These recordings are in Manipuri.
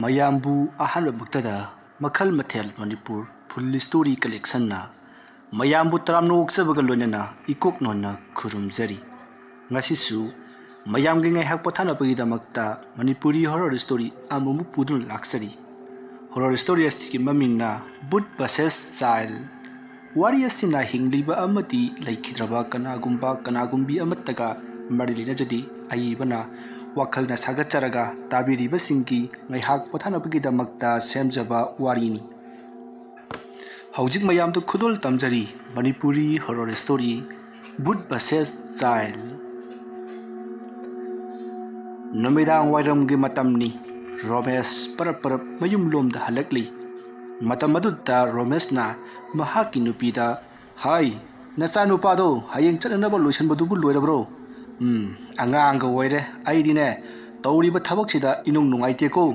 ꯃꯌꯥꯝꯕꯨ ꯑꯍꯥꯟꯕꯃꯛꯇꯗ ꯃꯈꯜ ꯃꯊꯦꯜ ꯃꯅꯤꯄꯨꯔ ꯐꯨꯜ ꯁ꯭ꯇꯣꯔꯤ ꯀꯂꯦꯛꯁꯟꯅ ꯃꯌꯥꯝꯕꯨ ꯇꯔꯥꯝꯅ ꯑꯣꯛꯆꯕꯒ ꯂꯣꯏꯅꯅ ꯏꯀꯣꯛ ꯅꯣꯟꯅ ꯈꯨꯔꯨꯝꯖꯔꯤ꯫ ꯉꯁꯤꯁꯨ ꯃꯌꯥꯝꯒꯤ ꯉꯥꯏꯍꯥꯛ ꯄꯣꯊꯥꯅꯕꯒꯤꯗꯃꯛꯇ ꯃꯅꯤꯄꯨꯔꯤ ꯍꯣꯔꯔ ꯁ꯭ꯇꯣꯔꯤ ꯑꯃꯃꯨꯛ ꯄꯨꯗꯨꯅ ꯂꯥꯛꯆꯔꯤ꯫ ꯍꯣꯔꯔ ꯁ꯭ꯇꯣꯔꯤ ꯑꯁꯤꯒꯤ ꯃꯃꯤꯡꯅ ꯕꯨꯠ ꯚꯔꯁꯦꯁ ꯆꯥꯏꯜ꯫ ꯋꯥꯔꯤ ꯑꯁꯤꯅ ꯍꯤꯡꯂꯤꯕ ꯑꯃꯗꯤ ꯂꯩꯈꯤꯗ꯭ꯔꯕ ꯀꯅꯥꯒꯨꯝꯕꯤ ꯑꯃꯠꯇꯒ ꯃꯔꯤ ꯂꯩꯅꯖꯗꯦ꯫ ꯑꯏꯕꯅ ꯋꯥꯈꯜꯅ ꯁꯥꯒꯠꯆꯔꯒ ꯇꯥꯕꯤꯔꯤꯕꯁꯤꯡꯒꯤ ꯉꯥꯏꯍꯥꯛ ꯄꯣꯊꯥꯅꯕꯒꯤꯗꯃꯛꯇ ꯁꯦꯝꯖꯕ ꯋꯥꯔꯤꯅꯤ꯫ ꯍꯧꯖꯤꯛ ꯃꯌꯥꯝꯗ ꯈꯨꯗꯣꯜ ꯇꯝꯖꯔꯤ ꯃꯅꯤꯄꯨꯔꯤ ꯍꯣꯔꯔ ꯁ꯭ꯇꯣꯔꯤ ꯕꯨꯠ ꯚꯔꯁꯦꯁ ꯆꯥꯏꯜ꯫ ꯅꯨꯃꯤꯗꯥꯡ ꯋꯥꯏꯔꯝꯒꯤ ꯃꯇꯝꯅꯤ꯫ ꯔꯣꯃꯦꯁ ꯄꯔꯞ ꯃꯌꯨꯝꯂꯣꯝꯗ ꯍꯜꯂꯛꯂꯤ꯫ ꯃꯇꯝ ꯑꯗꯨꯗ ꯔꯣꯃꯦꯁꯅ ꯃꯍꯥꯛꯀꯤ ꯅꯨꯄꯤꯗ "ꯍꯥꯏ, ꯅꯆꯥꯅꯨꯄꯥꯗꯣ ꯍꯌꯦꯡ ꯆꯠꯅꯅꯕ ꯂꯣꯏꯁꯤꯟꯕꯗꯨꯕꯨ ꯂꯣꯏꯔꯕ꯭ꯔꯣ? ꯑꯉꯥꯡꯒ ꯑꯣꯏꯔꯦ, ꯑꯩꯗꯤꯅꯦ ꯇꯧꯔꯤꯕ ꯊꯕꯛꯁꯤꯗ ꯏꯅꯨꯡ ꯅꯨꯡꯉꯥꯏꯇꯦꯀꯣ."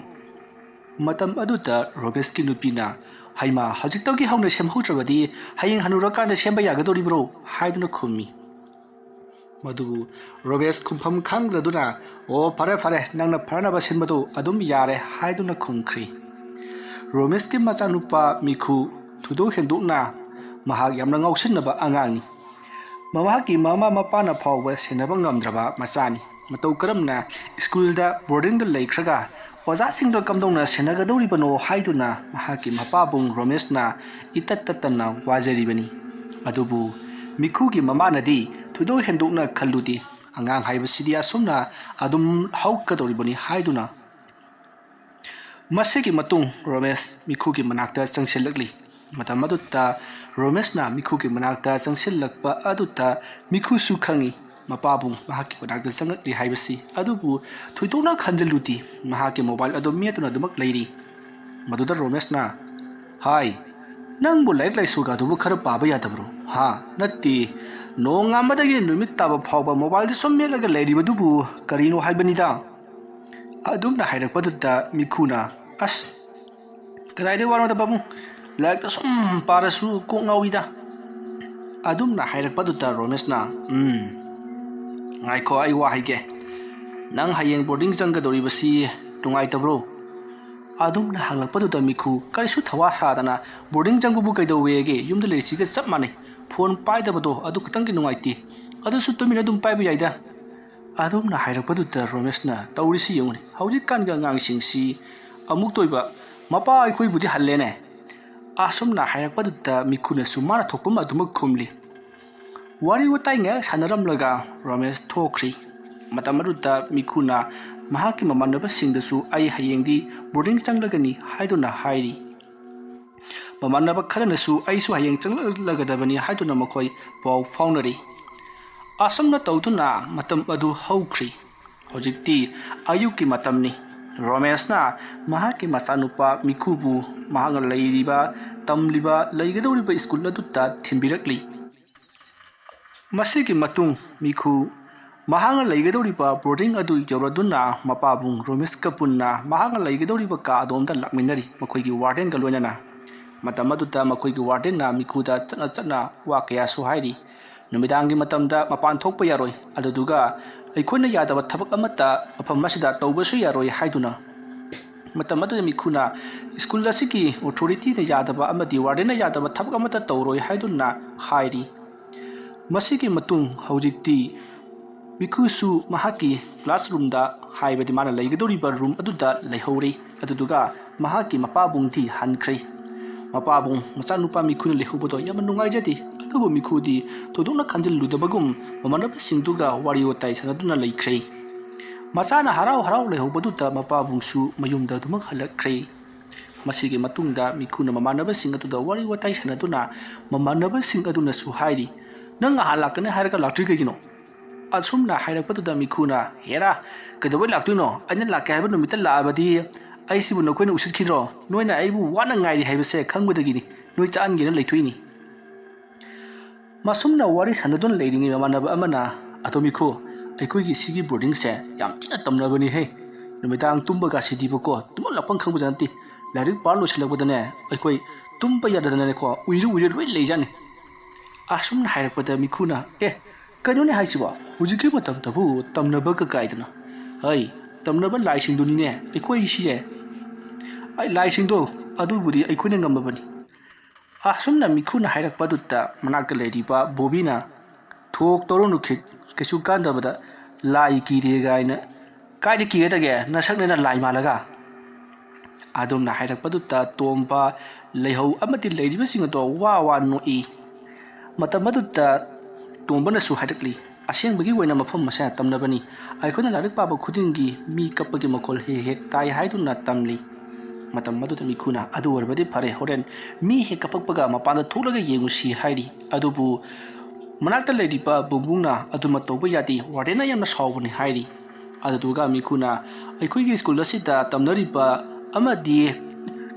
ꯃꯇꯝ ꯑꯗꯨꯗ ꯔꯣꯃꯦꯁꯀꯤ ꯅꯨꯄꯤꯅ "ꯍꯩꯃꯥ, ꯍꯧꯖꯤꯛꯇꯒꯤ ꯍꯧꯅ ꯁꯦꯝꯍꯧꯗ꯭ꯔꯕꯗꯤ ꯍꯌꯦꯡ ꯍꯟꯅꯨꯔꯀꯥꯟꯗ ꯁꯦꯝꯕ ꯌꯥꯒꯗꯧꯔꯤꯕ꯭ꯔꯣ?" ꯍꯥꯏꯗꯨꯅ ꯈꯨꯝꯃꯤ꯫ ꯃꯗꯨꯕꯨ ꯔꯣꯃꯦꯁ ꯈꯨꯝꯐꯝ ꯈꯪꯗ꯭ꯔꯗꯨꯅ "ꯑꯣ, ꯐꯔꯦ, ꯅꯪꯅ ꯐꯅꯕ ꯁꯤꯟꯕꯗꯣ ꯑꯗꯨꯝ ꯌꯥꯔꯦ" ꯍꯥꯏꯗꯨꯅ ꯈꯨꯝꯈ꯭ꯔꯤ꯫ ꯔꯣꯃꯦꯁꯀꯤ ꯃꯆꯥꯅꯨꯄꯥ ꯃꯤꯈꯨ ꯊꯣꯏꯗꯣꯛ ꯍꯦꯟꯗꯣꯛꯅ ꯃꯍꯥꯛ ꯌꯥꯝꯅ ꯉꯥꯎꯁꯤꯟꯅꯕ ꯑꯉꯥꯡꯅꯤ꯫ ꯃꯍꯥꯛꯀꯤ ꯃꯃꯥ ꯃꯄꯥꯅ ꯐꯥꯎꯕ ꯁꯦꯟꯅꯕ ꯉꯝꯗ꯭ꯔꯕ ꯃꯆꯥꯅꯤ꯫ ꯃꯇꯧ ꯀꯔꯝꯅ ꯁ꯭ꯀꯨꯜꯗ ꯕꯣꯔꯗꯤꯡꯗ ꯂꯩꯈ꯭ꯔꯒ ꯑꯣꯖꯥꯁꯤꯡꯗ ꯀꯝꯗꯧꯅ ꯁꯦꯟꯅꯒꯗꯧꯔꯤꯕꯅꯣ ꯍꯥꯏꯗꯨꯅ ꯃꯍꯥꯛꯀꯤ ꯃꯄꯥꯕꯨꯡ ꯔꯣꯃꯦꯁꯅ ꯏꯇꯠ ꯇꯠꯇꯅ ꯋꯥꯖꯔꯤꯕꯅꯤ꯫ ꯑꯗꯨꯕꯨ ꯃꯤꯈꯨꯒꯤ ꯃꯃꯥꯅꯗꯤ ꯊꯣꯏꯗꯣꯛ ꯍꯦꯟꯗꯣꯛꯅ ꯈꯜꯂꯨꯗꯦ꯫ ꯑꯉꯥꯡ ꯍꯥꯏꯕꯁꯤꯗꯤ ꯑꯁꯨꯝꯅ ꯑꯗꯨꯝ ꯍꯧꯒꯗꯧꯔꯤꯕꯅꯤ ꯍꯥꯏꯗꯨꯅ꯫ ꯃꯁꯤꯒꯤ ꯃꯇꯨꯡ ꯔꯣꯃꯦꯁ ꯃꯤꯈꯨꯒꯤ ꯃꯅꯥꯛꯇ ꯆꯪꯁꯤꯜꯂꯛꯂꯤ꯫ ꯃꯇꯝ ꯑꯗꯨꯗ ꯔꯣꯃꯦꯁꯅ ꯃꯤꯈꯨꯒꯤ ꯃꯅꯥꯛꯇ ꯆꯪꯁꯤꯜꯂꯛꯄ ꯑꯗꯨꯗ ꯃꯤꯈꯨꯁꯨ ꯈꯪꯏ ꯃꯄꯥꯕꯨꯡ ꯃꯍꯥꯛꯀꯤ ꯃꯅꯥꯛꯇ ꯆꯪꯂꯛꯂꯤ ꯍꯥꯏꯕꯁꯤ꯫ ꯑꯗꯨꯕꯨ ꯊꯣꯏꯗꯣꯛꯅ ꯈꯟꯖꯤꯜꯂꯨꯗꯦ꯫ ꯃꯍꯥꯛꯀꯤ ꯃꯣꯕꯥꯏꯜ ꯑꯗꯨ ꯃꯦꯠꯇꯨꯅ ꯑꯗꯨꯃꯛ ꯂꯩꯔꯤ꯫ ꯃꯗꯨꯗ ꯔꯣꯃꯦꯁꯅ "ꯍꯥꯏ, ꯅꯪꯕꯨ ꯂꯥꯏꯔꯤꯛ ꯂꯥꯏꯁꯨꯒꯗꯨꯕꯨ ꯈꯔ ꯄꯥꯕ ꯌꯥꯗꯕ꯭ꯔꯣ? ꯅꯠꯇꯦ, ꯅꯣꯡꯉꯥꯟꯕꯗꯒꯤ ꯅꯨꯃꯤꯠ ꯇꯥꯕ ꯐꯥꯎꯕ ꯃꯣꯕꯥꯏꯜꯗ ꯁꯨꯝ ꯃꯦꯠꯂꯒ ꯂꯩꯔꯤꯕꯗꯨꯕꯨ ꯀꯔꯤꯅꯣ ꯍꯥꯏꯕꯅꯤꯗ." ꯑꯗꯨꯝꯅ ꯍꯥꯏꯔꯛꯄꯗꯨꯗ ꯃꯤꯈꯨꯅ "ꯑꯁ, ꯀꯗꯥꯏꯗꯩ ꯋꯥꯅꯣꯗ ꯄꯥꯕꯨꯡ, ꯂꯥꯏꯔꯤꯛꯇ ꯁꯨꯝ ꯄꯥꯔꯁꯨ ꯀꯣꯛ ꯉꯥꯎꯏꯗ." ꯑꯗꯨꯝꯅ ꯍꯥꯏꯔꯛꯄꯗꯨꯗ ꯔꯣꯃꯦꯁꯅ "ꯉꯥꯏꯈꯣ, ꯑꯩ ꯋꯥ ꯍꯥꯏꯒꯦ. ꯅꯪ ꯍꯌꯦꯡ ꯕꯣꯔꯗꯤꯡ ꯆꯪꯒꯗꯧꯔꯤꯕꯁꯤ ꯅꯨꯡꯉꯥꯏꯇꯕ꯭ꯔꯣ?" ꯑꯗꯨꯝꯅ ꯍꯪꯂꯛꯄꯗꯨꯗ ꯃꯤꯈꯨ ꯀꯔꯤꯁꯨ ꯊꯋꯥ ꯁꯥꯗꯅ "ꯕꯣꯔꯗꯤꯡ ꯆꯪꯕꯕꯨ ꯀꯩꯗꯧꯋꯦꯒꯦ? ꯌꯨꯝꯗ ꯂꯩꯔꯤꯁꯤꯒ ꯆꯞ ꯃꯥꯟꯅꯩ. ꯐꯣꯟ ꯄꯥꯏꯗꯕꯗꯣ ꯑꯗꯨ ꯈꯛꯇꯪꯒꯤ ꯅꯨꯡꯉꯥꯏꯇꯦ. ꯑꯗꯨꯁꯨ ꯇꯨꯃꯤꯟꯅ ꯑꯗꯨꯝ ꯄꯥꯏꯕ ꯌꯥꯏꯗ." ꯑꯗꯨꯝꯅ ꯍꯥꯏꯔꯛꯄꯗꯨꯗ ꯔꯣꯃꯦꯁꯅ "ꯇꯧꯔꯤꯁꯤ ꯌꯦꯡꯉꯨꯅꯦ, ꯍꯧꯖꯤꯛꯀꯥꯟꯒꯤ ꯑꯉꯥꯡꯁꯤꯡꯁꯤ ꯑꯃꯨꯛ ꯇꯣꯏꯕ ꯃꯄꯥ ꯑꯩꯈꯣꯏꯕꯨꯗꯤ ꯍꯜꯂꯦꯅꯦ." ꯑꯁꯨꯝꯅ ꯍꯥꯏꯔꯛꯄꯗꯨꯗ ꯃꯤꯈꯨꯅꯁꯨ ꯃꯥꯅ ꯊꯣꯛꯄ ꯑꯗꯨꯃꯛ ꯈꯨꯝꯂꯤ꯫ ꯋꯥꯔꯤ ꯋꯥꯇꯥꯏ ꯉꯥꯏꯍꯥꯛ ꯁꯥꯟꯅꯔꯝꯂꯒ ꯔꯣꯃꯦꯁ ꯊꯣꯛꯈ꯭ꯔꯤ꯫ ꯃꯇꯝ ꯑꯗꯨꯗ ꯃꯤꯈꯨꯅ ꯃꯍꯥꯛꯀꯤ ꯃꯃꯥꯟꯅꯕꯁꯤꯡꯗꯁꯨ "ꯑꯩ ꯍꯌꯦꯡꯗꯤ ꯕꯣꯔꯗꯤꯡ ꯆꯪꯂꯒꯅꯤ" ꯍꯥꯏꯗꯨꯅ ꯍꯥꯏꯔꯤ꯫ ꯃꯃꯥꯟꯅꯕ ꯈꯔꯅꯁꯨ "ꯑꯩꯁꯨ ꯍꯌꯦꯡ ꯆꯪꯂꯒꯗꯕꯅꯤ" ꯍꯥꯏꯗꯨꯅ ꯃꯈꯣꯏ ꯄꯥꯎ ꯐꯥꯎꯅꯔꯤ꯫ ꯑꯁꯨꯝꯅ ꯇꯧꯗꯨꯅ ꯃꯇꯝ ꯑꯗꯨ ꯍꯧꯈ꯭ꯔꯤ꯫ ꯍꯧꯖꯤꯛꯇꯤ ꯑꯌꯨꯛꯀꯤ ꯃꯇꯝꯅꯤ꯫ ꯔꯣꯃꯦꯁꯅ ꯃꯍꯥꯛꯀꯤ ꯃꯆꯥꯅꯨꯄꯥ ꯃꯤꯈꯨꯕꯨ ꯃꯍꯥꯛꯅ ꯂꯩꯒꯗꯧꯔꯤꯕ ꯁ꯭ꯀꯨꯜ ꯑꯗꯨꯗ ꯊꯤꯟꯕꯤꯔꯛꯂꯤ꯫ ꯃꯁꯤꯒꯤ ꯃꯇꯨꯡ ꯃꯤꯈꯨ ꯃꯍꯥꯛꯅ ꯂꯩꯒꯗꯧꯔꯤꯕ ꯕꯣꯔꯗꯤꯡ ꯑꯗꯨ ꯌꯧꯔꯗꯨꯅ ꯃꯄꯥꯕꯨꯡ ꯔꯣꯃꯦꯁꯀ ꯄꯨꯟꯅ ꯃꯍꯥꯛꯅ ꯂꯩꯒꯗꯧꯔꯤꯕ ꯀꯥ ꯑꯗꯣꯝꯗ ꯂꯥꯛꯃꯤꯟꯅꯔꯤ, ꯃꯈꯣꯏꯒꯤ ꯋꯥꯔꯗꯦꯟꯒ ꯂꯣꯏꯅꯅ꯫ ꯃꯇꯝ ꯑꯗꯨꯗ ꯃꯈꯣꯏꯒꯤ ꯋꯥꯔꯗꯦꯟꯅ ꯃꯤꯈꯨꯗ ꯆꯠꯅ ꯋꯥ ꯀꯌꯥꯁꯨ ꯍꯥꯏꯔꯤ꯫ ꯅꯨꯃꯤꯗꯥꯡꯒꯤ ꯃꯇꯝꯗ ꯃꯄꯥꯟ ꯊꯣꯛꯄ ꯌꯥꯔꯣꯏ, ꯑꯗꯨꯗꯨꯒ ꯑꯩꯈꯣꯏꯅ ꯌꯥꯗꯕ ꯊꯕꯛ ꯑꯃꯠꯇ ꯃꯐꯝ ꯑꯁꯤꯗ ꯇꯧꯕꯁꯨ ꯌꯥꯔꯣꯏ ꯍꯥꯏꯗꯨꯅ꯫ ꯃꯇꯝ ꯑꯗꯨꯗ ꯃꯤꯈꯨꯅ ꯁ꯭ꯀꯨꯜ ꯑꯁꯤꯒꯤ ꯑꯣꯊꯣꯔꯤꯇꯤꯅ ꯌꯥꯗꯕ ꯑꯃꯗꯤ ꯋꯥꯔꯗꯦꯟꯅ ꯌꯥꯗꯕ ꯊꯕꯛ ꯑꯃꯠꯇ ꯇꯧꯔꯣꯏ ꯍꯥꯏꯗꯨꯅ ꯍꯥꯏꯔꯤ꯫ ꯃꯁꯤꯒꯤ ꯃꯇꯨꯡ ꯍꯧꯖꯤꯛꯇꯤ ꯃꯤꯈꯨꯁꯨ ꯃꯍꯥꯛꯀꯤ ꯀ꯭ꯂꯥꯁꯔꯨꯝꯗ, ꯍꯥꯏꯕꯗꯤ ꯃꯥꯅ ꯂꯩꯒꯗꯧꯔꯤꯕ ꯔꯨꯝ ꯑꯗꯨꯗ ꯂꯩꯍꯧꯔꯤ꯫ ꯑꯗꯨꯗꯨꯒ ꯃꯍꯥꯛꯀꯤ ꯃꯄꯥꯕꯨꯡꯗꯤ ꯍꯟꯈ꯭ꯔꯤ꯫ ꯃꯄꯥꯕꯨꯡ ꯃꯆꯥꯅꯨꯄꯥ ꯃꯤꯈꯨꯅ ꯂꯩꯍꯧꯕꯗꯣ ꯌꯥꯝꯅ ꯅꯨꯡꯉꯥꯏꯖꯗꯦ꯫ ꯑꯗꯨꯕꯨ ꯃꯤꯈꯨꯗꯤ ꯊꯣꯏꯗꯣꯛꯅ ꯈꯟꯖꯤꯜꯂꯨꯗꯕꯒꯨꯝ ꯃꯃꯥꯟꯅꯕꯁꯤꯡꯗꯨꯒ ꯋꯥꯔꯤ ꯋꯥꯇꯥꯏ ꯁꯥꯟꯅꯗꯨꯅ ꯂꯩꯈ꯭ꯔꯦ꯫ ꯃꯆꯥꯅ ꯍꯔꯥꯎ ꯂꯩꯍꯧꯕꯗꯨꯗ ꯃꯄꯥꯕꯨꯡꯁꯨ ꯃꯌꯨꯝꯗ ꯑꯗꯨꯃꯛ ꯍꯜꯂꯛꯈ꯭ꯔꯦ꯫ ꯃꯁꯤꯒꯤ ꯃꯇꯨꯡꯗ ꯃꯤꯈꯨꯅ ꯃꯃꯥꯟꯅꯕꯁꯤꯡ ꯑꯗꯨꯗ ꯋꯥꯔꯤ ꯋꯥꯇꯥꯏ ꯁꯥꯟꯅꯗꯨꯅ ꯃꯃꯥꯟꯅꯕꯁꯤꯡ ꯑꯗꯨꯅꯁꯨ ꯍꯥꯏꯔꯤ, "ꯅꯪ ꯅꯍꯥꯟ ꯂꯥꯛꯀꯅꯤ ꯍꯥꯏꯔꯒ ꯂꯥꯛꯇ꯭ꯔꯤ ꯀꯩꯒꯤꯅꯣ?" ꯑꯁꯨꯝꯅ ꯍꯥꯏꯔꯛꯄꯗꯨꯗ ꯃꯤꯈꯨꯅ "ꯍꯦꯔꯥ, ꯀꯩꯗꯧꯕꯩ ꯂꯥꯛꯇꯣꯏꯅꯣ? ꯑꯩꯅ ꯂꯥꯛꯀꯦ ꯍꯥꯏꯕ ꯅꯨꯃꯤꯠꯇ ꯂꯥꯛꯑꯕꯗꯤ ꯑꯩꯁꯤꯕꯨ ꯅꯈꯣꯏꯅ ꯎꯁꯤꯠꯈꯤꯗ꯭ꯔꯣ? ꯅꯣꯏꯅ ꯑꯩꯕꯨ ꯋꯥꯅ ꯉꯥꯏꯔꯤ ꯍꯥꯏꯕꯁꯦ ꯈꯪꯕꯗꯒꯤꯅꯤ ꯅꯣꯏ ꯆꯠꯍꯟꯒꯦꯅ ꯂꯩꯊꯣꯛꯏꯅꯤ." ꯃꯁꯨꯝꯅ ꯋꯥꯔꯤ ꯁꯥꯟꯅꯗꯨꯅ ꯂꯩꯔꯤꯉꯩ ꯃꯃꯥꯟꯅꯕ ꯑꯃꯅ "ꯑꯗꯣ ꯃꯤꯈꯨ, ꯑꯩꯈꯣꯏꯒꯤ ꯁꯤꯒꯤ ꯕꯣꯔꯗꯤꯡꯁꯦ ꯌꯥꯝ ꯊꯤꯅ ꯇꯝꯅꯕꯅꯤꯍꯦ. ꯅꯨꯃꯤꯗꯥꯡ ꯇꯨꯝꯕꯒꯁꯤꯗꯤꯕꯀꯣ ꯇꯨꯝꯕ ꯂꯥꯛꯐꯝ ꯈꯪꯕꯖꯥꯠ ꯅꯠꯇꯦ. ꯂꯥꯏꯔꯤꯛ ꯄꯥꯔ ꯂꯣꯏꯁꯤꯜꯂꯛꯄꯗꯅꯦ ꯑꯩꯈꯣꯏ ꯇꯨꯝꯕ ꯌꯥꯗꯗꯅꯀꯣ ꯎꯏꯔ ꯂꯣꯏ ꯂꯩꯖꯥꯠꯅꯤ." ꯑꯁꯨꯝꯅ ꯍꯥꯏꯔꯛꯄꯗ ꯃꯤꯈꯨꯅ "ꯀꯩꯅꯣꯅꯦ ꯍꯥꯏꯁꯤꯕꯣ? ꯍꯧꯖꯤꯛꯀꯤ ꯃꯇꯝꯗꯕꯨ ꯇꯝꯅꯕꯒ ꯀꯥꯏꯗꯅ? ꯍꯩ, ꯇꯝꯅꯕ ꯂꯥꯏꯁꯤꯡꯗꯨꯅꯤꯅꯦ ꯑꯩꯈꯣꯏꯁꯦ ꯂꯥꯏꯁꯤꯡꯗꯣ ꯑꯗꯨꯕꯨꯗꯤ ꯑꯩꯈꯣꯏꯅ ꯉꯝꯃꯕꯅꯤ ꯑꯁꯨꯝꯅ ꯃꯤꯈꯨꯅ ꯍꯥꯏꯔꯛꯄꯗꯨꯗ ꯃꯅꯥꯛꯇ ꯂꯩꯔꯤꯕ ꯕꯣꯕꯤꯅ ꯊꯣꯛ ꯇꯧꯔꯨꯅꯨꯈꯤꯠ ꯀꯩꯁꯨ ꯀꯥꯟꯗꯕꯗ ꯂꯥꯏ ꯀꯤꯔꯦ ꯒꯥꯏꯅ ꯀꯥꯏꯗ ꯀꯤꯒꯗꯒꯦ ꯅꯁꯛꯅꯦꯅ ꯂꯥꯏ ꯃꯥꯜꯂꯒ ꯑꯗꯨꯝꯅ ꯍꯥꯏꯔꯛꯄꯗꯨꯗ ꯇꯣꯝꯕ ꯂꯩꯍꯧ ꯑꯃꯗꯤ ꯂꯩꯔꯤꯕꯁꯤꯡ ꯑꯗꯣ ꯋꯥ ꯅꯣꯛꯏ ꯃꯇꯝ ꯑꯗꯨꯗ ꯇꯣꯝꯕꯅꯁꯨ ꯍꯥꯏꯔꯛꯂꯤ ꯑꯁꯦꯡꯕꯒꯤ ꯑꯣꯏꯅ ꯃꯐꯝ ꯑꯁꯦ ꯇꯝꯅꯕꯅꯤ ꯑꯩꯈꯣꯏꯅ ꯂꯥꯏꯔꯤꯛ ꯄꯥꯕ ꯈꯨꯗꯤꯡꯒꯤ ꯃꯤ ꯀꯞꯄꯒꯤ ꯃꯈꯣꯜ ꯍꯦꯛ ꯇꯥꯏ ꯍꯥꯏꯗꯨꯅ ꯇꯝꯂꯤ ꯃꯇꯝ ꯑꯗꯨꯗ ꯃꯤꯈꯨꯅ ꯑꯗꯨ ꯑꯣꯏꯔꯕꯗꯤ ꯐꯔꯦ ꯍꯣꯔꯦꯟ ꯃꯤ ꯍꯦꯛ ꯀꯞꯄꯛꯄꯒ ꯃꯄꯥꯟꯗ ꯊꯣꯛꯂꯒ ꯌꯦꯡꯉꯨꯁꯤ ꯍꯥꯏꯔꯤ ꯑꯗꯨꯕꯨ ꯃꯅꯥꯛꯇ ꯂꯩꯔꯤꯕ ꯕꯨꯡꯕꯨꯡꯅ ꯑꯗꯨꯃ ꯇꯧꯕ ꯌꯥꯗꯦ ꯋꯥꯔꯗꯦꯟꯅ ꯌꯥꯝꯅ ꯁꯥꯎꯕꯅꯤ ꯍꯥꯏꯔꯤ ꯑꯗꯨꯗꯨꯒ ꯃꯤꯈꯨꯅ ꯑꯩꯈꯣꯏꯒꯤ ꯁ꯭ꯀꯨꯜ ꯑꯁꯤꯗ ꯇꯝꯅꯔꯤꯕ ꯑꯃꯗꯤ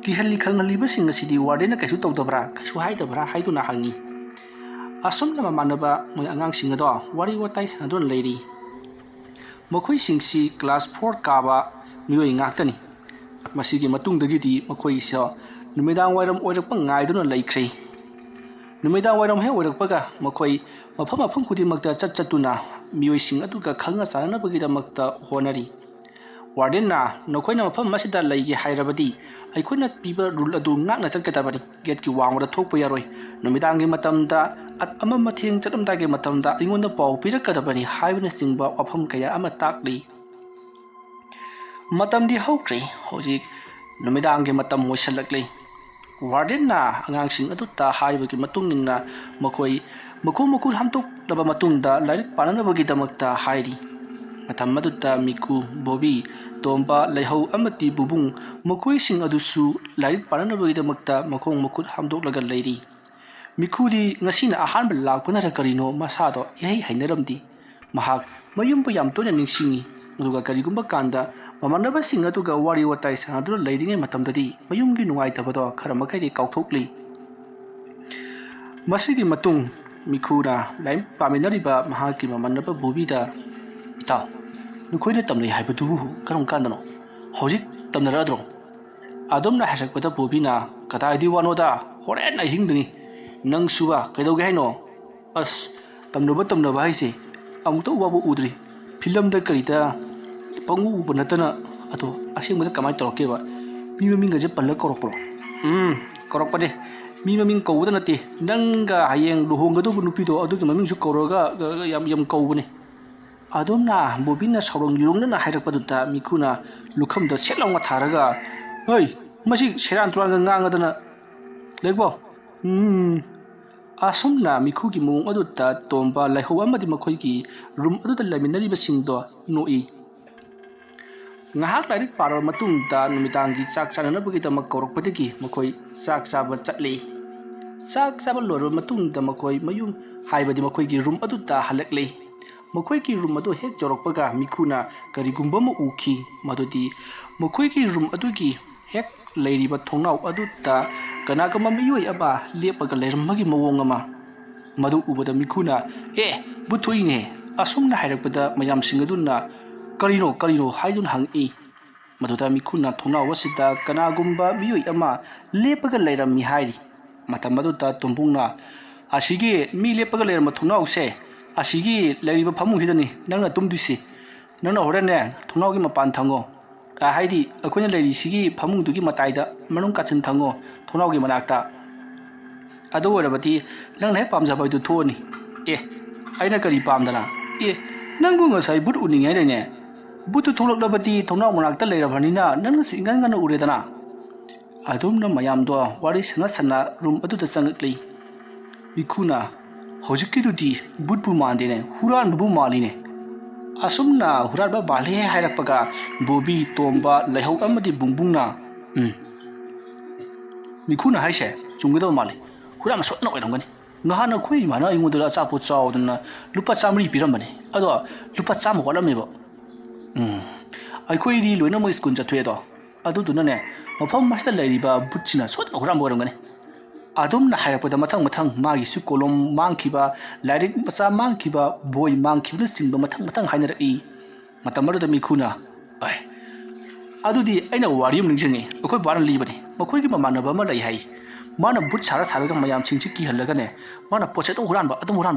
ꯀꯤꯍꯜꯂꯤ ꯈꯪꯍꯜꯂꯤꯕꯁꯤꯡ ꯑꯁꯤꯗꯤ ꯋꯥꯔꯗꯦꯟꯅ ꯀꯩꯁꯨ ꯇꯧꯗꯕ꯭ꯔꯥ ꯀꯩꯁꯨ ꯍꯥꯏꯗꯕ꯭ꯔꯥ ꯍꯥꯏꯗꯨꯅ ꯍꯪꯉꯤ ꯑꯁꯨꯝꯅ ꯃꯃꯥꯟꯅꯕ ꯃꯣꯏ ꯑꯉꯥꯡꯁꯤꯡ ꯑꯗꯣ ꯋꯥꯔꯤ ꯋꯥꯇꯥꯏ ꯁꯥꯟꯅꯗꯨꯅ ꯂꯩꯔꯤ ꯃꯈꯣꯏꯁꯤꯡꯁꯤ ꯀ꯭ꯂꯥꯁ 4 ꯀꯥꯕ ꯃꯤꯑꯣꯏ ꯉꯥꯛꯇꯅꯤ ꯃꯁꯤꯒꯤ ꯃꯇꯨꯡꯗꯒꯤꯗꯤ ꯃꯈꯣꯏꯁꯨ ꯅꯨꯃꯤꯗꯥꯡ ꯋꯥꯏꯔꯝ ꯑꯣꯏꯔꯛꯄ ꯉꯥꯏꯗꯨꯅ ꯂꯩꯈ꯭ꯔꯦ ꯅꯨꯃꯤꯗꯥꯡ ꯋꯥꯏꯔꯝ ꯍꯦꯛ ꯑꯣꯏꯔꯛꯄꯒ ꯃꯈꯣꯏ ꯃꯐꯝ ꯈꯨꯗꯤꯡꯃꯛꯇ ꯆꯠꯇꯨꯅ ꯃꯤꯑꯣꯏꯁꯤꯡ ꯑꯗꯨꯒ ꯈꯪꯅ ꯆꯥꯟꯅꯅꯕꯒꯤꯗꯃꯛꯇ ꯍꯣꯠꯅꯔꯤ ꯋꯥꯔꯗꯦꯟꯅ ꯅꯈꯣꯏꯅ ꯃꯐꯝ ꯑꯁꯤꯗ ꯂꯩꯒꯦ ꯍꯥꯏꯔꯕꯗꯤ ꯑꯩꯈꯣꯏꯅ ꯄꯤꯕ ꯔꯨꯜ ꯑꯗꯨ ꯉꯥꯛꯅ ꯆꯠꯀꯗꯕꯅꯤ ꯒꯦꯠꯀꯤ ꯋꯥꯡꯃꯗ ꯊꯣꯛꯄ ꯌꯥꯔꯣꯏ ꯅꯨꯃꯤꯗꯥꯡꯒꯤ ꯃꯇꯝꯗ ꯑꯃ ꯃꯊꯦꯡ ꯆꯠꯂꯝꯗꯥꯏꯒꯤ ꯃꯇꯝꯗ ꯑꯩꯉꯣꯟꯗ ꯄꯥꯎ ꯄꯤꯔꯛꯀꯗꯕꯅꯤ ꯍꯥꯏꯕꯅꯆꯤꯡꯕ ꯋꯥꯐꯝ ꯀꯌꯥ ꯑꯃ ꯇꯥꯛꯂꯤ ꯃꯇꯝꯗꯤ ꯍꯧꯈ꯭ꯔꯦ ꯍꯧꯖꯤꯛ ꯅꯨꯃꯤꯗꯥꯡꯒꯤ ꯃꯇꯝ ꯑꯣꯏꯁꯜꯂꯛꯂꯤ ꯋꯥꯔꯗꯦꯟꯅ ꯑꯉꯥꯡꯁꯤꯡ ꯑꯗꯨꯗ ꯍꯥꯏꯕꯒꯤ ꯃꯇꯨꯡ ꯏꯟꯅ ꯃꯈꯣꯏ ꯃꯈꯨꯠ ꯍꯥꯝꯗꯣꯛꯂꯕ ꯃꯇꯨꯡꯗ ꯂꯥꯏꯔꯤꯛ ꯄꯥꯅꯅꯕꯒꯤꯗꯃꯛꯇ ꯍꯥꯏꯔꯤ ꯃꯇꯝ ꯑꯗꯨꯗ ꯃꯤꯀꯨ ꯕꯣꯕꯤ ꯇꯣꯝꯕ ꯂꯩꯍꯧ ꯑꯃꯗꯤ ꯕꯨꯕꯨꯡ ꯃꯈꯣꯏꯁꯤꯡ ꯑꯗꯨꯁꯨ ꯂꯥꯏꯔꯤꯛ ꯄꯥꯅꯅꯕꯒꯤꯗꯃꯛꯇ ꯃꯈꯨꯠ ꯍꯥꯝꯗꯣꯛꯂꯒ ꯂꯩꯔꯤ ꯃꯤꯈꯨꯗꯤ ꯉꯁꯤꯅ ꯑꯍꯥꯟꯕ ꯂꯥꯛꯄꯅꯔ ꯀꯔꯤꯅꯣ ꯃꯁꯥꯗꯣ ꯏꯍꯩ ꯍꯩꯅꯔꯝꯗꯦ ꯃꯍꯥꯛ ꯃꯌꯨꯝꯕꯨ ꯌꯥꯝ ꯇꯣꯏꯅ ꯅꯤꯡꯁꯤꯡꯉꯤ ꯑꯗꯨꯒ ꯀꯔꯤꯒꯨꯝꯕ ꯀꯥꯟꯗ ꯃꯃꯥꯟꯅꯕꯁꯤꯡ ꯑꯗꯨꯒ ꯋꯥꯔꯤ ꯋꯥꯇꯥꯏ ꯁꯥꯟꯅꯗꯨꯅ ꯂꯩꯔꯤꯉꯩ ꯃꯇꯝꯗꯗꯤ ꯃꯌꯨꯝꯒꯤ ꯅꯨꯡꯉꯥꯏꯇꯕꯗꯣ ꯈꯔ ꯃꯈꯩꯗꯤ ꯀꯥꯎꯊꯣꯛꯂꯤ ꯃꯁꯤꯒꯤ ꯃꯇꯨꯡ ꯃꯤꯈꯨꯅ ꯂꯥꯏꯔꯤꯛ ꯄꯥꯃꯤꯟꯅꯔꯤꯕ ꯃꯍꯥꯛꯀꯤ ꯃꯃꯥꯟꯅꯕ ꯕꯣꯕꯤꯗ ꯏꯇꯥꯎ ꯅꯈꯣꯏꯅ ꯇꯝꯅꯩ ꯍꯥꯏꯕꯗꯨꯕꯨ ꯀꯔꯝ ꯀꯥꯟꯗꯅꯣ ꯍꯧꯖꯤꯛ ꯇꯝꯅꯔꯗ꯭ꯔꯣ ꯑꯗꯨꯝꯅ ꯍꯥꯏꯔꯛꯄꯗ ꯕꯣꯕꯤꯅ ꯀꯗꯥꯏꯗꯤ ꯋꯥꯅꯣꯗ ꯍꯣꯔꯦꯟ ꯑꯍꯤꯡꯗꯅꯤ ꯅꯪ ꯁꯨꯕ ꯀꯩꯗꯧꯒꯦ ꯍꯥꯏꯅꯣ ꯑꯁ ꯇꯝꯅꯕ ꯍꯥꯏꯁꯦ ꯑꯃꯨꯛꯇ ꯎꯕ ꯎꯗ꯭ꯔꯤ ꯐꯤꯂꯝꯗ ꯀꯔꯤꯗ ꯄꯪꯎ ꯎꯕ ꯅꯠꯇꯅ ꯑꯗꯣ ꯑꯁꯦꯡꯕꯗ ꯀꯃꯥꯏꯅ ꯇꯧꯔꯛꯀꯦꯕ ꯃꯤ ꯃꯃꯤꯡꯒꯁꯦ ꯄꯜꯂꯒ ꯀꯧꯔꯛꯄ꯭ꯔꯣ ꯀꯧꯔꯛꯄꯅꯦ ꯃꯤ ꯃꯃꯤꯡ ꯀꯧꯕꯗ ꯅꯠꯇꯦ ꯅꯪꯒ ꯍꯌꯦꯡ ꯂꯨꯍꯣꯡꯒꯗꯧꯕ ꯅꯨꯄꯤꯗꯣ ꯑꯗꯨꯒꯤ ꯃꯃꯤꯡꯁꯨ ꯀꯧꯔꯒ ꯌꯥꯝ ꯀꯧꯕꯅꯦ ꯑꯗꯨꯝꯅ ꯕꯣꯕꯤꯅ ꯁꯥꯎꯔꯪ ꯌꯨꯔꯣꯡꯅꯅ ꯍꯥꯏꯔꯛꯄꯗꯨꯗ ꯃꯤꯈꯨꯅ ꯂꯨꯈꯝꯗ ꯁꯦꯠ ꯂꯥꯎꯅ ꯊꯥꯔꯒ ꯍꯣꯏ ꯃꯁꯤ ꯁꯦꯔꯥꯟ ꯇꯨꯔꯥꯟꯒ ꯉꯥꯡꯉꯗꯅ ꯂꯩꯕꯣ ꯑꯁꯨꯝꯅ ꯃꯤꯈꯨꯒꯤ ꯃꯑꯣꯡ ꯑꯗꯨꯗ ꯇꯣꯝꯕ ꯂꯩꯍꯧ ꯑꯃꯗꯤ ꯃꯈꯣꯏꯒꯤ ꯔꯨꯝ ꯑꯗꯨꯗ ꯂꯩꯃꯤꯟꯅꯔꯤꯕꯁꯤꯡꯗꯣ ꯅꯣꯛꯏ ꯉꯥꯏꯍꯥꯛ ꯂꯥꯏꯔꯤꯛ ꯄꯥꯔꯕ ꯃꯇꯨꯡꯗ ꯅꯨꯃꯤꯗꯥꯡꯒꯤ ꯆꯥꯛ ꯆꯥꯅꯅꯕꯒꯤꯗꯃꯛ ꯀꯧꯔꯛꯄꯗꯒꯤ ꯃꯈꯣꯏ ꯆꯥꯛ ꯆꯥꯕ ꯆꯠꯂꯤ ꯆꯥꯛ ꯆꯥꯕ ꯂꯣꯏꯔꯕ ꯃꯇꯨꯡꯗ ꯃꯈꯣꯏ ꯃꯌꯨꯝ ꯍꯥꯏꯕꯗꯤ ꯃꯈꯣꯏꯒꯤ ꯔꯨꯝ ꯑꯗꯨꯗ ꯍꯜꯂꯛꯂꯤ ꯃꯈꯣꯏꯒꯤ ꯔꯨꯝ ꯑꯗꯨ ꯍꯦꯛ ꯌꯧꯔꯛꯄꯒ ꯃꯤꯈꯨꯅ ꯀꯔꯤꯒꯨꯝꯕ ꯑꯃ ꯎꯈꯤ ꯃꯗꯨꯗꯤ ꯃꯈꯣꯏꯒꯤ ꯔꯨꯝ ꯑꯗꯨꯒꯤ ꯍꯦꯛ ꯂꯩꯔꯤꯕ ꯊꯣꯡꯅꯥꯎ ꯑꯗꯨꯗ ꯀꯅꯥꯒꯨꯝꯕ ꯃꯤꯑꯣꯏ ꯑꯃ ꯂꯦꯞꯄꯒ ꯂꯩꯔꯝꯕꯒꯤ ꯃꯑꯣꯡ ꯑꯃ ꯃꯗꯨ ꯎꯕꯗ ꯃꯤꯈꯨꯅ ꯕꯨꯠ ꯊꯣꯛꯏꯅꯦ ꯑꯁꯨꯝꯅ ꯍꯥꯏꯔꯛꯄꯗ ꯃꯌꯥꯝꯁꯤꯡ ꯑꯗꯨꯅ ꯀꯔꯤꯅꯣ ꯍꯥꯏꯗꯨꯅ ꯍꯪꯉꯛꯏ ꯃꯗꯨꯗ ꯃꯤꯈꯨꯅ ꯊꯣꯡꯅꯥꯎ ꯑꯁꯤꯗ ꯀꯅꯥꯒꯨꯝꯕ ꯃꯤꯑꯣꯏ ꯑꯃ ꯂꯦꯞꯄꯒ ꯂꯩꯔꯝꯃꯤ ꯍꯥꯏꯔꯤ ꯃꯇꯝ ꯑꯗꯨꯗ ꯇꯣꯝꯕꯨꯡꯅ ꯑꯁꯤꯒꯤ ꯃꯤ ꯂꯦꯞꯄꯒ ꯂꯩꯔꯝꯕ ꯊꯣꯡꯅꯥꯎꯁꯦ ꯑꯁꯤꯒꯤ ꯂꯩꯔꯤꯕ ꯐꯃꯨꯡꯁꯤꯗꯅꯤ ꯅꯪꯅ ꯇꯨꯝꯗꯣꯏꯁꯤ ꯅꯪꯅ ꯍꯣꯔꯦꯟꯅꯦ ꯊꯣꯡꯅꯥꯎꯒꯤ ꯃꯄꯥꯟ ꯊꯪꯉꯣ ꯍꯥꯏꯗꯤ ꯑꯩꯈꯣꯏꯅ ꯂꯩꯔꯤꯁꯤꯒꯤ ꯐꯃꯨꯡꯗꯨꯒꯤ ꯃꯇꯥꯏꯗ ꯃꯅꯨꯡ ꯀꯥꯆꯤꯟ ꯊꯪꯉꯣ ꯊꯣꯡꯅꯥꯎꯒꯤ ꯃꯅꯥꯛꯇ ꯑꯗꯨ ꯑꯣꯏꯔꯕꯗꯤ ꯅꯪꯅ ꯍꯦꯛ ꯄꯥꯝꯖꯕ ꯍꯥꯏꯗꯨ ꯊꯣꯛꯑꯅꯤ ꯑꯩꯅ ꯀꯔꯤ ꯄꯥꯝꯗꯅ ꯅꯪꯕꯨ ꯉꯁꯥꯏ ꯕꯨꯠ ꯎꯅꯤꯡꯉꯥꯏꯗꯅꯦ ꯕꯨꯠꯇꯨ ꯊꯣꯛꯂꯛꯂꯕꯗꯤ ꯊꯣꯡꯅꯥꯎ ꯃꯅꯥꯛꯇ ꯂꯩꯔꯕꯅꯤꯅ ꯅꯪꯅꯁꯨ ꯏꯉꯟ ꯉꯟꯅ ꯎꯔꯦꯗꯅ ꯑꯗꯨꯝꯅ ꯃꯌꯥꯝꯗꯣ ꯋꯥꯔꯤ ꯁꯥꯟꯅ ꯔꯨꯝ ꯑꯗꯨꯗ ꯆꯪꯉꯛꯂꯤ ꯃꯤꯈꯨꯅ ꯍꯧꯖꯤꯛꯀꯤꯗꯨꯗꯤ ꯕꯨꯠꯄꯨ ꯃꯥꯟꯗꯦꯅꯦ ꯍꯨꯔꯥꯟꯕꯕꯨ ꯃꯥꯜꯂꯤꯅꯦ ꯑꯁꯨꯝꯅ ꯍꯨꯔꯥꯟꯕ ꯃꯥꯜꯂꯦ ꯍꯥꯏꯔꯛꯄꯒ ꯕꯣꯕꯤ ꯇꯣꯝꯕ ꯂꯩꯍꯧ ꯑꯃꯗꯤ ꯕꯨꯡꯕꯨꯡꯅ ꯃꯤꯈꯨꯅ ꯍꯥꯏꯁꯦ ꯆꯨꯝꯒꯗꯕ ꯃꯥꯜꯂꯤ ꯍꯨꯔꯥꯟꯕ ꯁꯣꯏꯗꯅ ꯑꯣꯏꯔꯝꯒꯅꯤ ꯅꯍꯥꯟ ꯑꯩꯈꯣꯏ ꯏꯃꯥꯅ ꯑꯩꯉꯣꯟꯗ ꯑꯆꯥꯄꯣꯠ ꯆꯥꯎꯗꯅ ꯂꯨꯄꯥ 100 ꯄꯤꯔꯝꯕꯅꯦ ꯑꯗꯣ ꯂꯨꯄꯥ 100 ꯋꯥꯠꯂꯝꯃꯦꯕ ꯑꯩꯈꯣꯏꯗꯤ ꯂꯣꯏꯅꯃꯛ ꯁ꯭ꯀꯨꯜ ꯆꯠꯊꯣꯛꯑꯦꯗꯣ ꯑꯗꯨꯗꯨꯅꯅꯦ ꯃꯐꯝ ꯑꯁꯤꯗ ꯂꯩꯔꯤꯕ ꯕꯨꯠꯁꯤꯅ ꯁꯣꯏꯗꯅ ꯍꯨꯔꯥꯟꯕ ꯑꯣꯏꯔꯝꯒꯅꯤ ꯑꯗꯨꯝꯅ ꯍꯥꯏꯔꯛꯄꯗ ꯃꯊꯪ ꯃꯥꯒꯤꯁꯨ ꯀꯣꯂꯣꯝ ꯃꯥꯡꯈꯤꯕ ꯂꯥꯏꯔꯤꯛ ꯃꯆꯥ ꯃꯥꯡꯈꯤꯕ ꯕꯣꯏ ꯃꯥꯡꯈꯤꯕꯅꯆꯤꯡꯕ ꯃꯊꯪ ꯍꯥꯏꯅꯔꯛꯏ ꯃꯇꯝ ꯑꯗꯨꯗ ꯃꯤꯈꯨꯅ ꯑꯗꯨꯗꯤ ꯑꯩꯅ ꯋꯥꯔꯤ ꯑꯃ ꯅꯤꯡꯁꯤꯡꯉꯤ ꯑꯩꯈꯣꯏ ꯕꯥꯅ ꯂꯤꯕꯅꯤ ꯃꯈꯣꯏꯒꯤ ꯃꯃꯥꯟꯅꯕ ꯑꯃ ꯂꯩ ꯍꯥꯏ ꯃꯥꯅ ꯕꯨꯠ ꯁꯥꯔꯒ ꯃꯌꯥꯝꯁꯤꯡꯁꯤ ꯀꯤꯍꯜꯂꯒꯅꯦ ꯃꯥꯅ ꯄꯣꯠꯁꯦ ꯑꯗꯨꯝ ꯍꯨꯔꯥꯟꯕ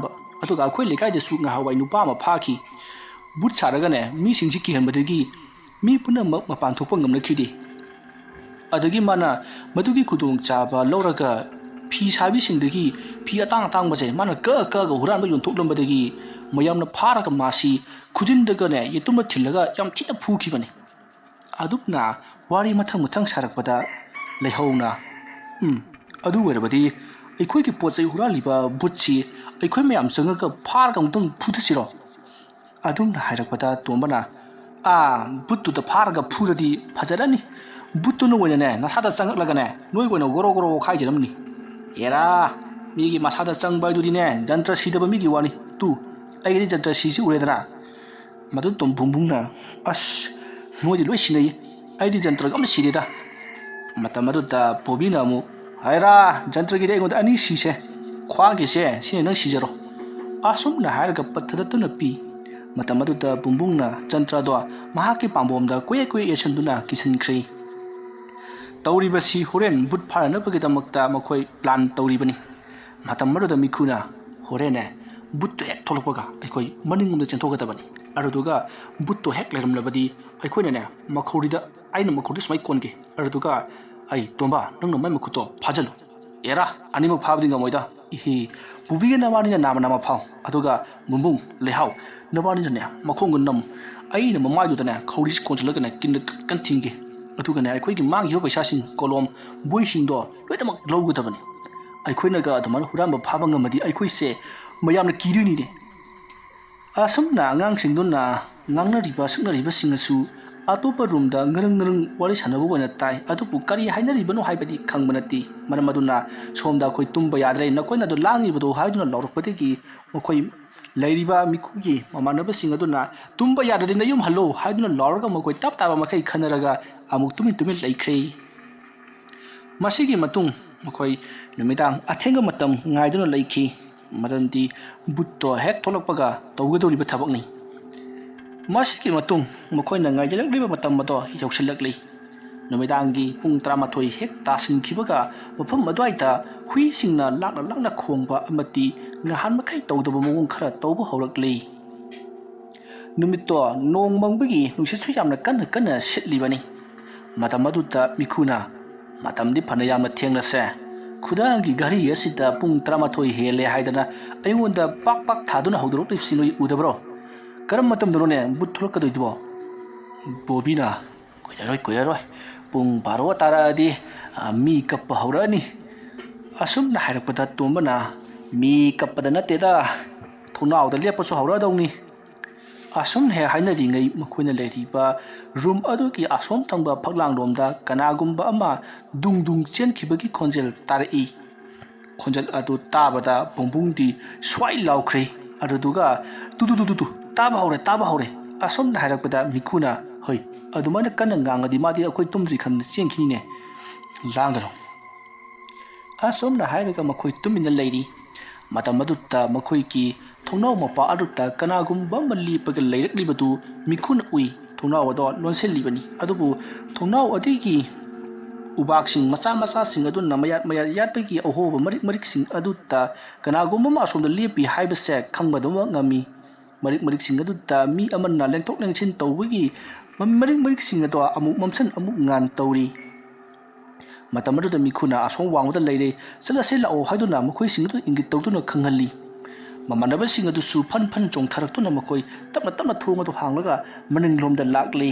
ꯑꯗꯨꯒ ꯑꯩꯈꯣꯏ ꯂꯩꯀꯥꯏꯗꯁꯨ ꯉꯍꯥꯟꯋꯥꯏ ꯅꯨꯄꯥ ꯑꯃ ꯐꯥꯈꯤ ꯕꯨꯠ ꯁꯥꯔꯒꯅꯦ ꯃꯤꯁꯤꯡꯁꯤ ꯀꯤꯍꯟꯕꯗꯒꯤ ꯃꯤ ꯄꯨꯝꯅꯃꯛ ꯃꯄꯥꯟ ꯊꯣꯛꯄ ꯉꯝꯅꯈꯤꯗꯦ ꯑꯗꯒꯤ ꯃꯥꯅ ꯃꯗꯨꯒꯤ ꯈꯨꯗꯣꯡꯆꯥꯕ ꯂꯧꯔꯒ ꯐꯤ ꯁꯥꯕꯤꯁꯤꯡꯗꯒꯤ ꯐꯤ ꯑꯇꯥꯡꯕꯁꯦ ꯃꯥꯅ ꯀꯛꯑꯒ ꯍꯨꯔꯥꯟꯕ ꯌꯣꯟꯊꯣꯛꯂꯝꯕꯗꯒꯤ ꯃꯌꯥꯝꯅ ꯐꯥꯔꯒ ꯃꯥꯁꯤ ꯈꯨꯖꯤꯟꯗꯒꯅꯦ ꯌꯦꯇꯨꯝꯅ ꯊꯤꯜꯂꯒ ꯌꯥꯝ ꯊꯤꯅ ꯐꯨꯈꯤꯕꯅꯤ ꯑꯗꯨꯝꯅ ꯋꯥꯔꯤ ꯃꯊꯪ ꯁꯥꯔꯛꯄꯗ ꯂꯩꯍꯧꯅ ꯑꯗꯨ ꯑꯣꯏꯔꯕꯗꯤ ꯑꯩꯈꯣꯏꯒꯤ ꯄꯣꯠ ꯆꯩ ꯍꯨꯔꯥꯜꯂꯤꯕ ꯕꯨꯠꯁꯤ ꯑꯩꯈꯣꯏ ꯃꯌꯥꯝ ꯆꯪꯉꯒ ꯐꯥꯔꯒ ꯑꯃꯨꯛꯇꯪ ꯐꯨꯗꯁꯤꯔꯣ ꯑꯗꯨꯝꯅ ꯍꯥꯏꯔꯛꯄꯗ ꯇꯣꯝꯕꯅ ꯕꯨꯠꯇꯨꯗ ꯐꯥꯔꯒ ꯐꯨꯔꯗꯤ ꯐꯖꯔꯅꯤ ꯕꯨꯠꯇꯨꯅ ꯑꯣꯏꯅꯅꯦ ꯅꯁꯥꯗ ꯆꯪꯉꯛꯂꯒꯅꯦ ꯅꯣꯏ ꯑꯣꯏꯅ ꯒꯣꯔꯣ ꯈꯥꯏꯖꯔꯝꯅꯤ ꯑꯦꯔꯥ ꯃꯤꯒꯤ ꯃꯁꯥꯗ ꯆꯪꯕ ꯍꯥꯏꯗꯨꯗꯤꯅꯦ ꯖꯟꯇ꯭ꯔ ꯁꯤꯗꯕ ꯃꯤꯒꯤ ꯋꯥꯅꯤ ꯑꯩꯒꯤꯗꯤ ꯖꯟꯇ꯭ꯔ ꯁꯤꯁꯤ ꯎꯔꯦꯗꯅ ꯃꯗꯨ ꯕꯨꯡꯕꯨꯡꯅ ꯑꯁ ꯅꯣꯏꯗꯤ ꯂꯣꯏ ꯁꯤꯟꯅꯩ ꯑꯩꯗꯤ ꯖꯟꯇ꯭ꯔꯒ ꯑꯃꯇ ꯁꯤꯗꯦꯗ ꯃꯇꯝ ꯑꯗꯨꯗ ꯕꯣꯕꯤꯅ ꯑꯃꯨꯛ ꯍꯥꯏꯔꯥ ꯖꯟꯇ꯭ꯔꯒꯤꯗꯤ ꯑꯩꯉꯣꯟꯗ ꯑꯅꯤ ꯁꯤꯁꯦ ꯈ꯭ꯋꯥꯡꯒꯤꯁꯦ ꯁꯤꯅ ꯅꯪ ꯁꯤꯖꯔꯣ ꯑꯁꯨꯝꯅ ꯍꯥꯏꯔꯒ ꯄꯠꯊꯗꯠꯇꯨꯅ ꯄꯤ ꯃꯇꯝ ꯑꯗꯨꯗ ꯕꯨꯡꯕꯨꯡꯅ ꯖꯟꯇ꯭ꯔꯗꯣ ꯃꯍꯥꯛꯀꯤ ꯄꯥꯝꯕꯣꯝꯗ ꯀꯣꯌꯦꯛ ꯌꯦꯠꯁꯤꯟꯗꯨꯅ ꯀꯤꯁꯤꯟꯈ꯭ꯔꯦ ꯇꯧꯔꯤꯕꯁꯤ ꯍꯣꯔꯦꯟ ꯕꯨꯠ ꯐꯥꯅꯅꯕꯒꯤꯗꯃꯛꯇ ꯃꯈꯣꯏ ꯄ꯭ꯂꯥꯟ ꯇꯧꯔꯤꯕꯅꯤ ꯃꯇꯝ ꯑꯗꯨꯗ ꯃꯤꯈꯨꯅ ꯍꯣꯔꯦꯟꯅꯦ ꯕꯨꯠꯇꯨ ꯍꯦꯛ ꯊꯣꯛꯂꯛꯄꯒ ꯑꯩꯈꯣꯏ ꯃꯅꯤꯡꯂꯣꯝꯗ ꯆꯦꯟꯊꯣꯛꯀꯗꯕꯅꯤ ꯑꯗꯨꯗꯨꯒ ꯕꯨꯠꯇꯨ ꯍꯦꯛ ꯂꯩꯔꯝꯂꯕꯗꯤ ꯑꯩꯈꯣꯏꯅꯅꯦ ꯃꯈꯧꯔꯤꯗ ꯑꯩꯅ ꯃꯈꯧꯔꯤꯗ ꯁꯨꯃꯥꯏꯅ ꯀꯣꯟꯒꯦ ꯑꯗꯨꯗꯨꯒ ꯑꯩ ꯇꯣꯝꯕ ꯅꯪꯅ ꯃꯥꯏ ꯃꯈꯨꯠꯇꯣ ꯐꯥꯖꯜꯂꯨ ꯑꯦꯔꯥ ꯑꯅꯤꯃꯛ ꯐꯥꯕꯗꯤ ꯉꯝꯃꯣꯏꯗ ꯏꯍꯤ ꯄꯨꯕꯤꯒ ꯅꯕꯥꯅꯤꯅ ꯅꯥꯝ ꯐꯥꯎ ꯑꯗꯨꯒ ꯕꯨꯡꯕꯨꯡ ꯂꯩꯍꯥꯎ ꯅꯕꯥꯅꯤꯅꯅꯦ ꯃꯈꯣꯡꯒ ꯅꯝ ꯑꯩꯅ ꯃꯃꯥꯏꯗꯨꯗꯅꯦ ꯈꯧꯔꯤꯁꯤ ꯀꯣꯟꯁꯤꯜꯂꯒꯅꯦ ꯀꯤꯟꯅ ꯀꯟ ꯊꯤꯡꯒꯦ ꯑꯗꯨꯒꯅꯦ ꯑꯩꯈꯣꯏꯒꯤ ꯃꯥꯡꯈꯤꯕ ꯄꯩꯁꯥꯁꯤꯡ ꯀꯣꯂꯣꯝ ꯕꯣꯏꯁꯤꯡꯗꯣ ꯂꯣꯏꯅꯃꯛ ꯂꯧꯒꯗꯕꯅꯤ ꯑꯩꯈꯣꯏꯅꯒ ꯑꯗꯨꯃꯥꯏꯅ ꯍꯨꯔꯥꯟꯕ ꯐꯥꯕ ꯉꯝꯃꯗꯤ ꯑꯩꯈꯣꯏꯁꯦ ꯃꯌꯥꯝꯅ ꯀꯤꯗꯣꯏꯅꯤꯅꯦ ꯑꯁꯨꯝꯅ ꯑꯉꯥꯡꯁꯤꯡꯗꯨꯅ ꯉꯥꯡꯅꯔꯤꯕ ꯁꯛꯅꯔꯤꯕꯁꯤꯡ ꯑꯇꯣꯞꯄ ꯔꯨꯝꯗ ꯉꯔꯪ ꯋꯥꯔꯤ ꯁꯥꯟꯅꯕ ꯑꯣꯏꯅ ꯇꯥꯏ ꯑꯗꯨꯕꯨ ꯀꯔꯤ ꯍꯥꯏꯅꯔꯤꯕꯅꯣ ꯍꯥꯏꯕꯗꯤ ꯈꯪꯕ ꯅꯠꯇꯦ ꯃꯔꯝ ꯑꯗꯨꯅ ꯁꯣꯝꯗ ꯑꯩꯈꯣꯏ ꯇꯨꯝꯕ ꯌꯥꯗ꯭ꯔꯦ ꯅꯈꯣꯏꯅ ꯑꯗꯨ ꯂꯥꯡꯉꯤꯕꯗꯣ ꯍꯥꯏꯗꯨꯅ ꯂꯥꯎꯔꯛꯄꯗꯒꯤ ꯃꯈꯣꯏ ꯂꯩꯔꯤꯕ ꯃꯤꯈꯨꯒꯤ ꯃꯃꯥꯟꯅꯕꯁꯤꯡ ꯑꯗꯨꯅ ꯇꯨꯝꯕ ꯌꯥꯗ꯭ꯔꯗꯤ ꯅꯌꯨꯝ ꯍꯜꯂꯣ ꯍꯥꯏꯗꯨꯅ ꯂꯥꯎꯔꯒ ꯃꯈꯣꯏ ꯇꯥꯕ ꯃꯈꯩ ꯈꯟꯅꯔꯒ ꯑꯃꯨꯛ ꯇꯨꯃꯤꯟ ꯂꯩꯈ꯭ꯔꯦ ꯃꯁꯤꯒꯤ ꯃꯇꯨꯡ ꯃꯈꯣꯏ ꯅꯨꯃꯤꯗꯥꯡ ꯑꯊꯦꯡꯕ ꯃꯇꯝ ꯉꯥꯏꯗꯨꯅ ꯂꯩꯈꯤ ꯃꯔꯝꯗꯤ ꯕꯨꯠꯇꯣ ꯍꯦꯛ ꯊꯣꯛꯂꯛꯄꯒ ꯇꯧꯒꯗꯧꯔꯤꯕ ꯊꯕꯛꯅꯤ ꯃꯁꯤꯒꯤ ꯃꯇꯨꯡ ꯃꯈꯣꯏꯅ ꯉꯥꯏꯖꯔꯛꯂꯤꯕ ꯃꯇꯝ ꯑꯗꯣ ꯌꯧꯁꯤꯜꯂꯛꯂꯤ ꯅꯨꯃꯤꯗꯥꯡꯒꯤ ꯄꯨꯡ 12 ꯍꯦꯛ ꯇꯥꯁꯤꯟꯈꯤꯕꯒ ꯃꯐꯝ ꯑꯗꯨꯋꯥꯏꯗ ꯍꯨꯏꯁꯤꯡꯅ ꯂꯥꯛꯅ ꯈꯣꯡꯕ ꯑꯃꯗꯤ ꯅꯍꯥꯟ ꯃꯈꯩ ꯇꯧꯗꯕ ꯃꯑꯣꯡ ꯈꯔ ꯇꯧꯕ ꯍꯧꯔꯛꯂꯤ ꯅꯨꯃꯤꯠꯇꯣ ꯅꯣꯡ ꯃꯪꯕꯒꯤ ꯅꯨꯡꯁꯤꯠꯁꯨ ꯌꯥꯝꯅ ꯀꯟꯅ ꯁꯤꯠꯂꯤꯕꯅꯤ ꯃꯇꯝ ꯑꯗꯨꯗ ꯃꯤꯈꯨꯅ ꯃꯇꯝꯗꯤ ꯐꯅ ꯌꯥꯝꯅ ꯊꯦꯡꯂꯁꯦ ꯈꯨꯗꯥꯡꯒꯤ ꯘꯔꯤ ꯑꯁꯤꯗ ꯄꯨꯡ 12 ꯍꯦꯜꯂꯦ ꯍꯥꯏꯗꯅ ꯑꯩꯉꯣꯟꯗ ꯄꯥꯛ ꯊꯥꯗꯨꯅ ꯍꯧꯗꯣꯔꯛꯂꯤꯕꯁꯤ ꯅꯣꯏ ꯎꯗꯕ꯭ꯔꯣ ꯀꯔꯝ ꯃꯇꯝꯗꯅꯣꯅꯦ ꯕꯨꯠ ꯊꯣꯛꯂꯛꯀꯗꯣꯏꯗꯨꯕꯣ ꯕꯣꯕꯤꯅ ꯀꯨꯏꯔꯔꯣꯏ ꯄꯨꯡ 12 ꯇꯥꯔꯛꯑꯗꯤ ꯃꯤ ꯀꯞꯄ ꯍꯧꯔꯛꯑꯅꯤ ꯑꯁꯨꯝꯅ ꯍꯥꯏꯔꯛꯄꯗ ꯇꯣꯝꯕꯅ ꯃꯤ ꯀꯞꯄꯗ ꯅꯠꯇꯦꯗ ꯊꯣꯡꯅꯥꯎꯗ ꯂꯦꯞꯄꯁꯨ ꯍꯧꯔꯛꯑꯗꯧꯅꯤ ꯑꯁꯨꯝꯅ ꯍꯦꯛ ꯍꯥꯏꯅꯔꯤꯉꯩ ꯃꯈꯣꯏꯅ ꯂꯩꯔꯤꯕ ꯔꯨꯝ ꯑꯗꯨꯒꯤ ꯑꯁꯣꯝ ꯊꯪꯕ ꯐꯛꯂꯥꯡꯂꯣꯝꯗ ꯀꯅꯥꯒꯨꯝꯕ ꯑꯃ ꯗꯨꯡ ꯆꯦꯟꯈꯤꯕꯒꯤ ꯈꯣꯟꯖꯦꯜ ꯇꯥꯔꯛꯏ ꯈꯣꯟꯖꯦꯜ ꯑꯗꯨ ꯇꯥꯕꯗ ꯕꯨꯡꯕꯨꯡꯗꯤ ꯁ꯭ꯋꯥꯏ ꯂꯥꯎꯈ꯭ꯔꯦ ꯑꯗꯨꯗꯨꯒ ꯇꯨ ꯇꯥꯕ ꯍꯧꯔꯦ ꯑꯁꯣꯝꯅ ꯍꯥꯏꯔꯛꯄꯗ ꯃꯤꯈꯨꯅ ꯍꯣꯏ ꯑꯗꯨꯃꯥꯏꯅ ꯀꯟꯅ ꯉꯥꯡꯉꯗꯤ ꯃꯥꯗꯤ ꯑꯩꯈꯣꯏ ꯇꯨꯝꯗ꯭ꯔꯤ ꯈꯟꯕ ꯆꯦꯟꯈꯤꯅꯤꯅꯦ ꯂꯥꯡꯒꯅꯨ ꯑꯁꯣꯝꯅ ꯍꯥꯏꯔꯒ ꯃꯈꯣꯏ ꯇꯨꯃꯤꯟꯅ ꯂꯩꯔꯤ ꯃꯇꯝ ꯑꯗꯨꯗ ꯃꯈꯣꯏꯒꯤ ꯊꯣꯡꯅꯥꯎ ꯃꯄꯥ ꯑꯗꯨꯗ ꯀꯅꯥꯒꯨꯝꯕ ꯑꯃ ꯂꯦꯞꯄꯒ ꯂꯩꯔꯛꯂꯤꯕꯗꯨ ꯃꯤꯈꯨꯅ ꯎꯏ ꯊꯣꯡꯅꯥꯎ ꯑꯗꯣ ꯂꯣꯟꯁꯤꯜꯂꯤꯕꯅꯤ ꯑꯗꯨꯕꯨ ꯊꯣꯡꯅꯥꯎ ꯑꯗꯨꯒꯤ ꯎꯕꯥꯛꯁꯤꯡ ꯃꯆꯥꯁꯤꯡ ꯑꯗꯨꯅ ꯃꯌꯥꯠ ꯌꯥꯠꯄꯒꯤ ꯑꯍꯣꯕ ꯃꯔꯤꯛꯁꯤꯡ ꯑꯗꯨꯗ ꯀꯅꯥꯒꯨꯝꯕ ꯑꯃ ꯑꯁꯣꯝꯗ ꯂꯦꯞꯄꯤ ꯍꯥꯏꯕꯁꯦ ꯈꯪꯕꯗꯨꯃꯛ ꯉꯝꯃꯤ ꯃꯔꯤꯛꯁꯤꯡ ꯑꯗꯨꯗ ꯃꯤ ꯑꯃꯅ ꯂꯦꯡꯊꯣꯛ ꯂꯦꯡꯁꯤꯟ ꯇꯧꯕꯒꯤ ꯃꯔꯤꯛꯁꯤꯡ ꯑꯗꯣ ꯑꯃꯨꯛ ꯃꯝꯁꯟ ꯑꯃꯨꯛ ꯉꯥꯟ ꯇꯧꯔꯤ ꯃꯇꯝ ꯑꯗꯨꯗ ꯃꯤꯈꯨꯅ ꯑꯁꯣꯝ ꯋꯥꯡꯃꯗ ꯂꯩꯔꯦ ꯆꯠꯂꯁꯦ ꯂꯥꯛꯑꯣ ꯍꯥꯏꯗꯨꯅ ꯃꯈꯣꯏꯁꯤꯡ ꯑꯗꯨ ꯏꯪꯒꯤꯠ ꯇꯧꯗꯨꯅ ꯈꯪꯍꯜꯂꯤ ꯃꯃꯥꯟꯅꯕꯁꯤꯡ ꯑꯗꯨꯁꯨ ꯐꯟ ꯆꯣꯡꯊꯔꯛꯇꯨꯅ ꯃꯈꯣꯏ ꯇꯞꯅ ꯊꯣꯡ ꯑꯗꯨ ꯍꯥꯡꯂꯒ ꯃꯅꯤꯡꯂꯣꯝꯗ ꯂꯥꯛꯂꯤ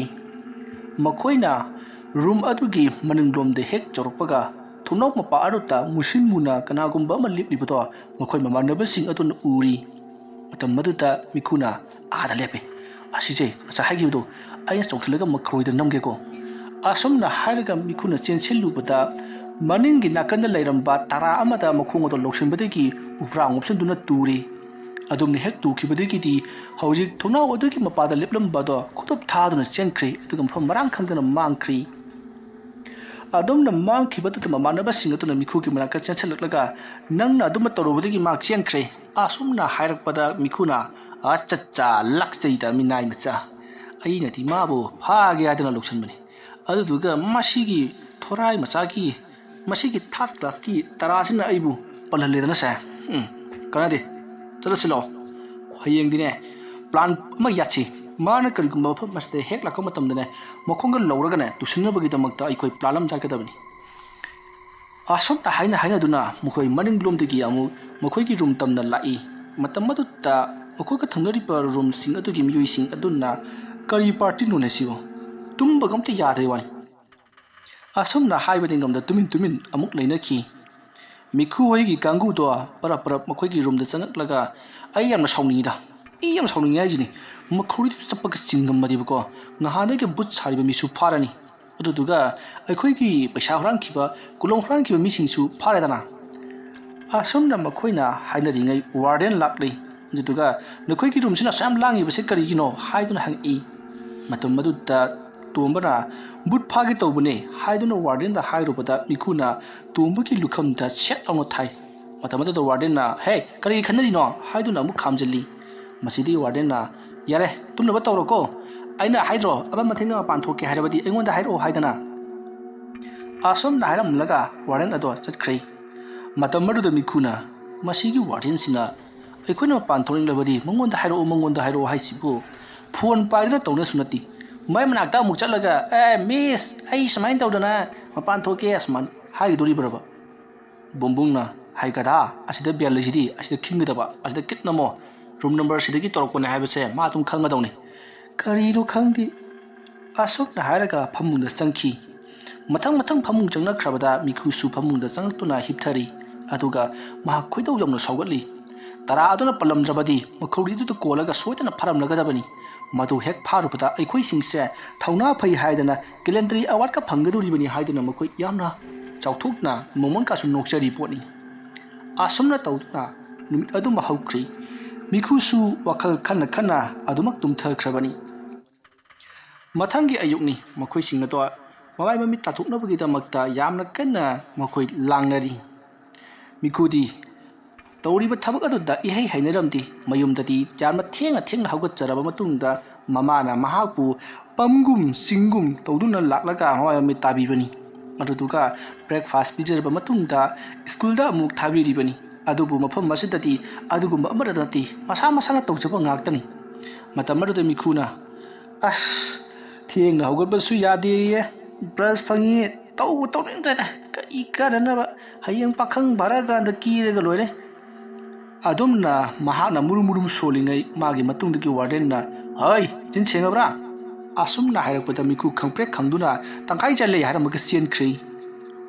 ꯃꯈꯣꯏꯅ ꯔꯨꯝ ꯑꯗꯨꯒꯤ ꯃꯅꯤꯡꯂꯣꯝꯗ ꯍꯦꯛ ꯆꯧꯔꯛꯄꯒ ꯊꯣꯡꯅꯥꯎ ꯃꯄꯥ ꯑꯗꯨꯗ ꯃꯨꯁꯤꯟ ꯃꯨꯅ ꯀꯅꯥꯒꯨꯝꯕ ꯑꯃ ꯂꯦꯞꯂꯤꯕꯗꯣ ꯃꯈꯣꯏ ꯃꯃꯥꯟꯅꯕꯁꯤꯡ ꯑꯗꯨꯅ ꯎꯔꯤ ꯃꯇꯝ ꯑꯗꯨꯗ ꯃꯤꯈꯨꯅ ꯑꯥꯗ ꯂꯦꯞꯄꯦ ꯑꯁꯤꯁꯦ ꯉꯁꯥꯏ ꯍꯥꯏꯈꯤꯕꯗꯣ ꯑꯩꯅ ꯆꯣꯡꯊꯤꯜꯂꯒ ꯃꯈꯣꯏꯗ ꯅꯝꯒꯦꯀꯣ ꯑꯁꯨꯝꯅ ꯍꯥꯏꯔꯒ ꯃꯤꯈꯨꯅ ꯆꯦꯟꯁꯤꯜꯂꯨꯕꯗ ꯃꯅꯤꯡꯒꯤ ꯅꯥꯀꯟꯗ ꯂꯩꯔꯝꯕ ꯇꯔꯥ ꯑꯃꯗ ꯃꯈꯣꯡ ꯑꯗꯨ ꯂꯧꯁꯤꯟꯕꯗꯒꯤ ꯎꯕ꯭ꯔꯥꯡ ꯎꯞꯁꯤꯟꯗꯨꯅ ꯇꯨꯔꯤ ꯑꯗꯨꯝꯅ ꯍꯦꯛ ꯇꯨꯈꯤꯕꯗꯒꯤꯗꯤ ꯍꯧꯖꯤꯛ ꯊꯣꯡꯅꯥꯎ ꯑꯗꯨꯒꯤ ꯃꯄꯥꯗ ꯂꯦꯞꯂꯝꯕꯗꯣ ꯈꯨꯇꯨꯞ ꯊꯥꯗꯨꯅ ꯆꯦꯟꯈ꯭ꯔꯦ ꯑꯗꯨꯒ ꯃꯐꯝ ꯃꯔꯥꯡ ꯈꯪꯗꯅ ꯃꯥꯡꯈ꯭ꯔꯤ ꯑꯗꯨꯝꯅ ꯃꯥꯡꯈꯤꯕꯗꯨꯗ ꯃꯃꯥꯟꯅꯕꯁꯤꯡ ꯑꯗꯨꯅ ꯃꯤꯈꯨꯒꯤ ꯃꯅꯥꯛꯇ ꯆꯦꯟꯁꯤꯜꯂꯛꯂꯒ ꯅꯪꯅ ꯑꯗꯨꯝꯕ ꯇꯧꯔꯨꯕꯗꯒꯤ ꯃꯥ ꯆꯦꯟꯈ꯭ꯔꯦ ꯑꯁꯨꯝꯅ ꯍꯥꯏꯔꯛꯄꯗ ꯃꯤꯈꯨꯅ ꯑꯆꯠꯆꯥ ꯂꯥꯛꯆꯩꯗ ꯃꯤꯅꯥꯏ ꯃꯆꯥ ꯑꯩꯅꯗꯤ ꯃꯥꯕꯨ ꯐꯥꯒꯦ ꯍꯥꯏꯗꯅ ꯂꯧꯁꯤꯟꯕꯅꯤ ꯑꯗꯨꯗꯨꯒ ꯃꯁꯤꯒꯤ ꯊꯣꯔꯥꯏ ꯃꯆꯥꯒꯤ ꯃꯁꯤꯒꯤ 3rd classꯀꯤ ꯇꯔꯥꯁꯤꯅ ꯑꯩꯕꯨ ꯄꯜꯍꯜꯂꯦꯗꯅ ꯁꯦ ꯀꯥꯟꯅꯗꯦ ꯆꯠꯂꯁꯤ ꯂꯥꯛꯑꯣ ꯍꯌꯦꯡꯗꯤꯅꯦ ꯄ꯭ꯂꯥꯟ ꯑꯃ ꯌꯥꯠꯁꯤ ꯃꯥꯅ ꯀꯔꯤꯒꯨꯝꯕ ꯃꯐꯝ ꯑꯁꯤꯗ ꯍꯦꯛ ꯂꯥꯛꯄ ꯃꯇꯝꯗꯅꯦ ꯃꯈꯣꯡꯒ ꯂꯧꯔꯒꯅꯦ ꯇꯨꯁꯤꯟꯅꯕꯒꯤꯗꯃꯛꯇ ꯑꯩꯈꯣꯏ ꯄ꯭ꯂꯥꯟ ꯑꯃ ꯆꯠꯀꯗꯕꯅꯤ ꯑꯁꯨꯝꯅ ꯍꯥꯏꯅꯗꯨꯅ ꯃꯈꯣꯏ ꯃꯅꯤꯡꯂꯣꯝꯗꯒꯤ ꯑꯃꯨꯛ ꯃꯈꯣꯏꯒꯤ ꯔꯨꯝ ꯇꯝꯅ ꯂꯥꯛꯏ ꯃꯇꯝ ꯑꯗꯨꯗ ꯃꯈꯣꯏꯒ ꯊꯪꯅꯔꯤꯕ ꯔꯨꯝꯁꯤꯡ ꯑꯗꯨꯒꯤ ꯃꯤꯑꯣꯏꯁꯤꯡ ꯑꯗꯨꯅ ꯀꯔꯤ ꯄꯥꯔꯇꯤꯅꯣꯅꯦ ꯁꯤꯕꯣ ꯇꯨꯝꯕꯒ ꯑꯝꯇ ꯌꯥꯗ꯭ꯔꯦ ꯋꯥꯅꯤ ꯑꯁꯨꯝꯅ ꯍꯥꯏꯕꯗꯤ ꯉꯝꯗ ꯇꯨꯃꯤꯟ ꯑꯃꯨꯛ ꯂꯩꯅꯈꯤ ꯃꯤꯈꯨ ꯍꯣꯏꯒꯤ ꯀꯥꯡꯕꯨꯗꯣ ꯄꯔꯞ ꯃꯈꯣꯏꯒꯤ ꯔꯨꯝꯗ ꯆꯪꯉꯛꯂꯒ ꯑꯩ ꯌꯥꯝꯅ ꯁꯥꯎꯅꯤꯡꯉꯤꯗ ꯑꯩ ꯌꯥꯝ ꯁꯥꯎꯅꯤꯡꯉꯤ ꯍꯥꯏꯁꯤꯅꯤ ꯃꯈꯧꯔꯤꯗꯨ ꯆꯞꯄꯒ ꯆꯤꯡꯉꯝꯃꯗꯤꯕꯀꯣ ꯅꯍꯥꯟꯗꯒꯤ ꯕꯨꯠ ꯁꯥꯔꯤꯕ ꯃꯤꯁꯨ ꯐꯥꯔꯅꯤ ꯑꯗꯨꯗꯨꯒ ꯑꯩꯈꯣꯏꯒꯤ ꯄꯩꯁꯥ ꯍꯨꯔꯥꯟꯈꯤꯕ ꯀꯨꯂꯣꯡ ꯍꯨꯔꯥꯟꯈꯤꯕ ꯃꯤꯁꯤꯡꯁꯨ ꯐꯥꯔꯦꯗꯅ ꯑꯁꯨꯝꯅ ꯃꯈꯣꯏꯅ ꯍꯥꯏꯅꯔꯤꯉꯩ ꯋꯥꯔꯗꯦꯟ ꯂꯥꯛꯂꯤ ꯑꯗꯨꯗꯨꯒ ꯅꯈꯣꯏꯒꯤ ꯔꯨꯝꯁꯤꯅ ꯑꯁꯨꯛ ꯌꯥꯝ ꯂꯥꯡꯉꯤꯕꯁꯤ ꯀꯔꯤꯒꯤꯅꯣ ꯍꯥꯏꯗꯨꯅ ꯍꯪꯉꯛꯏ ꯃꯇꯝ ꯑꯗꯨꯗ ꯇꯣꯝꯕꯅ ꯕꯨꯠ ꯐꯥꯒꯦ ꯇꯧꯕꯅꯦ ꯍꯥꯏꯗꯨꯅ ꯋꯥꯔꯗꯦꯟꯗ ꯍꯥꯏꯔꯨꯕꯗ ꯃꯤꯈꯨꯅ ꯇꯣꯝꯕꯒꯤ ꯂꯨꯈꯝꯗ ꯁꯦꯠ ꯂꯥꯎꯅ ꯊꯥꯏ ꯃꯇꯝ ꯑꯗꯨꯗ ꯋꯥꯔꯗꯦꯟꯅ ꯍꯦ ꯀꯔꯤ ꯈꯟꯅꯔꯤꯅꯣ ꯍꯥꯏꯗꯨꯅ ꯑꯃꯨꯛ ꯈꯥꯝꯖꯤꯜꯂꯤ ꯃꯁꯤꯗꯤ ꯋꯥꯔꯗꯦꯟꯅ ꯌꯥꯔꯦ ꯇꯨꯝꯅꯕ ꯇꯧꯔꯣꯀꯣ ꯑꯩꯅ ꯍꯥꯏꯗ꯭ꯔꯣ ꯑꯃ ꯃꯊꯦꯡꯅ ꯃꯄꯥꯟ ꯊꯣꯛꯀꯦ ꯍꯥꯏꯔꯕꯗꯤ ꯑꯩꯉꯣꯟꯗ ꯍꯥꯏꯔꯛꯑꯣ ꯍꯥꯏꯗꯅ ꯑꯁꯨꯝꯅ ꯍꯥꯏꯔꯝꯂꯒ ꯋꯥꯔꯗꯦꯟ ꯑꯗꯣ ꯆꯠꯈ꯭ꯔꯦ ꯃꯇꯝ ꯑꯗꯨꯗ ꯃꯤꯈꯨꯅ ꯃꯁꯤꯒꯤ ꯋꯥꯔꯗꯦꯟꯁꯤꯅ ꯑꯩꯈꯣꯏꯅ ꯃꯄꯥꯟ ꯊꯣꯛꯅꯤꯡꯂꯕꯗꯤ ꯃꯉꯣꯟꯗ ꯍꯥꯏꯔꯛꯑꯣ ꯍꯥꯏꯁꯤꯕꯨ ꯐꯣꯟ ꯄꯥꯏꯗꯨꯅ ꯇꯧꯅꯁꯨ ꯅꯠꯇꯦ ꯃꯥꯏ ꯃꯅꯥꯛꯇ ꯑꯃꯨꯛ ꯆꯠꯂꯒ ꯃꯤꯁ ꯑꯩ ꯁꯨꯃꯥꯏꯅ ꯇꯧꯗꯅ ꯃꯄꯥꯟ ꯊꯣꯛꯀꯦ ꯑꯁꯨꯃꯥꯏꯅ ꯍꯥꯏꯒꯗꯣꯔꯤꯕ꯭ꯔꯕ ꯕꯨꯡꯕꯨꯡꯅ ꯍꯥꯏꯒꯗ ꯑꯁꯤꯗ ꯕꯦꯜ ꯂꯩꯁꯤꯗꯤ ꯑꯁꯤꯗ ꯈꯤꯡꯒꯗꯕ ꯑꯁꯤꯗ ꯀꯤꯠ ꯅꯝꯃꯣ ꯔꯨꯝ ꯅꯝꯕꯔ ꯁꯤꯗꯒꯤ ꯇꯧꯔꯛꯄꯅꯦ ꯍꯥꯏꯕꯁꯦ ꯃꯥ ꯑꯗꯨꯝ ꯈꯪꯒꯗꯧꯅꯤ ꯀꯔꯤꯅꯣ ꯈꯪꯗꯦ ꯑꯁꯨꯛꯅ ꯍꯥꯏꯔꯒ ꯐꯃꯨꯡꯗ ꯆꯪꯈꯤ ꯃꯊꯪ ꯐꯃꯨꯡ ꯆꯪꯅꯈ꯭ꯔꯕꯗ ꯃꯤꯈꯨꯁꯨ ꯐꯃꯨꯡꯗ ꯆꯪꯂꯛꯇꯨꯅ ꯍꯤꯞꯊꯔꯤ ꯑꯗꯨꯒ ꯃꯍꯥꯛ ꯈꯣꯏꯗꯧ ꯌꯥꯝꯅ ꯁꯥꯎꯒꯠꯂꯤ ꯇꯔꯥ ꯑꯗꯨꯅ ꯄꯜꯂꯝꯗ꯭ꯔꯕꯗꯤ ꯃꯈꯧꯔꯤꯗꯨꯗ ꯀꯣꯜꯂꯒ ꯁꯣꯏꯗꯅ ꯐꯔꯝꯂꯒꯗꯕꯅꯤ ꯃꯗꯨ ꯍꯦꯛ ꯐꯥꯔꯨꯕꯗ ꯑꯩꯈꯣꯏꯁꯤꯡꯁꯦ ꯊꯧꯅꯥ ꯐꯩ ꯍꯥꯏꯗꯅ ꯀꯦꯂꯦꯟꯗꯔꯤ ꯑꯦꯋꯥꯔꯗꯀ ꯐꯪꯒꯗꯣꯔꯤꯕꯅꯤ ꯍꯥꯏꯗꯨꯅ ꯃꯈꯣꯏ ꯌꯥꯝꯅ ꯆꯥꯎꯊꯣꯛꯅ ꯃꯣꯃꯣꯟꯀꯥꯁꯨ ꯅꯣꯛꯆꯔꯤ ꯄꯣꯠꯅꯤ ꯑꯁꯨꯝꯅ ꯇꯧꯗꯨꯅ ꯅꯨꯃꯤꯠ ꯑꯗꯨꯃ ꯍꯧꯈ꯭ꯔꯤ ꯃꯤꯈꯨꯁꯨ ꯋꯥꯈꯜ ꯈꯟꯅ ꯑꯗꯨꯃꯛ ꯇꯨꯝꯊꯈ꯭ꯔꯕꯅꯤ ꯃꯊꯪꯒꯤ ꯑꯌꯨꯛꯅꯤ ꯃꯈꯣꯏꯁꯤꯡ ꯑꯗꯣ ꯃꯃꯥꯏ ꯃꯃꯤꯠ ꯇꯥꯊꯣꯛꯅꯕꯒꯤꯗꯃꯛꯇ ꯌꯥꯝꯅ ꯀꯟꯅ ꯃꯈꯣꯏ ꯂꯥꯡꯅꯔꯤ ꯃꯤꯈꯨꯗꯤ ꯇꯧꯔꯤꯕ ꯊꯕꯛ ꯑꯗꯨꯗ ꯏꯍꯩ ꯍꯩꯅꯔꯝꯗꯦ ꯃꯌꯨꯝꯗꯗꯤ ꯌꯥꯝꯅ ꯊꯦꯡꯅ ꯍꯧꯒꯠꯆꯔꯕ ꯃꯇꯨꯡꯗ ꯃꯃꯥꯅ ꯃꯍꯥꯛꯄꯨ ꯄꯝꯒꯨꯝ ꯆꯤꯡꯒꯨꯝ ꯇꯧꯗꯨꯅ ꯂꯥꯛꯂꯒ ꯃꯃꯥꯏ ꯃꯃꯤꯠ ꯇꯥꯕꯤꯕꯅꯤ ꯑꯗꯨꯗꯨꯒ ꯕ꯭ꯔꯦꯛꯐꯥꯁ ꯄꯤꯖꯔꯕ ꯃꯇꯨꯡꯗ ꯁ꯭ꯀꯨꯜꯗ ꯑꯃꯨꯛ ꯊꯥꯕꯤꯔꯤꯕꯅꯤ ꯑꯗꯨꯕꯨ ꯃꯐꯝ ꯑꯁꯤꯗꯗꯤ ꯑꯗꯨꯒꯨꯝꯕ ꯑꯃꯠꯇ ꯅꯠꯇꯦ ꯃꯁꯥꯅ ꯇꯧꯖꯕ ꯉꯥꯛꯇꯅꯤ ꯃꯇꯝ ꯑꯗꯨꯗ ꯃꯤꯈꯨꯅ ꯑꯁ ꯊꯦꯡꯅ ꯍꯧꯒꯠꯄꯁꯨ ꯌꯥꯗꯦꯌꯦ ꯕ꯭ꯔꯁ ꯐꯪꯉꯤ ꯇꯧꯅꯤꯡꯗ꯭ꯔꯦꯗ ꯀꯔꯤ ꯀꯥꯟꯅꯅꯕ ꯍꯌꯦꯡ ꯄꯥꯈꯪ ꯐꯥꯔꯛꯑꯀꯥꯟꯗ ꯀꯤꯔꯒ ꯂꯣꯏꯔꯦ ꯑꯗꯨꯝꯅ ꯃꯍꯥꯛꯅ ꯃꯨꯔꯨꯝ ꯁꯣꯜꯂꯤꯉꯩ ꯃꯥꯒꯤ ꯃꯇꯨꯡꯗꯒꯤ ꯋꯥꯔꯗꯦꯟꯅ ꯍꯩ ꯆꯤꯟ ꯁꯦꯡꯉꯕ꯭ꯔꯥ ꯑꯁꯨꯝꯅ ꯍꯥꯏꯔꯛꯄꯗ ꯃꯤꯈꯨ ꯈꯪꯄ꯭ꯔꯦꯛ ꯈꯪꯗꯨꯅ ꯇꯪꯈꯥꯏ ꯆꯠꯂꯦ ꯍꯥꯏꯔꯝꯃꯒ ꯆꯦꯟꯈ꯭ꯔꯦ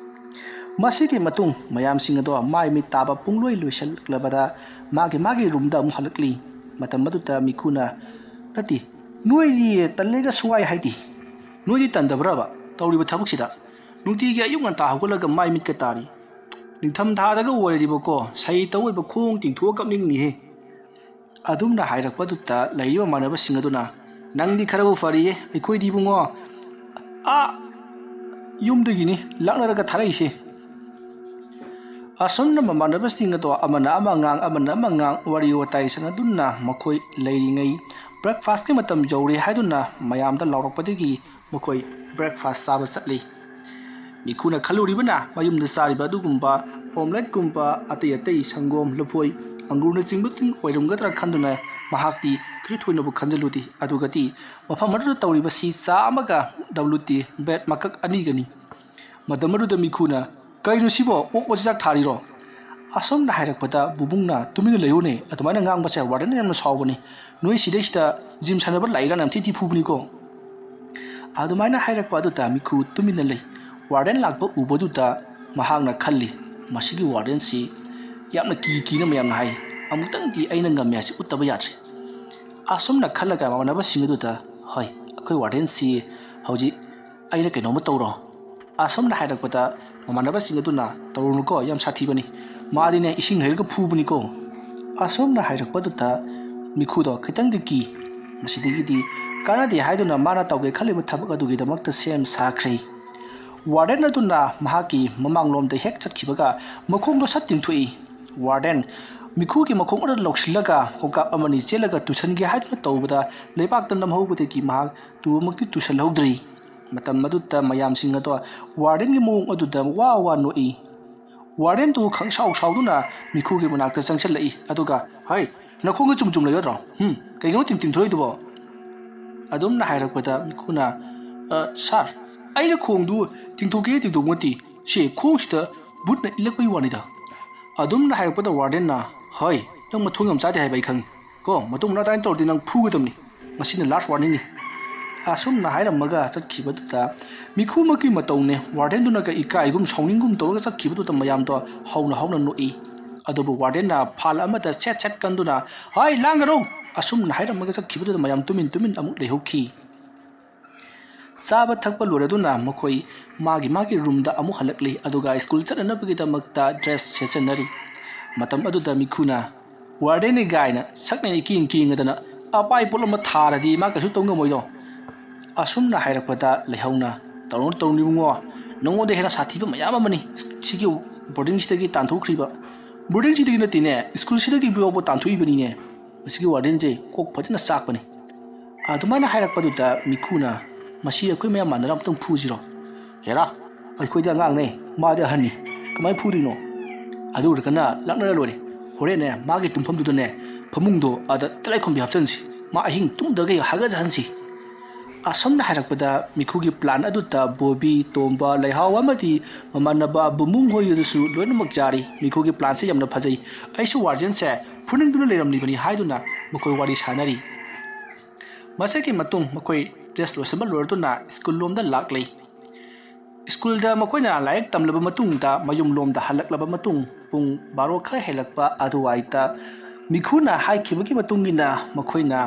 ꯃꯁꯤꯒꯤ ꯃꯇꯨꯡ ꯃꯌꯥꯝꯁꯤꯡ ꯑꯗꯣ ꯃꯥꯏ ꯃꯤꯠ ꯇꯥꯕ ꯄꯨꯡꯂꯣꯏ ꯂꯣꯏꯁꯤꯜꯂꯛꯂꯕꯗ ꯃꯥꯒꯤ ꯔꯨꯝꯗ ꯑꯃꯨꯛ ꯍꯜꯂꯛꯂꯤ ꯃꯇꯝ ꯑꯗꯨꯗ ꯃꯤꯈꯨꯅ ꯅꯠꯇꯦ ꯅꯣꯏꯗꯤ ꯇꯜꯂꯦꯒ ꯁꯨꯋꯥꯏ ꯍꯥꯏꯗꯤ ꯅꯣꯏꯗꯤ ꯇꯟꯗꯕ꯭ꯔꯕ ꯇꯧꯔꯤꯕ ꯊꯕꯛꯁꯤꯗ ꯅꯨꯡꯇꯤꯒꯤ ꯑꯌꯨꯛ ꯉꯟꯇꯥ ꯍꯧꯒꯠꯂꯒ ꯃꯥꯏ ꯃꯤꯠꯀ ꯇꯥꯔꯤ ꯅꯤꯡꯊꯝ ꯊꯥꯗꯒ ꯑꯣꯏꯔꯗꯤꯕꯀꯣ ꯁꯩꯇ ꯑꯣꯏꯕ ꯈꯣꯡ ꯇꯤꯡꯊꯣꯛꯑ ꯀꯞꯅꯤꯡꯅꯤꯍꯦ ꯑꯗꯨꯝꯅ ꯍꯥꯏꯔꯛꯄꯗꯨꯗ ꯂꯩꯔꯤꯕ ꯃꯥꯟꯅꯕꯁꯤꯡ ꯑꯗꯨꯅ ꯅꯪꯗꯤ ꯈꯔꯕꯨ ꯐꯔꯤꯌꯦ ꯑꯩꯈꯣꯏꯗꯤ ꯏꯕꯨꯡꯉꯣ ꯌꯨꯝꯗꯒꯤꯅꯤ ꯂꯥꯛꯅꯔꯒ ꯊꯥꯔꯛꯏꯁꯦ ꯑꯁꯨꯝꯅ ꯃꯃꯥꯟꯅꯕꯁꯤꯡ ꯑꯗꯣ ꯑꯃꯅ ꯑꯃ ꯉꯥꯡ ꯋꯥꯔꯤ ꯋꯥꯇꯥꯏ ꯁꯥꯟꯅꯗꯨꯅ ꯃꯈꯣꯏ ꯂꯩꯔꯤꯉꯩ ꯕ꯭ꯔꯦꯛꯐꯥꯁꯀꯤ ꯃꯇꯝ ꯌꯧꯔꯦ ꯍꯥꯏꯗꯨꯅ ꯃꯌꯥꯝꯗ ꯂꯥꯎꯔꯛꯄꯗꯒꯤ ꯃꯈꯣꯏ ꯕ꯭ꯔꯦꯛꯐꯥꯁ ꯆꯥꯕ ꯆꯠꯂꯤ ꯃꯤꯈꯨꯅ ꯈꯜꯂꯨꯔꯤꯕꯅ ꯃꯌꯨꯝꯗ ꯆꯥꯔꯤꯕ ꯑꯗꯨꯒꯨꯝꯕ ꯑꯣꯝꯂꯦꯠꯀꯨꯝꯕ ꯑꯇꯩ ꯁꯪꯒꯣꯝ ꯂꯐꯣꯏ ꯑꯪꯒꯨꯔꯅꯆꯤꯡꯕ ꯑꯣꯏꯔꯝꯒꯗ꯭ꯔꯥ ꯈꯟꯗꯨꯅ ꯃꯍꯥꯛꯇꯤ ꯀꯔꯤ ꯊꯣꯏꯅꯕꯨ ꯈꯟꯖꯤꯜꯂꯨꯗꯦ ꯑꯗꯨꯒꯗꯤ ꯃꯐꯝ ꯑꯗꯨꯗ ꯇꯧꯔꯤꯕꯁꯤ ꯆꯥ ꯑꯃꯒ WT ꯕꯦꯠ ꯃꯀꯛ ꯑꯅꯤꯒꯅꯤ ꯃꯇꯝ ꯑꯗꯨꯗ ꯃꯤꯈꯨꯅ ꯀꯩꯅꯣ ꯁꯤꯕꯣ ꯑꯣꯛ ꯃꯆꯤꯟꯖꯥꯛ ꯊꯥꯔꯤꯔꯣ ꯑꯁꯣꯝꯅ ꯍꯥꯏꯔꯛꯄꯗ ꯕꯨꯕꯨꯡꯅ ꯇꯨꯃꯤꯟꯅ ꯂꯩꯌꯨꯅꯦ ꯑꯗꯨꯃꯥꯏꯅ ꯉꯥꯡꯕꯁꯦ ꯋꯥꯔꯗꯦꯟ ꯌꯥꯝꯅ ꯁꯥꯎꯕꯅꯤ ꯅꯣꯏ ꯁꯤꯗꯩꯁꯤꯗ ꯖꯤꯝ ꯁꯥꯟꯅꯕ ꯂꯥꯛꯏꯔꯥ ꯌꯥꯝ ꯊꯤ ꯐꯨꯕꯅꯤꯀꯣ ꯑꯗꯨꯃꯥꯏꯅ ꯍꯥꯏꯔꯛꯄ ꯑꯗꯨꯗ ꯃꯤꯈꯨ ꯇꯨꯃꯤꯟꯅ ꯂꯩ ꯋꯥꯔꯗꯦꯟ ꯂꯥꯛꯄ ꯎꯕꯗꯨꯗ ꯃꯍꯥꯛꯅ ꯈꯜꯂꯤ ꯃꯁꯤꯒꯤ ꯋꯥꯔꯗꯦꯟꯁꯤ ꯌꯥꯝꯅ ꯀꯤꯅ ꯃꯌꯥꯝꯅ ꯍꯥꯏ ꯑꯃꯨꯛꯇꯪꯗꯤ ꯑꯩꯅ ꯉꯝꯃꯦ ꯍꯥꯏꯁꯤ ꯎꯠꯇꯕ ꯌꯥꯗ꯭ꯔꯦ ꯑꯁꯨꯝꯅ ꯈꯜꯂꯒ ꯃꯃꯥꯟꯅꯕꯁꯤꯡ ꯑꯗꯨꯗ ꯍꯣꯏ ꯑꯩꯈꯣꯏ ꯋꯥꯔꯗꯦꯟꯁꯤ ꯍꯧꯖꯤꯛ ꯑꯩꯅ ꯀꯩꯅꯣꯝꯃ ꯇꯧꯔꯣ ꯑꯁꯨꯝꯅ ꯍꯥꯏꯔꯛꯄꯗ ꯃꯃꯥꯟꯅꯕꯁꯤꯡ ꯑꯗꯨꯅ ꯇꯧꯔꯨꯅꯨꯀꯣ ꯌꯥꯝ ꯁꯥꯊꯤꯕꯅꯤ ꯃꯥꯗꯤꯅꯦ ꯏꯁꯤꯡ ꯍꯩꯔꯒ ꯐꯨꯕꯅꯤꯀꯣ ꯑꯁꯨꯝꯅ ꯍꯥꯏꯔꯛꯄꯗꯨꯗ ꯃꯤꯈꯨꯗꯣ ꯈꯤꯇꯪꯗꯤ ꯀꯤ ꯃꯁꯤꯗꯒꯤꯗꯤ ꯀꯥꯟꯅꯗꯦ ꯍꯥꯏꯗꯨꯅ ꯃꯥꯅ ꯇꯧꯒꯦ ꯈꯜꯂꯤꯕ ꯊꯕꯛ ꯑꯗꯨꯒꯤꯗꯃꯛꯇ ꯁꯦꯝ ꯁꯥꯈ꯭ꯔꯦ ꯋꯥꯔꯗꯦꯟ ꯑꯗꯨꯅ ꯃꯍꯥꯛꯀꯤ ꯃꯃꯥꯡꯂꯣꯝꯗ ꯍꯦꯛ ꯆꯠꯈꯤꯕꯒ ꯃꯈꯣꯡꯗꯣ ꯁꯠ ꯇꯤꯡꯊꯣꯛꯏ ꯋꯥꯔꯗꯦꯟ ꯃꯤꯈꯨꯒꯤ ꯃꯈꯣꯡ ꯑꯗꯨ ꯂꯧꯁꯤꯜꯂꯒ ꯈꯣꯡꯀꯥꯞ ꯑꯃꯅꯤ ꯆꯦꯜꯂꯒ ꯇꯨꯁꯟꯒꯦ ꯍꯥꯏꯗꯨꯅ ꯇꯧꯕꯗ ꯂꯩꯕꯥꯛꯇ ꯅꯝꯍꯧꯕꯗꯒꯤ ꯃꯍꯥꯛ ꯇꯨꯕꯃꯛꯇꯤ ꯇꯨꯁꯜꯍꯧꯗ꯭ꯔꯤ ꯃꯇꯝ ꯑꯗꯨꯗ ꯃꯌꯥꯝꯁꯤꯡ ꯑꯗꯣ ꯋꯥꯔꯗꯦꯟꯒꯤ ꯃꯑꯣꯡ ꯑꯗꯨꯗ ꯋꯥ ꯅꯣꯛꯏ ꯋꯥꯔꯗꯦꯟꯗꯨ ꯈꯪꯁꯥꯎꯗꯨꯅ ꯃꯤꯈꯨꯒꯤ ꯃꯅꯥꯛꯇ ꯆꯪꯁꯤꯜꯂꯛꯏ ꯑꯗꯨꯒ ꯍꯩ ꯅꯈꯣꯡꯒ ꯆꯨꯝ ꯂꯩꯒꯗ꯭ꯔꯣ ꯀꯩꯒꯤꯅꯣ ꯇꯤꯡꯊꯣꯛꯏꯗꯨꯕꯣ ꯑꯗꯨꯝꯅ ꯍꯥꯏꯔꯛꯄꯗ ꯃꯤꯈꯨꯅ ꯁꯥꯔ ꯑꯩꯅ ꯈꯣꯡꯗꯨ ꯇꯤꯡꯊꯣꯛꯀꯦ ꯇꯤꯡꯊꯣꯛꯃꯠꯇꯤ ꯁꯤ ꯈꯣꯡꯁꯤꯗ ꯕꯨꯠꯅ ꯏꯜꯂꯛꯄꯒꯤ ꯋꯥꯅꯤꯗ ꯑꯗꯨꯝꯅ ꯍꯥꯏꯔꯛꯄꯗ ꯋꯥꯔꯗꯦꯟꯅ ꯍꯣꯏ ꯅꯪ ꯃꯊꯣꯡ ꯌꯥꯝ ꯆꯥꯗꯦ ꯍꯥꯏꯕ ꯑꯩ ꯈꯪꯉꯤ ꯀꯣ ꯃꯇꯨꯡ ꯑꯗꯨꯃꯥꯏꯅ ꯇꯧꯔꯗꯤ ꯅꯪ ꯐꯨꯒꯗꯕꯅꯤ ꯃꯁꯤꯅ ꯂꯥꯁ ꯋꯥꯔꯅꯤꯡꯅꯤ ꯑꯁꯨꯝꯅ ꯍꯥꯏꯔꯝꯃꯒ ꯆꯠꯈꯤꯕꯗꯨꯗ ꯃꯤꯈꯨꯃꯛꯀꯤ ꯃꯇꯧꯅꯦ ꯋꯥꯔꯗꯦꯟꯗꯨꯅꯒ ꯏꯀꯥꯏꯒꯨꯝ ꯁꯥꯎꯅꯤꯡꯒꯨꯝ ꯇꯧꯔꯒ ꯆꯠꯈꯤꯕꯗꯨꯗ ꯃꯌꯥꯝꯗꯣ ꯍꯧꯅ ꯅꯣꯛꯏ ꯑꯗꯨꯕꯨ ꯋꯥꯔꯗꯦꯟꯅ ꯐꯥꯜ ꯑꯃꯗ ꯁꯦꯠ ꯀꯟꯗꯨꯅ ꯍꯣꯏ ꯂꯥꯡꯒꯅꯨ ꯑꯁꯨꯝꯅ ꯍꯥꯏꯔꯝꯃꯒ ꯆꯠꯈꯤꯕꯗꯨꯗ ꯃꯌꯥꯝ ꯇꯨꯃꯤꯟ ꯑꯃꯨꯛ ꯂꯩꯍꯧꯈꯤ ꯆꯥꯕ ꯊꯛꯄ ꯂꯣꯏꯔꯗꯨꯅ ꯃꯈꯣꯏ ꯃꯥꯒꯤ ꯔꯨꯝꯗ ꯑꯃꯨꯛ ꯍꯜꯂꯛꯂꯤ ꯑꯗꯨꯒ ꯁ꯭ꯀꯨꯜ ꯆꯠꯅꯅꯕꯒꯤꯗꯃꯛꯇ ꯗ꯭ꯔꯦꯁ ꯁꯦꯠꯆꯟꯅꯔꯤ ꯃꯇꯝ ꯑꯗꯨꯗ ꯃꯤꯈꯨꯅ ꯋꯥꯔꯗꯦꯟꯅꯤ ꯒꯥꯏꯅ ꯁꯛꯅ ꯀꯤꯡꯗꯅ ꯑꯄꯥꯏ ꯄꯣꯠ ꯑꯃ ꯊꯥꯔꯗꯤ ꯃꯥ ꯀꯩꯁꯨ ꯇꯧ ꯉꯝꯃꯣꯏꯗꯣ ꯑꯁꯨꯝꯅ ꯍꯥꯏꯔꯛꯄꯗ ꯂꯩꯍꯧꯅ ꯇꯧꯔꯨ ꯏꯕꯨꯡꯉꯣ ꯅꯉꯣꯟꯗ ꯍꯦꯟꯅ ꯁꯥꯊꯤꯕ ꯃꯌꯥꯝ ꯑꯃꯅꯤ ꯁꯤꯒꯤ ꯕꯣꯔꯗꯤꯡꯁꯤꯗꯒꯤ ꯇꯥꯟꯊꯣꯛꯈ꯭ꯔꯤꯕ ꯕꯣꯔꯗꯤꯡꯁꯤꯗꯒꯤ ꯅꯠꯇꯦꯅꯦ ꯁ꯭ꯀꯨꯜꯁꯤꯗꯒꯤ ꯐꯥꯎꯕ ꯇꯥꯟꯊꯣꯛꯏꯕꯅꯤꯅꯦ ꯃꯁꯤꯒꯤ ꯋꯥꯔꯗꯦꯟꯁꯦ ꯀꯣꯛ ꯐꯖꯅ ꯆꯥꯛꯄꯅꯤ ꯑꯗꯨꯃꯥꯏꯅ ꯍꯥꯏꯔꯛꯄꯗꯨꯗ ꯃꯤꯈꯨꯅ ꯃꯁꯤ ꯑꯩꯈꯣꯏ ꯃꯌꯥꯝ ꯃꯥꯟꯅꯔ ꯑꯝꯇꯪ ꯐꯨꯁꯤꯔꯣ ꯍꯦꯔꯥ ꯑꯩꯈꯣꯏꯗꯤ ꯑꯉꯥꯡꯅꯦ ꯃꯥꯗꯤ ꯑꯍꯟꯅꯤ ꯀꯃꯥꯏꯅ ꯐꯨꯗꯣꯏꯅꯣ ꯑꯗꯨ ꯑꯣꯏꯔꯒꯅ ꯂꯥꯛꯅꯔ ꯂꯣꯏꯔꯦ ꯍꯣꯔꯦꯟꯅꯦ ꯃꯥꯒꯤ ꯇꯨꯝꯐꯝꯗꯨꯗꯅꯦ ꯐꯃꯨꯡꯗꯣ ꯑꯗ ꯇꯤꯜꯂꯥꯏꯈꯣꯝꯕꯤ ꯍꯥꯞꯆꯟꯁꯤ ꯃꯥ ꯑꯍꯤꯡ ꯇꯨꯝꯗꯒꯩ ꯍꯥꯒꯠꯆꯍꯟꯁꯤ ꯑꯁꯨꯝꯅ ꯍꯥꯏꯔꯛꯄꯗ ꯃꯤꯈꯨꯒꯤ ꯄ꯭ꯂꯥꯟ ꯑꯗꯨꯗ ꯕꯣꯕꯤ ꯇꯣꯝꯕ ꯂꯩꯍꯥꯎ ꯑꯃꯗꯤ ꯃꯃꯥꯟꯅꯕ ꯕꯨꯡꯕꯨꯡ ꯍꯣꯏꯗꯨꯁꯨ ꯂꯣꯏꯅꯃꯛ ꯌꯥꯔꯤ ꯃꯤꯈꯨꯒꯤ ꯄ꯭ꯂꯥꯟꯁꯦ ꯌꯥꯝꯅ ꯐꯖꯩ ꯑꯩꯁꯨ ꯋꯥꯔꯗꯦꯟꯁꯦ ꯐꯨꯅꯤꯡꯗꯨꯅ ꯂꯩꯔꯝꯂꯤꯕꯅꯤ ꯍꯥꯏꯗꯨꯅ ꯃꯈꯣꯏ ꯋꯥꯔꯤ ꯁꯥꯅꯔꯤ ꯃꯁꯤꯒꯤ ꯃꯇꯨꯡ ꯃꯈꯣꯏ ꯗ꯭ꯔꯦꯁ ꯂꯣꯏꯁꯤꯟꯕ ꯂꯣꯏꯔꯗꯨꯅ ꯁ꯭ꯀꯨꯜ ꯂꯣꯝꯗ ꯂꯥꯛꯂꯤ ꯁ꯭ꯀꯨꯜꯗ ꯃꯈꯣꯏꯅ ꯂꯥꯏꯔꯤꯛ ꯇꯝꯂꯕ ꯃꯇꯨꯡꯗ ꯃꯌꯨꯝ ꯂꯣꯝꯗ ꯍꯜꯂꯛꯂꯕ ꯃꯇꯨꯡ ꯄꯨꯡ 12 ꯈꯔ ꯍꯦꯜꯂꯛꯄ ꯑꯗꯨꯋꯥꯏꯗ ꯃꯤꯈꯨꯅ ꯍꯥꯏꯈꯤꯕꯒꯤ ꯃꯇꯨꯡꯏꯟꯅ ꯃꯈꯣꯏꯅ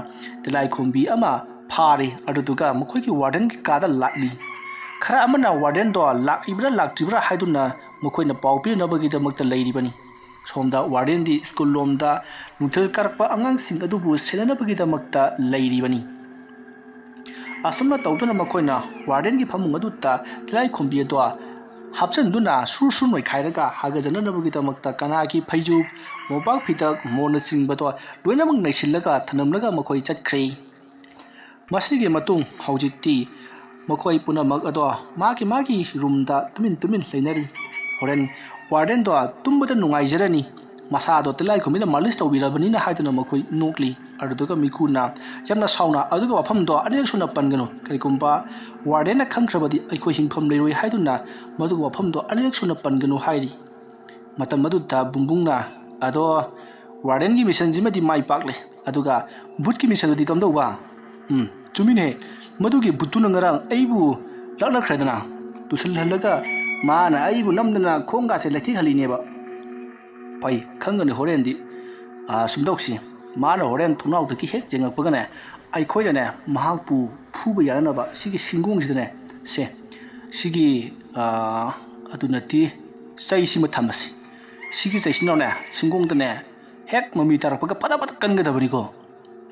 ꯇꯤꯜꯂꯥꯏꯈꯣꯝꯕꯤ ꯑꯃ ꯐꯥꯔꯤ ꯑꯗꯨꯗꯨꯒ ꯃꯈꯣꯏꯒꯤ ꯋꯥꯔꯗꯦꯟꯒꯤ ꯀꯥꯗ ꯂꯥꯛꯂꯤ ꯈꯔ ꯑꯃꯅ ꯋꯥꯔꯗꯦꯟꯗꯣ ꯂꯥꯛꯏꯕ꯭ꯔꯥ ꯂꯥꯛꯇ꯭ꯔꯤꯕ꯭ꯔꯥ ꯍꯥꯏꯗꯨꯅ ꯃꯈꯣꯏꯅ ꯄꯥꯎ ꯄꯤꯅꯕꯒꯤꯗꯃꯛꯇ ꯂꯩꯔꯤꯕꯅꯤ ꯁꯣꯝꯗ ꯋꯥꯔꯗꯦꯟꯗꯤ ꯁ꯭ꯀꯨꯜ ꯂꯣꯝꯗ ꯅꯨꯡꯊꯤꯜ ꯀꯥꯔꯛꯄ ꯑꯉꯥꯡꯁꯤꯡ ꯑꯗꯨꯕꯨ ꯁꯦꯟꯅꯅꯕꯒꯤꯗꯃꯛꯇ ꯂꯩꯔꯤꯕꯅꯤ ꯑꯁꯨꯝꯅ ꯇꯧꯗꯨꯅ ꯃꯈꯣꯏꯅ ꯋꯥꯔꯗꯦꯟꯒꯤ ꯐꯃꯨꯡ ꯑꯗꯨꯗ ꯇꯤꯜꯂꯥꯏꯈꯣꯝꯕꯤ ꯑꯗꯣ ꯍꯥꯞꯆꯟꯗꯨꯅ ꯁꯨꯔ ꯅꯣꯏꯈꯥꯏꯔꯒ ꯍꯥꯒꯠꯖꯅꯅꯕꯒꯤꯗꯃꯛꯇ ꯀꯅꯥꯒꯤ ꯐꯩꯖꯨꯞ ꯃꯣꯝꯄꯥꯛ ꯐꯤꯗꯛ ꯃꯣꯟꯅꯆꯤꯡꯕꯗꯣ ꯂꯣꯏꯅꯃꯛ ꯅꯩꯁꯤꯜꯂꯒ ꯊꯅꯝꯂꯒ ꯃꯈꯣꯏ ꯆꯠꯈ꯭ꯔꯦ ꯃꯁꯤꯒꯤ ꯃꯇꯨꯡ ꯍꯧꯖꯤꯛꯇꯤ ꯃꯈꯣꯏ ꯄꯨꯝꯅꯃꯛ ꯑꯗꯣ ꯃꯥꯒꯤ ꯔꯨꯝꯗ ꯇꯨꯃꯤꯟ ꯂꯩꯅꯔꯤ ꯍꯣꯔꯦꯟ ꯋꯥꯔꯗꯦꯟꯗꯣ ꯇꯨꯝꯕꯗ ꯅꯨꯡꯉꯥꯏꯖꯔꯅꯤ ꯃꯁꯥꯗꯣ ꯇꯤꯜꯂꯥꯏꯈꯣꯝꯕꯤꯅ ꯃꯥꯂꯤꯁ ꯇꯧꯕꯤꯔꯕꯅꯤꯅ ꯍꯥꯏꯗꯨꯅ ꯃꯈꯣꯏ ꯅꯣꯛꯂꯤ ꯑꯗꯨꯗꯨꯒ ꯃꯤꯈꯨꯅ ꯌꯥꯝꯅ ꯁꯥꯎꯅ ꯑꯗꯨꯒꯤ ꯋꯥꯐꯝꯗꯣ ꯑꯅꯤꯔꯛ ꯁꯨꯅ ꯄꯟꯒꯅꯨ ꯀꯔꯤꯒꯨꯝꯕ ꯋꯥꯔꯗꯦꯟꯅ ꯈꯪꯈ꯭ꯔꯕꯗꯤ ꯑꯩꯈꯣꯏ ꯍꯤꯡꯐꯝ ꯂꯩꯔꯣꯏ ꯍꯥꯏꯗꯨꯅ ꯃꯗꯨꯒꯤ ꯋꯥꯐꯝꯗꯣ ꯑꯅꯤꯔꯛ ꯁꯨꯅ ꯄꯟꯒꯅꯨ ꯍꯥꯏꯔꯤ ꯃꯇꯝ ꯑꯗꯨꯗ ꯕꯨꯡꯕꯨꯡꯅ ꯑꯗꯣ ꯋꯥꯔꯗꯦꯟꯒꯤ ꯃꯤꯁꯟꯁꯤꯃꯗꯤ ꯃꯥꯏ ꯄꯥꯛꯂꯦ ꯑꯗꯨꯒ ꯕꯨꯠꯀꯤ ꯃꯤꯁꯟꯗꯨꯗꯤ ꯀꯝꯗꯧꯕ ꯆꯨꯝꯃꯤꯅꯦ ꯃꯗꯨꯒꯤ ꯕꯨꯠꯇꯨꯅ ꯉꯔꯥꯡ ꯑꯩꯕꯨ ꯂꯥꯛꯅꯈ꯭ꯔꯦꯗꯅ ꯇꯨꯁꯤꯜꯍꯜꯂꯒ ꯃꯥꯅ ꯑꯩꯕꯨ ꯅꯝꯗꯅ ꯈꯣꯡꯒꯥꯁꯦ ꯂꯩꯊꯦꯛꯍꯜꯂꯤꯅꯦꯕ ꯐꯩ ꯈꯪꯒꯅꯤ ꯍꯣꯔꯦꯟꯗꯤ ꯁꯨꯝꯗꯧꯁꯤ ꯃꯥꯅ ꯍꯣꯔꯦꯟ ꯊꯣꯡꯅꯥꯎꯗꯒꯤ ꯍꯦꯛ ꯌꯦꯡꯉꯛꯄꯒꯅꯦ ꯑꯩꯈꯣꯏꯅꯅꯦ ꯃꯍꯥꯛꯄꯨ ꯐꯨꯕ ꯌꯥꯅꯅꯕ ꯁꯤꯒꯤ ꯁꯤꯡꯒꯣꯡꯁꯤꯗꯅꯦ ꯁꯤꯒꯤ ꯑꯗꯨꯅꯗꯤ ꯆꯩꯁꯤꯃ ꯊꯝꯃꯁꯤ ꯁꯤꯒꯤ ꯆꯩꯁꯤꯅꯅꯦ ꯁꯤꯡꯒꯣꯡꯗꯅꯦ ꯍꯦꯛ ꯃꯃꯤ ꯇꯥꯔꯛꯄꯒ ꯐꯠ ꯀꯟꯒꯗꯕꯅꯤꯀꯣ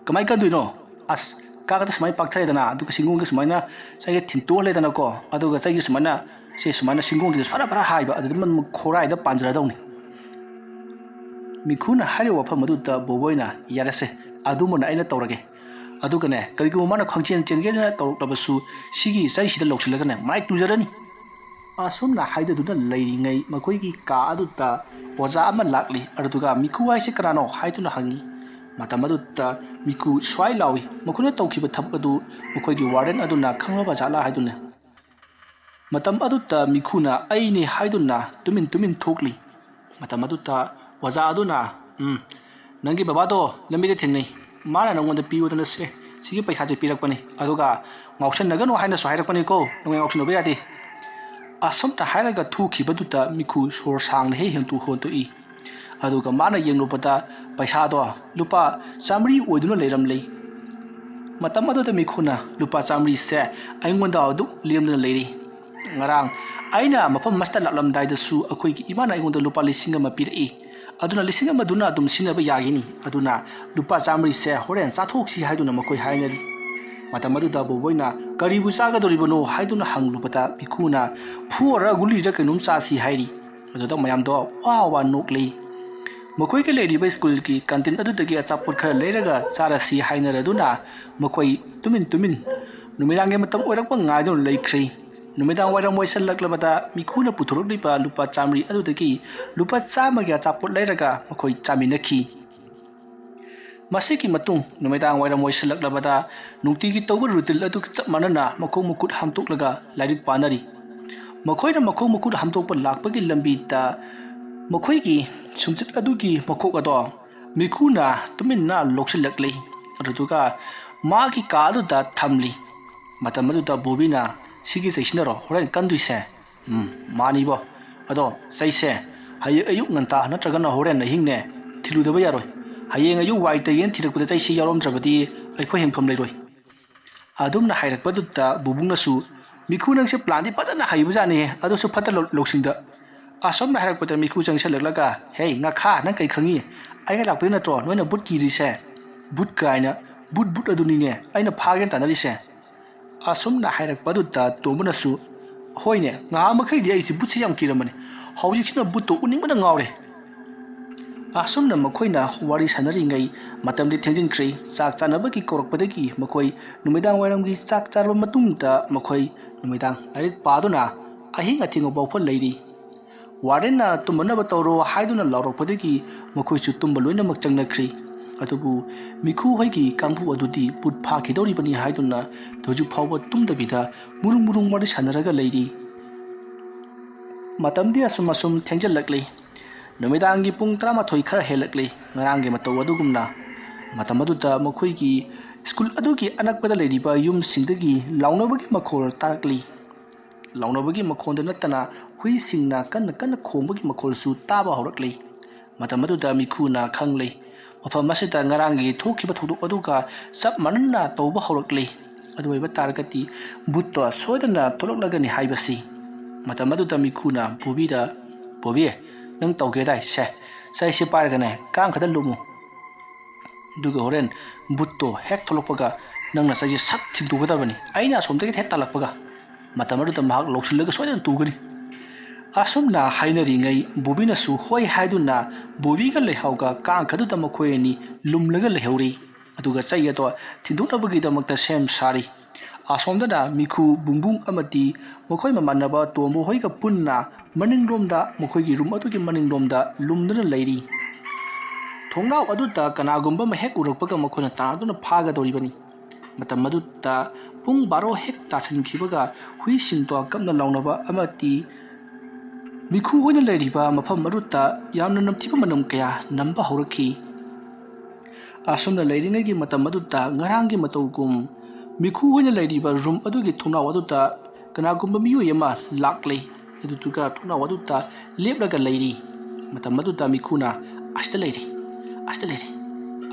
ꯀꯃꯥꯏꯅ ꯀꯟꯗꯣꯏꯅꯣ ꯑꯁ ꯀꯥꯒꯗ ꯁꯨꯃꯥꯏꯅ ꯄꯥꯛꯊꯔꯦꯗꯅ ꯑꯗꯨꯒ ꯁꯤꯡꯒꯣꯡꯗ ꯁꯨꯃꯥꯏꯅ ꯆꯩꯒ ꯊꯤꯟꯇꯣꯛꯍꯜꯂꯦꯗꯅꯀꯣ ꯑꯗꯨꯒ ꯆꯩꯒꯤ ꯁꯨꯃꯥꯏꯅ ꯁꯨꯃꯥꯏꯅ ꯁꯤꯡꯒꯣꯡꯁꯤꯗ ꯐꯔ ꯍꯥꯏꯕ ꯑꯗꯨꯗ ꯈꯣꯔꯥꯏꯗ ꯄꯥꯟꯖꯔꯗꯧꯅꯤ ꯃꯤꯈꯨꯅ ꯍꯥꯏꯔꯤꯕ ꯋꯥꯐꯝ ꯑꯗꯨꯗ ꯕꯣꯕꯣꯏꯅ ꯌꯥꯔꯁꯦ ꯑꯗꯨꯃꯅ ꯑꯩꯅ ꯇꯧꯔꯒꯦ ꯑꯗꯨꯒꯅꯦ ꯀꯔꯤꯒꯨꯝꯕ ꯃꯥꯅ ꯈꯪꯆꯦꯟ ꯆꯦꯟꯒꯦꯅ ꯇꯧꯔꯛꯂꯕꯁꯨ ꯁꯤꯒꯤ ꯆꯩꯁꯤꯗ ꯂꯧꯁꯤꯜꯂꯒꯅꯦ ꯃꯥꯏ ꯇꯨꯖꯔꯅꯤ ꯑꯁꯨꯝꯅ ꯍꯥꯏꯗꯗꯨꯅ ꯂꯩꯔꯤꯉꯩ ꯃꯈꯣꯏꯒꯤ ꯀꯥ ꯑꯗꯨꯗ ꯑꯣꯖꯥ ꯑꯃ ꯂꯥꯛꯂꯤ ꯑꯗꯨꯒ ꯃꯤꯈꯨ ꯍꯥꯏꯁꯦ ꯀꯅꯥꯅꯣ ꯍꯥꯏꯗꯨꯅ ꯍꯪꯉꯤ ꯃꯇꯝ ꯑꯗꯨꯗ ꯃꯤꯈꯨ ꯁ꯭ꯋꯥꯏ ꯂꯥꯎꯏ ꯃꯈꯣꯏꯅ ꯇꯧꯈꯤꯕ ꯊꯕꯛ ꯑꯗꯨ ꯃꯈꯣꯏꯒꯤ ꯋꯥꯔꯗꯦꯟ ꯑꯗꯨꯅ ꯈꯪꯂꯕ ꯖꯥꯠꯂꯥ ꯍꯥꯏꯗꯨꯅ ꯃꯇꯝ ꯑꯗꯨꯗ ꯃꯤꯈꯨꯅ ꯑꯩꯅꯤ ꯍꯥꯏꯗꯨꯅ ꯇꯨꯃꯤꯟ ꯊꯣꯛꯂꯤ ꯃꯇꯝ ꯑꯗꯨꯗ ꯑꯣꯖꯥ ꯑꯗꯨꯅ ꯅꯪꯒꯤ ꯕꯕꯥꯗꯣ ꯂꯝꯕꯤꯗ ꯊꯦꯡꯅꯩ ꯃꯥꯅ ꯅꯪꯉꯣꯟꯗ ꯄꯤꯌꯨꯗꯅ ꯁꯤꯒꯤ ꯄꯩꯁꯥꯁꯦ ꯄꯤꯔꯛꯄꯅꯤ ꯑꯗꯨꯒ ꯉꯥꯎꯁꯟꯅꯒꯅꯨ ꯍꯥꯏꯅꯁꯨ ꯍꯥꯏꯔꯛꯄꯅꯤꯀꯣ ꯅꯪ ꯉꯥꯎꯁꯟꯅꯕ ꯌꯥꯗꯦ ꯑꯁꯨꯝꯅ ꯍꯥꯏꯔꯒ ꯊꯨꯈꯤꯕꯗꯨꯗ ꯃꯤꯈꯨ ꯁꯣꯔ ꯁꯥꯡꯅ ꯍꯦꯛ ꯍꯣꯟꯇꯣꯛꯏ ꯑꯗꯨꯒ ꯃꯥꯅ ꯌꯦꯡꯂꯨꯕꯗ ꯄꯩꯁꯥꯗꯣ ꯂꯨꯄꯥ 100 ꯑꯣꯏꯗꯨꯅ ꯂꯩꯔꯝꯂꯤ ꯃꯇꯝ ꯑꯗꯨꯗ ꯃꯤꯈꯨꯅ ꯂꯨꯄꯥ 100ꯁꯦ ꯑꯩꯉꯣꯟꯗ ꯑꯗꯨꯝ ꯂꯦꯝꯗꯨꯅ ꯂꯩꯔꯤ ꯉꯔꯥꯡ ꯑꯩꯅ ꯃꯐꯝ ꯑꯃꯗ ꯂꯥꯛꯂꯝꯗꯥꯏꯗꯁꯨ ꯑꯩꯈꯣꯏꯒꯤ ꯏꯃꯥꯅ ꯑꯩꯉꯣꯟꯗ ꯂꯨꯄꯥ 1,000 ꯄꯤꯔꯛꯏ ꯑꯗꯨꯅ 1,000 ꯑꯗꯨꯅ ꯑꯗꯨꯝ ꯁꯤꯖꯤꯟꯅꯕ ꯌꯥꯒꯅꯤ ꯑꯗꯨꯅ ꯂꯨꯄꯥ 100ꯁꯦ ꯍꯣꯔꯦꯟ ꯆꯥꯊꯣꯛꯁꯤ ꯍꯥꯏꯗꯨꯅ ꯃꯈꯣꯏ ꯍꯥꯏꯅꯔꯤ ꯃꯇꯝ ꯑꯗꯨꯗ ꯕꯣꯕꯣꯏꯅ ꯀꯔꯤꯕꯨ ꯆꯥꯒꯗꯧꯔꯤꯕꯅꯣ ꯍꯥꯏꯗꯨꯅ ꯍꯪꯂꯨꯕꯗ ꯃꯤꯈꯨꯅ ꯐꯨꯔ ꯒꯨꯂꯤꯔ ꯀꯩꯅꯣꯝ ꯆꯥꯁꯤ ꯍꯥꯏꯔꯤ ꯑꯗꯨꯗ ꯃꯌꯥꯝꯗꯣ ꯋꯥ ꯅꯣꯛꯂꯤ ꯃꯈꯣꯏꯒꯤ ꯂꯩꯔꯤꯕ ꯁ꯭ꯀꯨꯜꯒꯤ ꯀꯥꯟꯇꯤꯟ ꯑꯗꯨꯗꯒꯤ ꯑꯆꯥꯄꯣꯠ ꯈꯔ ꯂꯩꯔꯒ ꯆꯥꯔꯁꯤ ꯍꯥꯏꯅꯔꯗꯨꯅ ꯃꯈꯣꯏ ꯇꯨꯃꯤꯟ ꯅꯨꯃꯤꯗꯥꯡꯒꯤ ꯃꯇꯝ ꯑꯣꯏꯔꯛꯄ ꯉꯥꯏꯗꯨꯅ ꯂꯩꯈ꯭ꯔꯦ ꯅꯨꯃꯤꯗꯥꯡ ꯋꯥꯏꯔꯝ ꯑꯣꯏꯁꯜꯂꯛꯂꯕꯗ ꯃꯤꯈꯨꯅ ꯄꯨꯊꯣꯔꯛꯂꯤꯕ ꯂꯨꯄꯥ 100 ꯑꯗꯨꯗꯒꯤ ꯂꯨꯄꯥ 100ꯒꯤ ꯑꯆꯥꯄꯣꯠ ꯂꯩꯔꯒ ꯃꯈꯣꯏ ꯆꯥꯃꯤꯟꯅꯈꯤ ꯃꯁꯤꯒꯤ ꯃꯇꯨꯡ ꯅꯨꯃꯤꯗꯥꯡ ꯋꯥꯏꯔꯝ ꯑꯣꯏꯁꯤꯜꯂꯛꯂꯕꯗ ꯅꯨꯡꯇꯤꯒꯤ ꯇꯧꯕ ꯔꯨꯇꯤꯟ ꯑꯗꯨ ꯆꯞ ꯃꯥꯟꯅꯅ ꯃꯈꯣꯡ ꯃꯈꯨꯠ ꯍꯥꯝꯗꯣꯛꯂꯒ ꯂꯥꯏꯔꯤꯛ ꯄꯥꯅꯔꯤ ꯃꯈꯣꯏꯅ ꯃꯈꯣꯡ ꯃꯈꯨꯠ ꯍꯥꯝꯗꯣꯛꯄ ꯂꯥꯛꯄꯒꯤ ꯂꯝꯕꯤꯗ ꯃꯈꯣꯏꯒꯤ ꯁꯨꯝꯆꯠ ꯑꯗꯨꯒꯤ ꯃꯀꯣꯛ ꯑꯗꯣ ꯃꯤꯈꯨꯅ ꯇꯨꯃꯤꯟꯅ ꯂꯧꯁꯤꯜꯂꯛꯂꯤ ꯑꯗꯨꯗꯨꯒ ꯃꯥꯒꯤ ꯀꯥ ꯑꯗꯨꯗ ꯊꯝꯂꯤ ꯃꯇꯝ ꯑꯗꯨꯗ ꯕꯣꯕꯤꯅ ꯁꯤꯒꯤ ꯆꯩꯁꯤꯅꯔꯣ ꯍꯣꯔꯦꯟ ꯀꯟꯗꯣꯏꯁꯦ ꯃꯥꯅꯤꯕꯣ ꯑꯗꯣ ꯆꯩꯁꯦ ꯍꯌꯦꯡ ꯑꯌꯨꯛ ꯉꯟꯇꯥ ꯅꯠꯇ꯭ꯔꯒꯅ ꯍꯣꯔꯦꯟ ꯑꯍꯤꯡꯅꯦ ꯊꯤꯜꯂꯨꯗꯕ ꯌꯥꯔꯣꯏ ꯍꯌꯦꯡ ꯑꯌꯨꯛ ꯋꯥꯏ ꯇꯩꯌꯦꯅ ꯊꯤꯔꯛꯄꯗ ꯆꯩꯁꯤ ꯌꯥꯎꯔꯝꯗ꯭ꯔꯕꯗꯤ ꯑꯩꯈꯣꯏ ꯍꯤꯡꯐꯝ ꯂꯩꯔꯣꯏ ꯑꯗꯨꯝꯅ ꯍꯥꯏꯔꯛꯄꯗꯨꯗ ꯕꯨꯕꯨꯡꯅꯁꯨ ꯃꯤꯈꯨ ꯅꯪꯁꯦ ꯄ꯭ꯂꯥꯟꯗꯤ ꯐꯖꯅ ꯍꯩꯕꯖꯥꯠꯅꯤ ꯑꯗꯨꯁꯨ ꯐꯠꯇ ꯂꯧꯁꯤꯡꯗ ꯑꯁꯣꯝꯅ ꯍꯥꯏꯔꯛꯄꯗ ꯃꯤꯈꯨ ꯆꯪꯁꯤꯜꯂꯛꯂꯒ ꯍꯦ ꯉꯥꯈꯥ ꯅꯪ ꯀꯩ ꯈꯪꯉꯤ ꯑꯩꯅ ꯂꯥꯛꯄꯗꯤ ꯅꯠꯇ꯭ꯔꯣ ꯅꯣꯏꯅ ꯕꯨꯠ ꯀꯤꯔꯤꯁꯦ ꯕꯨꯠ ꯀꯥꯏꯅ ꯕꯨꯠ ꯑꯗꯨꯅꯤꯅꯦ ꯑꯩꯅ ꯐꯥꯒꯦꯅ ꯇꯥꯟꯅꯔꯤꯁꯦ ꯑꯁꯣꯝꯅ ꯍꯥꯏꯔꯛꯄꯗꯨꯗ ꯇꯣꯝꯕꯅꯁꯨ ꯍꯣꯏꯅꯦ ꯉꯍꯥꯛ ꯃꯈꯩꯗꯤ ꯑꯩꯁꯤ ꯕꯨꯠꯁꯤ ꯌꯥꯝ ꯀꯤꯔꯝꯕꯅꯤ ꯍꯧꯖꯤꯛꯁꯤꯅ ꯕꯨꯠꯇꯣ ꯎꯅꯤꯡꯕꯅ ꯉꯥꯎꯔꯦ ꯑꯁꯨꯝꯅ ꯃꯈꯣꯏꯅ ꯋꯥꯔꯤ ꯁꯥꯟꯅꯔꯤꯉꯩ ꯃꯇꯝꯗꯤ ꯊꯦꯡꯖꯤꯟꯈ꯭ꯔꯦ ꯆꯥꯛ ꯆꯥꯅꯕꯒꯤ ꯀꯧꯔꯛꯄꯗꯒꯤ ꯃꯈꯣꯏ ꯅꯨꯃꯤꯗꯥꯡ ꯋꯥꯏꯔꯝꯒꯤ ꯆꯥꯛ ꯆꯥꯔꯕ ꯃꯇꯨꯡꯗ ꯃꯈꯣꯏ ꯅꯨꯃꯤꯗꯥꯡ ꯂꯥꯏꯔꯤꯛ ꯄꯥꯗꯨꯅ ꯑꯍꯤꯡ ꯑꯊꯦꯡꯕꯐꯥꯎꯕ ꯂꯩꯔꯤ ꯋꯥꯔꯗꯦꯟꯅ ꯇꯨꯝꯅꯕ ꯇꯧꯔꯣ ꯍꯥꯏꯗꯨꯅ ꯂꯥꯎꯔꯛꯄꯗꯒꯤ ꯃꯈꯣꯏꯁꯨ ꯇꯨꯝꯕ ꯂꯣꯏꯅꯃꯛ ꯆꯪꯅꯈ꯭ꯔꯤ ꯑꯗꯨꯕꯨ ꯃꯤꯈꯨ ꯍꯣꯏꯒꯤ ꯀꯥꯡꯕꯨ ꯑꯗꯨꯗꯤ ꯕꯨꯠ ꯐꯥꯈꯤꯗꯧꯔꯤꯕꯅꯤ ꯍꯥꯏꯗꯨꯅ ꯍꯧꯖꯤꯛ ꯐꯥꯎꯕ ꯇꯨꯝꯗꯕꯤꯗ ꯃꯨꯔꯨꯡ ꯋꯥꯔꯤ ꯁꯥꯟꯅꯔꯒ ꯂꯩꯔꯤ ꯃꯇꯝꯗꯤ ꯑꯁꯨꯝ ꯊꯦꯡꯖꯤꯜꯂꯛꯂꯤ ꯅꯨꯃꯤꯗꯥꯡꯒꯤ ꯄꯨꯡ 13 ꯈꯔ ꯍꯦꯜꯂꯛꯂꯤ ꯉꯔꯥꯡꯒꯤ ꯃꯇꯧ ꯑꯗꯨꯒꯨꯝꯅ ꯃꯇꯝ ꯑꯗꯨꯗ ꯃꯈꯣꯏꯒꯤ ꯁ꯭ꯀꯨꯜ ꯑꯗꯨꯒꯤ ꯑꯅꯛꯄꯗ ꯂꯩꯔꯤꯕ ꯌꯨꯝꯁꯤꯡꯗꯒꯤ ꯂꯥꯎꯅꯕꯒꯤ ꯃꯈꯣꯜ ꯇꯥꯔꯛꯂꯤ ꯂꯥꯎꯅꯕꯒꯤ ꯃꯈꯣꯟꯗ ꯅꯠꯇꯅ ꯍꯨꯏꯁꯤꯡꯅ ꯀꯟꯅ ꯈꯣꯡꯕꯒꯤ ꯃꯈꯣꯜꯁꯨ ꯇꯥꯕ ꯍꯧꯔꯛꯂꯤ ꯃꯇꯝ ꯑꯗꯨꯗ ꯃꯤꯈꯨꯅ ꯈꯪꯂꯩ ꯃꯐꯝ ꯑꯁꯤꯗ ꯉꯔꯥꯡꯒꯤ ꯊꯣꯛꯈꯤꯕ ꯊꯧꯗꯣꯛ ꯑꯗꯨꯒ ꯆꯞ ꯃꯥꯟꯅꯅ ꯇꯧꯕ ꯍꯧꯔꯛꯂꯤ ꯑꯗꯨ ꯑꯣꯏꯕ ꯇꯥꯔꯒꯗꯤ ꯕꯨꯠꯇꯣ ꯁꯣꯏꯗꯅ ꯊꯣꯛꯂꯛꯂꯒꯅꯤ ꯍꯥꯏꯕꯁꯤ ꯃꯇꯝ ꯑꯗꯨꯗ ꯃꯤꯈꯨꯅ ꯕꯣꯕꯤꯗ ꯕꯣꯕꯤ ꯅꯪ ꯇꯧꯒꯦꯗꯥꯏ ꯆꯩꯁꯤ ꯄꯥꯏꯔꯒꯅꯦ ꯀꯥꯡ ꯈꯛꯇ ꯂꯨꯝꯃꯨ ꯑꯗꯨꯒ ꯍꯣꯔꯦꯟ ꯕꯨꯠꯇꯣ ꯍꯦꯛ ꯊꯣꯛꯂꯛꯄꯒ ꯅꯪꯅ ꯆꯩꯁꯤ ꯁꯠ ꯊꯤꯡꯇꯣꯛꯀꯗꯕꯅꯤ ꯑꯩꯅ ꯑꯁꯣꯝꯗꯒꯤ ꯍꯦꯛ ꯇꯥꯜꯂꯛꯄꯒ ꯃꯇꯝ ꯑꯗꯨꯗ ꯃꯍꯥꯛ ꯂꯧꯁꯤꯜꯂꯒ ꯁꯣꯏꯗꯅ ꯇꯨꯒꯅꯤ ꯑꯁꯨꯝꯅ ꯍꯥꯏꯅꯔꯤꯉꯩ ꯕꯣꯕꯤꯅꯁꯨ ꯍꯣꯏ ꯍꯥꯏꯗꯨꯅ ꯕꯣꯕꯤꯒ ꯂꯩꯍꯥꯎꯒ ꯀꯥꯡ ꯑꯗꯨꯗ ꯃꯈꯣꯏ ꯑꯅꯤ ꯂꯨꯝꯂꯒ ꯂꯩꯍꯧꯔꯤ ꯑꯗꯨꯒ ꯆꯩ ꯑꯗꯣ ꯊꯤꯟꯗꯣꯛꯅꯕꯒꯤꯗꯃꯛꯇ ꯁꯦꯝ ꯁꯥꯔꯤ ꯑꯁꯣꯝꯗꯅ ꯃꯤꯈꯨ ꯕꯨꯡꯕꯨꯡ ꯑꯃꯗꯤ ꯃꯈꯣꯏ ꯃꯃꯥꯟꯅꯕ ꯇꯣꯝꯕ ꯍꯣꯏꯒ ꯄꯨꯟꯅ ꯃꯅꯤꯡꯂꯣꯝꯗ ꯃꯈꯣꯏꯒꯤ ꯔꯨꯝ ꯑꯗꯨꯒꯤ ꯃꯅꯤꯡꯂꯣꯝꯗ ꯂꯨꯝꯗꯨꯅ ꯂꯩꯔꯤ ꯊꯣꯡꯅꯥꯎ ꯑꯗꯨꯗ ꯀꯅꯥꯒꯨꯝꯕ ꯑꯃ ꯍꯦꯛ ꯎꯔꯛꯄꯒ ꯃꯈꯣꯏꯅ ꯇꯥꯟꯅꯗꯨꯅ ꯐꯥꯒꯗꯧꯔꯤꯕꯅꯤ ꯃꯇꯝ ꯑꯗꯨꯗ ꯄꯨꯡ 12 ꯍꯦꯛ ꯇꯥꯁꯤꯟꯈꯤꯕꯒ ꯍꯨꯏꯁꯤꯡꯗꯣ ꯀꯞꯅ ꯂꯥꯎꯅꯕ ꯑꯃꯗꯤ ꯃꯤꯈꯨ ꯍꯣꯏꯅ ꯂꯩꯔꯤꯕ ꯃꯐꯝ ꯑꯗꯨꯗ ꯌꯥꯝꯅ ꯅꯝꯊꯤꯕ ꯃꯅꯝ ꯀꯌꯥ ꯅꯝꯕ ꯍꯧꯔꯛꯈꯤ ꯑꯁꯨꯝꯅ ꯂꯩꯔꯤꯉꯩꯒꯤ ꯃꯇꯝ ꯑꯗꯨꯗ ꯉꯔꯥꯡꯒꯤ ꯃꯇꯧꯒꯨꯝ ꯃꯤꯈꯨ ꯍꯣꯏꯅ ꯂꯩꯔꯤꯕ ꯔꯨꯝ ꯑꯗꯨꯒꯤ ꯊꯣꯡꯅꯥꯎ ꯑꯗꯨꯗ ꯀꯅꯥꯒꯨꯝꯕ ꯃꯤꯑꯣꯏ ꯑꯃ ꯂꯥꯛꯂꯤ ꯑꯗꯨꯗꯨꯒ ꯊꯣꯡꯅꯥꯎ ꯑꯗꯨꯗ ꯂꯦꯞꯂꯒ ꯂꯩꯔꯤ ꯃꯇꯝ ꯑꯗꯨꯗ ꯃꯤꯈꯨꯅ ꯑꯁꯤꯗ ꯂꯩꯔꯤ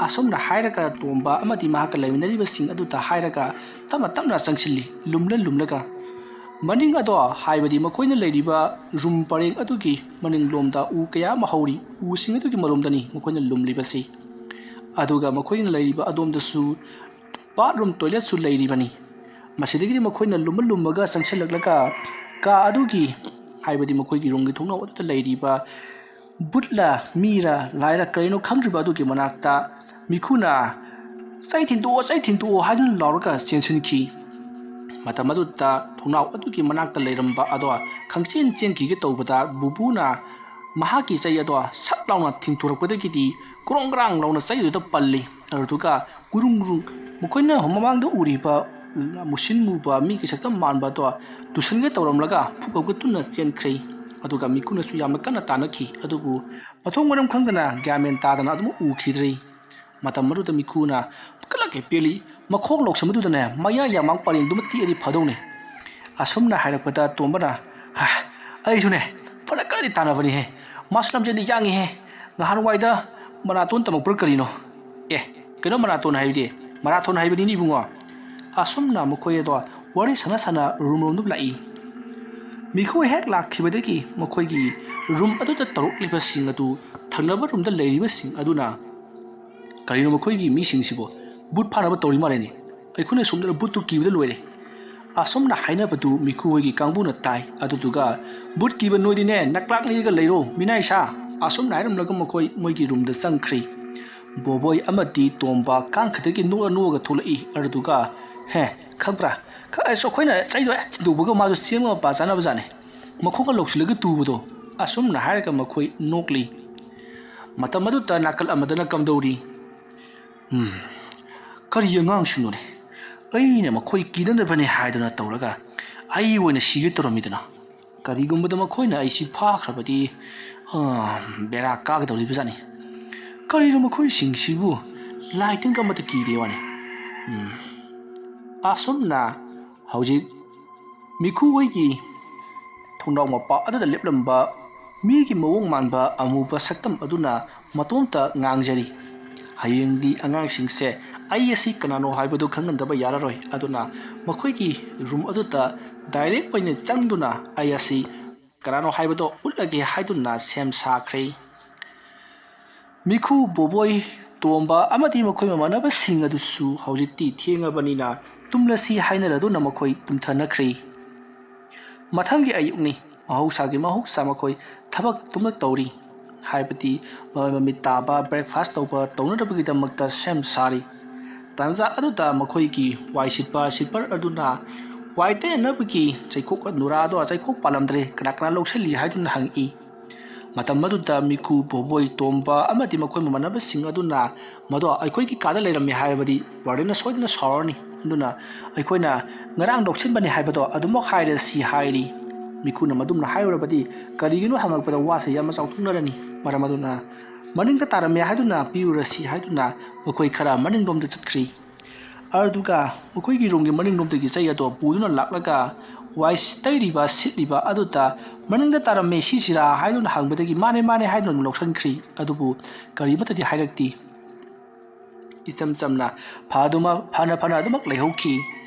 ꯑꯁꯨꯝꯅ ꯍꯥꯏꯔꯒ ꯇꯣꯝꯕ ꯑꯃꯗꯤ ꯃꯍꯥꯛꯀ ꯂꯩꯃꯤꯟꯅꯔꯤꯕꯁꯤꯡ ꯑꯗꯨꯗ ꯍꯥꯏꯔꯒ ꯇꯞꯅ ꯆꯪꯁꯤꯜꯂꯤ ꯂꯨꯝꯂꯒ ꯃꯅꯤꯡ ꯑꯗꯣ ꯍꯥꯏꯕꯗꯤ ꯃꯈꯣꯏꯅ ꯂꯩꯔꯤꯕ ꯔꯨꯝ ꯄꯔꯦꯡ ꯑꯗꯨꯒꯤ ꯃꯅꯤꯡꯂꯣꯝꯗ ꯎ ꯀꯌꯥ ꯑꯃ ꯍꯧꯔꯤ ꯎꯁꯤꯡ ꯑꯗꯨꯒꯤ ꯃꯔꯣꯝꯗꯅꯤ ꯃꯈꯣꯏꯅ ꯂꯨꯝꯂꯤꯕꯁꯤ ꯑꯗꯨꯒ ꯃꯈꯣꯏꯅ ꯂꯩꯔꯤꯕ ꯑꯗꯣꯝꯗꯁꯨ ꯕꯥꯠꯔꯨꯝ ꯇꯣꯏꯂꯦꯠꯁꯨ ꯂꯩꯔꯤꯕꯅꯤ ꯃꯁꯤꯗꯒꯤꯗꯤ ꯃꯈꯣꯏꯅ ꯂꯨꯝꯃꯒ ꯆꯪꯁꯤꯜꯂꯛꯂꯒ ꯀꯥ ꯑꯗꯨꯒꯤ ꯍꯥꯏꯕꯗꯤ ꯃꯈꯣꯏꯒꯤ ꯔꯨꯝꯒꯤ ꯊꯣꯡꯅꯥꯎ ꯑꯗꯨꯗ ꯂꯩꯔꯤꯕ ꯕꯨꯠꯂ ꯃꯤꯔ ꯂꯥꯏꯔ ꯀꯔꯤꯅꯣ ꯈꯪꯗ꯭ꯔꯤꯕ ꯑꯗꯨꯒꯤ ꯃꯅꯥꯛꯇ ꯃꯤꯈꯨꯅ ꯆꯩ ꯊꯤꯟꯇꯣꯛꯑꯣ ꯍꯥꯏꯗꯨꯅ ꯂꯥꯎꯔꯒ ꯆꯦꯟꯁꯤꯟꯈꯤ ꯃꯇꯝ ꯑꯗꯨꯗ ꯊꯣꯡꯅꯥꯎ ꯑꯗꯨꯒꯤ ꯃꯅꯥꯛꯇ ꯂꯩꯔꯝꯕ ꯑꯗꯣ ꯆꯦꯟꯈꯤꯒꯦ ꯇꯧꯕꯗ ꯕꯨꯕꯨꯅ ꯃꯍꯥꯛꯀꯤ ꯆꯩ ꯑꯗꯣ ꯁꯠ ꯂꯥꯎꯅ ꯊꯤꯡꯊꯣꯔꯛꯄꯗꯒꯤꯗꯤ ꯀ꯭ꯔꯣꯡ ꯀ꯭ꯔꯥꯡ ꯂꯥꯎꯅ ꯆꯩ ꯑꯗꯨꯗ ꯄꯜꯂꯤ ꯑꯗꯨꯒ ꯒꯨꯔꯨꯡ ꯃꯈꯣꯏꯅ ꯃꯃꯥꯡꯗ ꯎꯔꯤꯕ ꯃꯨꯁꯤꯟ ꯃꯨꯕ ꯃꯤꯒꯤ ꯁꯛꯇꯝ ꯃꯥꯟꯕ ꯑꯗꯣ ꯇꯨꯁꯟꯒꯦ ꯇꯧꯔꯝꯂꯒ ꯐꯨꯛꯑꯒ ꯇꯨꯅ ꯆꯦꯟꯈ꯭ꯔꯦ ꯑꯗꯨꯒ ꯃꯤꯈꯨꯅꯁꯨ ꯌꯥꯝꯅ ꯀꯟꯅ ꯇꯥꯟꯅꯈꯤ ꯑꯗꯨꯕꯨ ꯃꯊꯣꯡ ꯃꯔꯝ ꯈꯪꯗꯅ ꯒ꯭ꯌꯥꯟ ꯇꯥꯗꯅ ꯑꯗꯨꯝ ꯎꯈꯤꯗ꯭ꯔꯦ ꯃꯇꯝ ꯑꯗꯨꯗ ꯃꯤꯈꯨꯅ ꯀꯂꯛꯀꯦ ꯄꯦꯜꯂꯤ ꯃꯈꯣꯡ ꯂꯧꯁꯟꯕꯗꯨꯗꯅꯦ ꯃꯌꯥ ꯌꯥꯃꯥꯡ ꯄꯔꯦꯡꯗꯨꯃ ꯇꯦꯛꯑꯗꯤ ꯐꯗꯧꯅꯦ ꯑꯁꯨꯝꯅ ꯍꯥꯏꯔꯛꯄꯗ ꯇꯣꯝꯕꯅ ꯑꯩꯁꯨꯅꯦ ꯐꯅ ꯀꯟꯅꯗꯤ ꯇꯥꯟꯅꯕꯅꯤꯍꯦ ꯃꯥꯁꯨ ꯂꯝꯖꯦꯟꯗꯤ ꯌꯥꯡꯉꯤꯍꯦ ꯅꯍꯥꯟꯋꯥꯏꯗ ꯃꯔꯥꯊꯣꯟ ꯇꯝꯃꯛꯄ꯭ꯔꯥ ꯀꯔꯤꯅꯣ ꯀꯩꯅꯣ ꯃꯔꯥꯊꯣꯟ ꯍꯥꯏꯕꯗꯤ ꯃꯔꯥꯊꯣꯟ ꯍꯥꯏꯕꯅꯤꯅꯦ ꯏꯕꯨꯡꯉꯣ ꯑꯁꯨꯝꯅ ꯃꯈꯣꯏ ꯑꯗꯣ ꯋꯥꯔꯤ ꯁꯥꯟꯅ ꯔꯨꯝꯂꯣꯝꯗ ꯂꯥꯛꯏ ꯃꯤꯈꯨ ꯍꯦꯛ ꯂꯥꯛꯈꯤꯕꯗꯒꯤ ꯃꯈꯣꯏꯒꯤ ꯔꯨꯝ ꯑꯗꯨꯗ ꯇꯧꯔꯛꯂꯤꯕꯁꯤꯡ ꯑꯗꯨ ꯊꯪꯅꯕ ꯔꯨꯝꯗ ꯂꯩꯔꯤꯕꯁꯤꯡ ꯑꯗꯨꯅ ꯀꯔꯤꯅꯣ ꯃꯈꯣꯏꯒꯤ ꯃꯤꯁꯤꯡꯁꯤꯕꯨ ꯕꯨꯠ ꯐꯥꯅꯕ ꯇꯧꯔꯤ ꯃꯥꯜꯂꯦꯅꯦ ꯑꯩꯈꯣꯏꯅ ꯁꯣꯝꯗꯅ ꯕꯨꯠꯇꯨ ꯀꯤꯕꯗ ꯂꯣꯏꯔꯦ ꯑꯁꯨꯝꯅ ꯍꯥꯏꯅꯕꯗꯨ ꯃꯤꯈꯨ ꯍꯣꯏꯒꯤ ꯀꯥꯡꯕꯨꯅ ꯇꯥꯏ ꯑꯗꯨꯗꯨꯒ ꯕꯨꯠ ꯀꯤꯕ ꯅꯣꯏꯗꯤꯅꯦ ꯅꯛꯂꯥꯛꯂꯒ ꯂꯩꯔꯣ ꯃꯤꯅꯥꯏꯁꯥ ꯑꯁꯨꯝꯅ ꯍꯥꯏꯔꯝꯂꯒ ꯃꯣꯏꯒꯤ ꯔꯨꯝꯗ ꯆꯪꯈ꯭ꯔꯤ ꯕꯣꯕꯣꯏ ꯑꯃꯗꯤ ꯇꯣꯝꯕ ꯀꯥꯡꯈꯗꯒꯤ ꯅꯣꯛꯑꯒ ꯊꯣꯛꯂꯛꯏ ꯑꯗꯨꯗꯨꯒ ꯈꯪꯕ꯭ꯔꯥ ꯑꯩꯈꯣꯏꯅ ꯆꯩꯗꯣ ꯍꯦꯛ ꯊꯤꯟꯗꯣꯛꯄꯒ ꯃꯥꯁꯨ ꯆꯦꯟꯕ ꯃꯄꯥ ꯆꯥꯅꯕꯖꯥꯠꯅꯤ ꯃꯈꯣꯡꯒ ꯂꯧꯁꯤꯜꯂꯒ ꯇꯨꯕꯗꯣ ꯑꯁꯨꯝꯅ ꯍꯥꯏꯔꯒ ꯃꯈꯣꯏ ꯅꯣꯛꯂꯤ ꯃꯇꯝ ꯑꯗꯨꯗ ꯅꯥꯀꯜ ꯑꯃꯗꯅ ꯀꯝꯗꯧꯔꯤ ꯀꯔꯤ ꯑꯉꯥꯡꯁꯤꯡꯅꯣꯅꯦ ꯑꯩꯅ ꯃꯈꯣꯏ ꯀꯤꯗꯅꯕꯅꯦ ꯍꯥꯏꯗꯨꯅ ꯇꯧꯔꯒ ꯑꯩ ꯑꯣꯏꯅ ꯁꯤꯒꯦ ꯇꯧꯔꯝꯃꯤꯗꯅ ꯀꯔꯤꯒꯨꯝꯕꯗ ꯃꯈꯣꯏꯅ ꯑꯩꯁꯤ ꯐꯥꯈ꯭ꯔꯕꯗꯤ ꯕꯦꯔꯥ ꯀꯥꯒꯗꯧꯔꯤꯕꯖꯥꯠꯅꯤ ꯀꯔꯤꯅꯣ ꯃꯈꯣꯏꯁꯤꯡꯁꯤꯕꯨ ꯂꯥꯏ ꯇꯤꯟ ꯑꯃꯠꯇ ꯀꯤꯗꯦ ꯋꯥꯅꯤ ꯑꯁꯨꯝꯅ ꯍꯧꯖꯤꯛ ꯃꯤꯈꯨ ꯍꯣꯏꯒꯤ ꯊꯣꯡꯅꯥꯎ ꯃꯄꯥ ꯑꯗꯨꯗ ꯂꯦꯞꯂꯝꯕ ꯃꯤꯒꯤ ꯃꯑꯣꯡ ꯃꯥꯟꯕ ꯑꯃꯨꯕ ꯁꯛꯇꯝ ꯑꯗꯨꯅ ꯃꯇꯣꯝꯇ ꯉꯥꯡꯖꯔꯤ ꯍꯌꯦꯡꯗꯤ ꯑꯉꯥꯡꯁꯤꯡꯁꯦ ꯑꯩ ꯑꯁꯤ ꯀꯅꯥꯅꯣ ꯍꯥꯏꯕꯗꯨ ꯈꯪꯍꯟꯗꯕ ꯌꯥꯔꯔꯣꯏ ꯑꯗꯨꯅ ꯃꯈꯣꯏꯒꯤ ꯔꯨꯝ ꯑꯗꯨꯗ ꯗꯥꯏꯔꯦꯛ ꯑꯣꯏꯅ ꯆꯪꯗꯨꯅ ꯑꯩ ꯑꯁꯤ ꯀꯅꯥꯅꯣ ꯍꯥꯏꯕꯗꯣ ꯎꯠꯂꯒꯦ ꯍꯥꯏꯗꯨꯅ ꯁꯦꯝ ꯁꯥꯈ꯭ꯔꯦ ꯃꯤꯈꯨ ꯕꯣꯕꯣꯏ ꯇꯣꯝꯕ ꯑꯃꯗꯤ ꯃꯈꯣꯏ ꯃꯃꯥꯟꯅꯕꯁꯤꯡ ꯑꯗꯨꯁꯨ ꯍꯧꯖꯤꯛꯇꯤ ꯊꯦꯡꯉꯕꯅꯤꯅ ꯇꯨꯝꯂꯁꯤ ꯍꯥꯏꯅꯔꯗꯨꯅ ꯃꯈꯣꯏ ꯇꯨꯝꯊꯅꯈ꯭ꯔꯦ ꯃꯊꯪꯒꯤ ꯑꯌꯨꯛꯅꯤ ꯃꯍꯧꯁꯥ ꯃꯈꯣꯏ ꯊꯕꯛ ꯇꯨꯝꯂꯛ ꯇꯧꯔꯤ ꯍꯥꯏꯕꯗꯤ ꯃꯃꯤꯠ ꯇꯥꯕ ꯕ꯭ꯔꯦꯛꯐꯥꯁ ꯇꯧꯕ ꯇꯧꯅꯅꯕꯒꯤꯗꯃꯛꯇ ꯁꯦꯝ ꯁꯥꯔꯤ ꯇꯥꯟꯖꯥ ꯑꯗꯨꯗ ꯃꯈꯣꯏꯒꯤ ꯋꯥꯏ ꯁꯤꯠꯄ ꯁꯤꯠꯄꯔ ꯑꯗꯨꯅ ꯋꯥꯏ ꯇꯩꯅꯅꯕꯒꯤ ꯆꯩꯈꯣꯛ ꯅꯨꯔꯥꯗꯣ ꯆꯩꯈꯣꯛ ꯄꯥꯜꯂꯝꯗ꯭ꯔꯦ ꯀꯅꯥ ꯂꯧꯁꯤꯜꯂꯤ ꯍꯥꯏꯗꯨꯅ ꯍꯪꯏ ꯃꯇꯝ ꯑꯗꯨꯗ ꯃꯤꯈꯨ ꯕꯣꯕꯣꯏ ꯇꯣꯝꯕ ꯑꯃꯗꯤ ꯃꯈꯣꯏ ꯃꯃꯥꯟꯅꯕꯁꯤꯡ ꯑꯗꯨꯅ ꯃꯗꯣ ꯑꯩꯈꯣꯏꯒꯤ ꯀꯥꯗ ꯂꯩꯔꯝꯃꯤ ꯍꯥꯏꯕꯗꯤ ꯋꯥꯔꯗꯦꯟꯅ ꯁꯣꯏꯗꯅ ꯁꯥꯎꯔꯅꯤ ꯑꯗꯨꯅ ꯑꯩꯈꯣꯏꯅ ꯉꯔꯥꯡ ꯂꯧꯁꯤꯟꯕꯅꯤ ꯍꯥꯏꯕꯗꯣ ꯑꯗꯨꯃꯛ ꯍꯥꯏꯔꯁꯤ ꯍꯥꯏꯔꯤ ꯃꯤꯈꯨꯅ ꯃꯗꯨꯝꯅ ꯍꯥꯏꯔꯨꯔꯕꯗꯤ ꯀꯔꯤꯒꯤꯅꯣ ꯍꯪꯉꯛꯄꯗ ꯋꯥꯁꯦ ꯌꯥꯝꯅ ꯆꯥꯎꯊꯣꯛꯅꯔꯅꯤ ꯃꯔꯝ ꯑꯗꯨꯅ ꯃꯅꯤꯡꯗ ꯇꯥꯔꯝꯃꯦ ꯍꯥꯏꯗꯨꯅ ꯄꯤꯔꯨꯔꯁꯤ ꯍꯥꯏꯗꯨꯅ ꯃꯈꯣꯏ ꯈꯔ ꯃꯅꯤꯡꯂꯣꯝꯗ ꯆꯠꯈ꯭ꯔꯤ ꯑꯗꯨꯒ ꯃꯈꯣꯏꯒꯤ ꯔꯨꯝꯒꯤ ꯃꯅꯤꯡꯂꯣꯝꯗꯒꯤ ꯆꯩ ꯑꯗꯣ ꯄꯨꯗꯨꯅ ꯂꯥꯛꯂꯒ ꯋꯥꯏ ꯇꯩꯔꯤꯕ ꯁꯤꯠꯂꯤꯕ ꯑꯗꯨꯗ ꯃꯅꯤꯡꯗ ꯇꯥꯔꯝꯃꯦ ꯁꯤꯁꯤꯔꯥ ꯍꯥꯏꯗꯨꯅ ꯍꯪꯕꯗꯒꯤ ꯃꯥꯅꯦ ꯍꯥꯏꯗꯨꯅ ꯑꯗꯨꯝ ꯂꯧꯁꯤꯟꯈ꯭ꯔꯤ ꯑꯗꯨꯕꯨ ꯀꯔꯤꯃꯠꯇꯗꯤ ꯍꯥꯏꯔꯛꯇꯦ ꯏꯆꯝ ꯆꯝꯅ ꯐꯅ ꯑꯗꯨꯃꯛ ꯂꯩꯍꯧꯈꯤ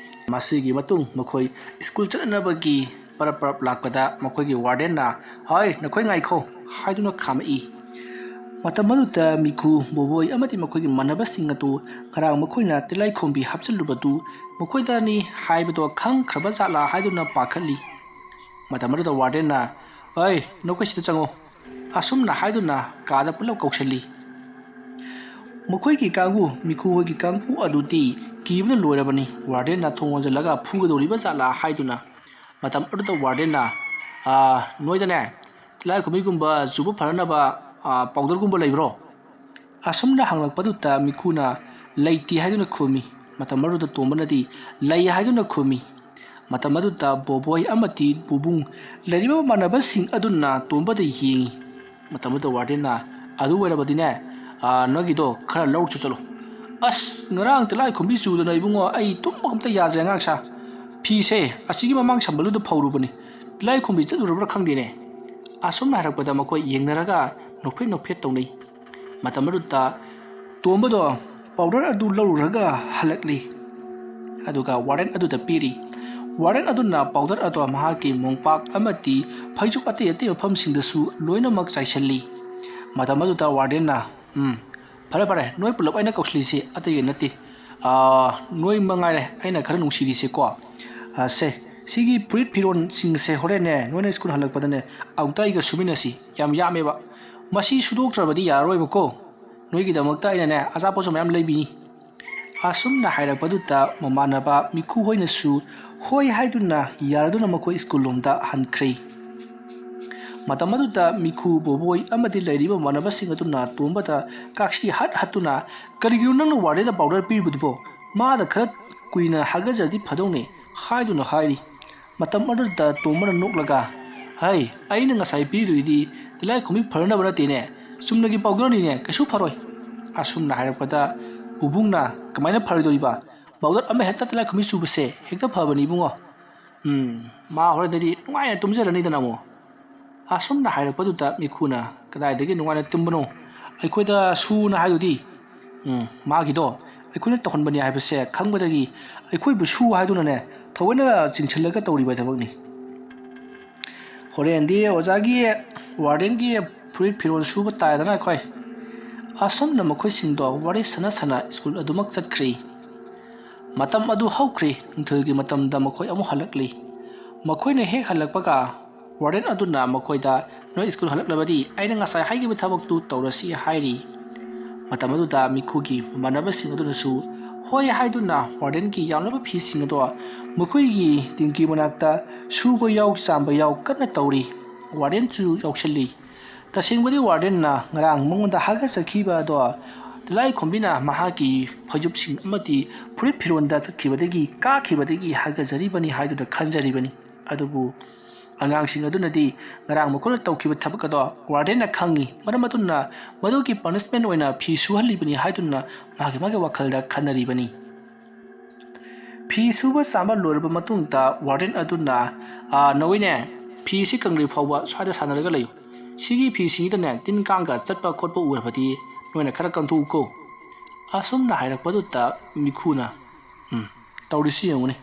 ꯃꯁꯤꯒꯤ ꯃꯇꯨꯡ ꯃꯈꯣꯏ ꯁ꯭ꯀꯨꯜ ꯆꯠꯅꯕꯒꯤ ꯄꯔꯞ ꯂꯥꯛꯄꯗ ꯃꯈꯣꯏꯒꯤ ꯋꯥꯔꯗꯦꯟꯅ ꯍꯣꯏ ꯅꯈꯣꯏ ꯉꯥꯏꯈꯣ ꯍꯥꯏꯗꯨꯅ ꯈꯥꯝꯃꯛꯏ ꯃꯇꯝ ꯑꯗꯨꯗ ꯃꯤꯈꯨ ꯕꯣꯕꯣꯏ ꯑꯃꯗꯤ ꯃꯈꯣꯏꯒꯤ ꯃꯥꯟꯅꯕꯁꯤꯡ ꯑꯗꯨ ꯉꯔꯥꯡ ꯃꯈꯣꯏꯅ ꯇꯤꯜꯂꯥꯏꯈꯣꯝꯕꯤ ꯍꯥꯞꯆꯤꯜꯂꯨꯕꯗꯨ ꯃꯈꯣꯏꯗꯅꯤ ꯍꯥꯏꯕꯗꯣ ꯈꯪꯈ꯭ꯔꯕ ꯖꯥꯠꯂꯥ ꯍꯥꯏꯗꯨꯅ ꯄꯥꯈꯠꯂꯤ ꯃꯇꯝ ꯑꯗꯨꯗ ꯋꯥꯔꯗꯦꯟꯅ ꯍꯣꯏ ꯅꯈꯣꯏ ꯁꯤꯗ ꯆꯪꯉꯣ ꯑꯁꯨꯝꯅ ꯍꯥꯏꯗꯨꯅ ꯀꯥꯗ ꯄꯨꯂꯞ ꯀꯧꯁꯤꯜꯂꯤ ꯃꯈꯣꯏꯒꯤ ꯀꯥꯡꯕꯨ ꯃꯤꯈꯨ ꯍꯣꯏꯒꯤ ꯀꯥꯡꯕꯨ ꯑꯗꯨꯗꯤ ꯀꯤꯕꯅ ꯂꯣꯏꯔꯕꯅꯤ ꯋꯥꯔꯗꯦꯟꯅ ꯊꯣꯡ ꯍꯣꯟꯖꯜꯂꯒ ꯐꯨꯒꯗꯧꯔꯤꯕ ꯖꯥꯠꯂꯥ ꯍꯥꯏꯗꯨꯅ ꯃꯇꯝ ꯑꯗꯨꯗ ꯋꯥꯔꯗꯦꯟꯅ ꯅꯣꯏꯗꯅꯦ ꯇꯤꯜꯂꯥꯏꯈꯣꯝꯕꯤꯒꯨꯝꯕ ꯆꯨꯕ ꯐꯅꯅꯕ ꯄꯥꯎꯗꯔꯒꯨꯝꯕ ꯂꯩꯕ꯭ꯔꯣ ꯑꯁꯨꯝꯅ ꯍꯪꯂꯛꯄꯗꯨꯗ ꯃꯤꯈꯨꯅ ꯂꯩꯇꯦ ꯍꯥꯏꯗꯨꯅ ꯈꯨꯝꯃꯤ ꯃꯇꯝ ꯑꯗꯨꯗ ꯇꯣꯝꯕꯅꯗꯤ ꯂꯩ ꯍꯥꯏꯗꯨꯅ ꯈꯨꯝꯃꯤ ꯃꯇꯝ ꯑꯗꯨꯗ ꯕꯣꯕꯣꯏ ꯑꯃꯗꯤ ꯕꯨꯕꯨꯡ ꯂꯩꯔꯤꯕ ꯃꯥꯟꯅꯕꯁꯤꯡ ꯑꯗꯨꯅ ꯇꯣꯝꯕꯗ ꯌꯦꯡꯉꯤ ꯃꯇꯝ ꯑꯗꯨꯗ ꯋꯥꯔꯗꯦꯟꯅ ꯑꯗꯨ ꯑꯣꯏꯔꯕꯗꯤꯅꯦ ꯅꯣꯏꯒꯤꯗꯣ ꯈꯔ ꯂꯧꯔꯨꯆꯣ ꯆꯠꯂꯣ ꯑꯁ ꯉꯔꯥꯡ ꯇꯤꯜꯂꯥꯏꯈꯣꯝꯕꯤ ꯆꯨꯗꯅ ꯏꯕꯨꯡꯉꯣ ꯑꯩ ꯇꯨꯝꯕ ꯑꯝꯇ ꯌꯥꯗ꯭ꯔꯦ ꯑꯉꯥꯡꯁꯥ ꯐꯤꯁꯦ ꯑꯁꯤꯒꯤ ꯃꯃꯥꯡ ꯁꯝꯕꯜꯗꯨꯗ ꯐꯧꯔꯨꯕꯅꯤ ꯇꯤꯜꯂꯥꯏꯈꯣꯝꯕꯤ ꯆꯠꯂꯨꯔꯕ꯭ꯔꯥ ꯈꯪꯗꯦꯅꯦ ꯑꯁꯨꯝꯅ ꯍꯥꯏꯔꯛꯄꯗ ꯃꯈꯣꯏ ꯌꯦꯡꯅꯔꯒ ꯅꯣꯛꯐꯦꯠ ꯇꯧꯅꯩ ꯃꯇꯝ ꯑꯗꯨꯗ ꯇꯣꯝꯕꯗꯣ ꯄꯥꯎꯗꯔ ꯑꯗꯨ ꯂꯧꯔꯨꯔꯒ ꯍꯜꯂꯛꯂꯤ ꯑꯗꯨꯒ ꯋꯥꯔꯗꯦꯟ ꯑꯗꯨꯗ ꯄꯤꯔꯤ ꯋꯥꯔꯗꯦꯟ ꯑꯗꯨꯅ ꯄꯥꯎꯗꯔ ꯑꯗꯣ ꯃꯍꯥꯛꯀꯤ ꯃꯣꯝꯄꯥꯛ ꯑꯃꯗꯤ ꯐꯩꯖꯨꯞ ꯑꯇꯩ ꯃꯐꯝꯁꯤꯡꯗꯁꯨ ꯂꯣꯏꯅꯃꯛ ꯆꯥꯏꯁꯤꯜꯂꯤ ꯃꯇꯝ ꯑꯗꯨꯗ ꯋꯥꯔꯗꯦꯟꯅ ꯐꯔꯦ ꯅꯣꯏ ꯄꯨꯂꯞ ꯑꯩꯅ ꯀꯧꯁꯤꯜꯂꯤꯁꯤ ꯑꯇꯩꯒꯤ ꯅꯠꯇꯦ ꯅꯣꯏ ꯃꯉꯥꯏꯔꯦ ꯑꯩꯅ ꯈꯔ ꯅꯨꯡꯁꯤꯔꯤꯁꯦꯀꯣ ꯁꯤꯒꯤ ꯐꯨꯔꯤꯠ ꯐꯤꯔꯣꯟꯁꯤꯡꯁꯦ ꯍꯣꯔꯦꯟꯅꯦ ꯅꯣꯏꯅ ꯁ꯭ꯀꯨꯜ ꯍꯜꯂꯛꯄꯗꯅꯦ ꯑꯃꯨꯛꯇ ꯑꯩꯒ ꯁꯨꯃꯤꯟꯅꯁꯤ ꯌꯥꯝ ꯌꯥꯝꯃꯦꯕ ꯃꯁꯤ ꯁꯨꯗꯣꯛꯇ꯭ꯔꯕꯗꯤ ꯌꯥꯔꯔꯣꯏꯕꯀꯣ ꯅꯣꯏꯒꯤꯗꯃꯛꯇ ꯑꯩꯅꯅꯦ ꯑꯆꯥꯄꯣꯠꯁꯨ ꯃꯌꯥꯝ ꯂꯩꯕꯤꯅꯤ ꯑꯁꯨꯝꯅ ꯍꯥꯏꯔꯛꯄꯗꯨꯗ ꯃꯃꯥꯟꯅꯕ ꯃꯤꯈꯨ ꯍꯣꯏꯅꯁꯨ ꯍꯣꯏ ꯍꯥꯏꯗꯨꯅ ꯌꯥꯔꯗꯨꯅ ꯃꯈꯣꯏ ꯁ꯭ꯀꯨꯜ ꯂꯣꯝꯗ ꯍꯟꯈ꯭ꯔꯦ ꯃꯇꯝ ꯑꯗꯨꯗ ꯃꯤꯈꯨ ꯕꯣꯕꯣꯏ ꯑꯃꯗꯤ ꯂꯩꯔꯤꯕ ꯃꯥꯟꯅꯕꯁꯤꯡ ꯑꯗꯨꯅ ꯇꯣꯝꯕꯗ ꯀꯥꯛꯁꯤ ꯍꯠꯇꯨꯅ ꯀꯔꯤꯒꯤꯅꯣ ꯅꯪꯅ ꯋꯥꯔꯗꯦꯟꯗ ꯄꯥꯎꯗꯔ ꯄꯤꯔꯤꯕꯗꯨꯕꯣ ꯃꯥꯗꯈꯔ ꯀꯨꯏꯅ ꯍꯥꯒꯠꯆꯔꯗꯤ ꯐꯗꯧꯅꯤ ꯍꯥꯏꯗꯨꯅ ꯍꯥꯏꯔꯤ ꯃꯇꯝ ꯑꯗꯨꯗ ꯇꯣꯝꯕꯅ ꯅꯣꯛꯂꯒ ꯍꯩ ꯑꯩꯅ ꯉꯁꯥꯏ ꯄꯤꯔꯤꯗꯨꯗꯤ ꯇꯤꯜꯂꯥꯏꯈꯣꯝꯕꯤ ꯐꯅꯕ ꯅꯠꯇꯦꯅꯦ ꯆꯨꯝꯅꯒꯤ ꯄꯥꯎꯗꯔꯅꯤꯅꯦ ꯀꯩꯁꯨ ꯐꯔꯣꯏ ꯑꯁꯨꯝꯅ ꯍꯥꯏꯔꯛꯄꯗ ꯕꯨꯕꯨꯡꯅ ꯀꯃꯥꯏꯅ ꯐꯔꯣꯏꯗꯣꯔꯤꯕ ꯄꯥꯎꯗꯔ ꯑꯃ ꯍꯦꯛꯇ ꯇꯤꯜꯂꯥꯏꯈꯣꯝꯕꯤ ꯆꯨꯕꯁꯦ ꯍꯦꯛꯇ ꯐꯕꯅꯤ ꯏꯕꯨꯡꯉꯣ ꯃꯥ ꯍꯣꯔꯦꯟꯗꯗꯤ ꯅꯨꯡꯉꯥꯏꯅ ꯇꯨꯝꯖꯔꯅꯤꯗꯅ ꯑꯃꯨꯛ ꯑꯁꯨꯝꯅ ꯍꯥꯏꯔꯛꯄꯗꯨꯗ ꯃꯤꯈꯨꯅ ꯀꯗꯥꯏꯗꯒꯤ ꯅꯨꯡꯉꯥꯏꯅ ꯇꯨꯝꯕꯅꯣ ꯑꯩꯈꯣꯏꯗ ꯁꯨꯅ ꯍꯥꯏꯗꯨꯗꯤ ꯃꯥꯒꯤꯗꯣ ꯑꯩꯈꯣꯏꯅ ꯇꯧꯍꯟꯕꯅꯤ ꯍꯥꯏꯕꯁꯦ ꯈꯪꯕꯗꯒꯤ ꯑꯩꯈꯣꯏꯕꯨ ꯁꯨ ꯍꯥꯏꯗꯨꯅꯅꯦ ꯊꯑꯣꯏꯅ ꯆꯤꯡꯁꯤꯜꯂꯒ ꯇꯧꯔꯤꯕ ꯊꯕꯛꯅꯤ ꯍꯣꯔꯦꯟꯗꯤ ꯑꯣꯖꯥꯒꯤ ꯋꯥꯔꯗꯦꯟꯒꯤ ꯐꯨꯔꯤꯠ ꯐꯤꯔꯣꯜ ꯁꯨꯕ ꯇꯥꯏꯗꯅ ꯑꯩꯈꯣꯏ ꯑꯁꯨꯝꯅ ꯃꯈꯣꯏꯁꯤꯡꯗꯣ ꯋꯥꯔꯤ ꯁꯥꯟꯅ ꯁ꯭ꯀꯨꯜ ꯑꯗꯨꯃꯛ ꯆꯠꯈ꯭ꯔꯤ ꯃꯇꯝ ꯑꯗꯨ ꯍꯧꯈ꯭ꯔꯤ ꯅꯨꯡꯊꯤꯜꯒꯤ ꯃꯇꯝꯗ ꯃꯈꯣꯏ ꯑꯃꯨꯛ ꯍꯜꯂꯛꯂꯤ ꯃꯈꯣꯏꯅ ꯍꯦꯛ ꯍꯜꯂꯛꯄꯒ ꯋꯥꯔꯗꯦꯟ ꯑꯗꯨꯅ ꯃꯈꯣꯏꯗ ꯅꯣꯏ ꯁ꯭ꯀꯨꯜ ꯍꯜꯂꯛꯂꯕꯗꯤ ꯑꯩꯅ ꯉꯁꯥꯏ ꯍꯥꯏꯈꯤꯕ ꯊꯕꯛꯇꯨ ꯇꯧꯔꯁꯤ ꯍꯥꯏꯔꯤ ꯃꯇꯝ ꯑꯗꯨꯗ ꯃꯤꯈꯨꯒꯤ ꯃꯥꯟꯅꯕꯁꯤꯡ ꯑꯗꯨꯅꯁꯨ ꯍꯣꯏ ꯍꯥꯏꯗꯨꯅ ꯋꯥꯔꯗꯦꯟꯒꯤ ꯌꯥꯝꯂꯕ ꯐꯤꯁꯤꯡ ꯑꯗꯣ ꯃꯈꯣꯏꯒꯤ ꯇꯤꯡꯀꯤ ꯃꯅꯥꯛꯇ ꯁꯨꯕ ꯌꯥꯎ ꯆꯥꯝꯕ ꯌꯥꯎ ꯀꯟꯅ ꯇꯧꯔꯤ ꯋꯥꯔꯗꯦꯟꯁꯨ ꯌꯥꯎꯁꯜꯂꯤ ꯇꯁꯦꯡꯕꯗꯤ ꯋꯥꯔꯗꯦꯟꯅ ꯉꯔꯥꯡ ꯃꯉꯣꯟꯗ ꯍꯥꯒꯠꯆꯈꯤꯕ ꯑꯗꯣ ꯇꯤꯂꯥꯏ ꯈꯣꯝꯕꯤꯅ ꯃꯍꯥꯛꯀꯤ ꯐꯩꯖꯨꯞꯁꯤꯡ ꯑꯃꯗꯤ ꯐꯨꯔꯤꯠ ꯐꯤꯔꯣꯟꯗ ꯆꯠꯈꯤꯕꯗꯒꯤ ꯀꯥꯈꯤꯕꯗꯒꯤ ꯍꯥꯏꯒꯖꯔꯤꯕꯅꯤ ꯍꯥꯏꯗꯨꯅ ꯈꯟꯖꯔꯤꯕꯅꯤ ꯑꯗꯨꯕꯨ ꯑꯉꯥꯡꯁꯤꯡ ꯑꯗꯨꯅꯗꯤ ꯉꯔꯥꯡ ꯃꯈꯣꯏꯅ ꯇꯧꯈꯤꯕ ꯊꯕꯛ ꯑꯗꯣ ꯋꯥꯔꯗꯦꯟꯅ ꯈꯪꯉꯤ ꯃꯔꯝ ꯑꯗꯨꯅ ꯃꯗꯨꯒꯤ ꯄꯅꯤꯁꯃꯦꯟ ꯑꯣꯏꯅ ꯐꯤ ꯁꯨꯍꯜꯂꯤꯕꯅꯤ ꯍꯥꯏꯗꯨꯅ ꯃꯥꯒꯤ ꯋꯥꯈꯜꯗ ꯈꯟꯅꯔꯤꯕꯅꯤ ꯐꯤ ꯁꯨꯕ ꯆꯥꯝꯕ ꯂꯣꯏꯔꯕ ꯃꯇꯨꯡꯗ ꯋꯥꯔꯗꯦꯟ ꯑꯗꯨꯅ ꯅꯣꯏꯅꯦ ꯐꯤ ꯑꯁꯤ ꯀꯪꯗ꯭ꯔꯤ ꯐꯥꯎꯕ ꯁ꯭ꯋꯥꯏꯗ ꯁꯥꯟꯅꯔꯒ ꯂꯩꯌꯨ ꯁꯤꯒꯤ ꯐꯤꯁꯤꯡꯗꯅꯦ ꯇꯤꯟ ꯀꯥꯡꯒ ꯆꯠꯄ ꯈꯣꯠꯄ ꯎꯔꯕꯗꯤ ꯅꯣꯏꯅ ꯈꯔ ꯀꯪꯊꯣꯛꯎꯀꯣ ꯑꯁꯨꯝꯅ ꯍꯥꯏꯔꯛꯄꯗꯨꯗ ꯃꯤꯈꯨꯅ ꯇꯧꯔꯤꯁꯤ ꯌꯦꯡꯉꯨꯅꯦ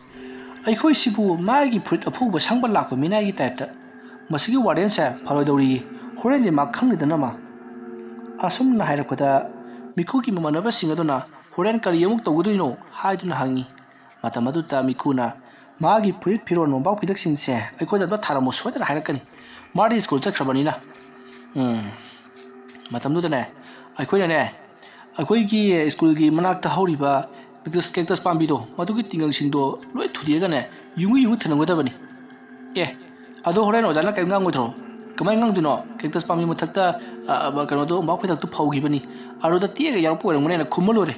ꯑꯩꯈꯣꯏꯁꯤꯕꯨ ꯃꯥꯒꯤ ꯐꯨꯔꯤꯠ ꯑꯐꯧꯕ ꯁꯪꯕ ꯂꯥꯛꯄ ꯃꯤꯅꯥꯏꯒꯤ ꯇꯥꯏꯞꯇ ꯃꯁꯤꯒꯤ ꯋꯥꯔꯗꯦꯟꯁꯦ ꯐꯔꯣꯏꯗꯧꯔꯤꯌꯦ ꯍꯣꯔꯦꯟꯗꯤ ꯃꯥ ꯈꯪꯂꯤꯗꯅ ꯃꯥ ꯑꯁꯨꯝꯅ ꯍꯥꯏꯔꯛꯄꯗ ꯃꯤꯈꯨꯒꯤ ꯃꯃꯥꯟꯅꯕꯁꯤꯡ ꯑꯗꯨꯅ ꯍꯣꯔꯦꯟ ꯀꯔꯤ ꯑꯃꯨꯛ ꯇꯧꯒꯗꯣꯏꯅꯣ ꯍꯥꯏꯗꯨꯅ ꯍꯪꯉꯤ ꯃꯇꯝ ꯑꯗꯨꯗ ꯃꯤꯈꯨꯅ ꯃꯥꯒꯤ ꯐꯨꯔꯤꯠ ꯐꯤꯔꯣꯟ ꯃꯣꯝꯄꯥꯛ ꯐꯤꯗꯛꯁꯤꯡꯁꯦ ꯑꯩꯈꯣꯏꯗ ꯑꯝꯇ ꯊꯥꯔꯝꯃꯨ ꯁꯣꯏꯗꯅ ꯍꯥꯏꯔꯛꯀꯅꯤ ꯃꯥꯗꯤ ꯁ꯭ꯀꯨꯜ ꯆꯠꯈ꯭ꯔꯕꯅꯤꯅ ꯃꯇꯝꯗꯨꯗꯅꯦ ꯑꯩꯈꯣꯏꯅꯅꯦ ꯑꯩꯈꯣꯏꯒꯤ ꯁ꯭ꯀꯨꯜꯒꯤ ꯃꯅꯥꯛꯇ ꯍꯧꯔꯤꯕ ꯀꯦꯛꯇꯁ ꯄꯥꯝꯕꯤꯗꯣ ꯃꯗꯨꯒꯤ ꯇꯤꯡꯒꯪꯁꯤꯡꯗꯣ ꯂꯣꯏ ꯊꯨꯗꯦꯛꯑꯒꯅꯦ ꯌꯨꯡꯉꯨ ꯊꯅꯝꯒꯗꯕꯅꯤ ꯑꯗꯣ ꯍꯣꯔꯦꯟ ꯑꯣꯖꯥꯅ ꯀꯔꯤꯝ ꯉꯥꯡꯉꯣꯏꯗ꯭ꯔꯣ ꯀꯃꯥꯏꯅ ꯉꯥꯡꯗꯣꯏꯅꯣ ꯀꯦꯛꯇꯁ ꯄꯥꯝꯕꯤ ꯃꯊꯛꯇ ꯀꯩꯅꯣꯗꯣ ꯃꯣꯝꯄꯥꯛ ꯐꯤꯗꯛꯇꯣ ꯐꯧꯈꯤꯕꯅꯤ ꯑꯗꯨꯗ ꯇꯦꯛꯑꯒ ꯌꯥꯎꯔꯛꯄ ꯑꯣꯏꯔꯝꯒꯅꯦꯅ ꯈꯨꯝꯃ ꯂꯣꯏꯔꯦ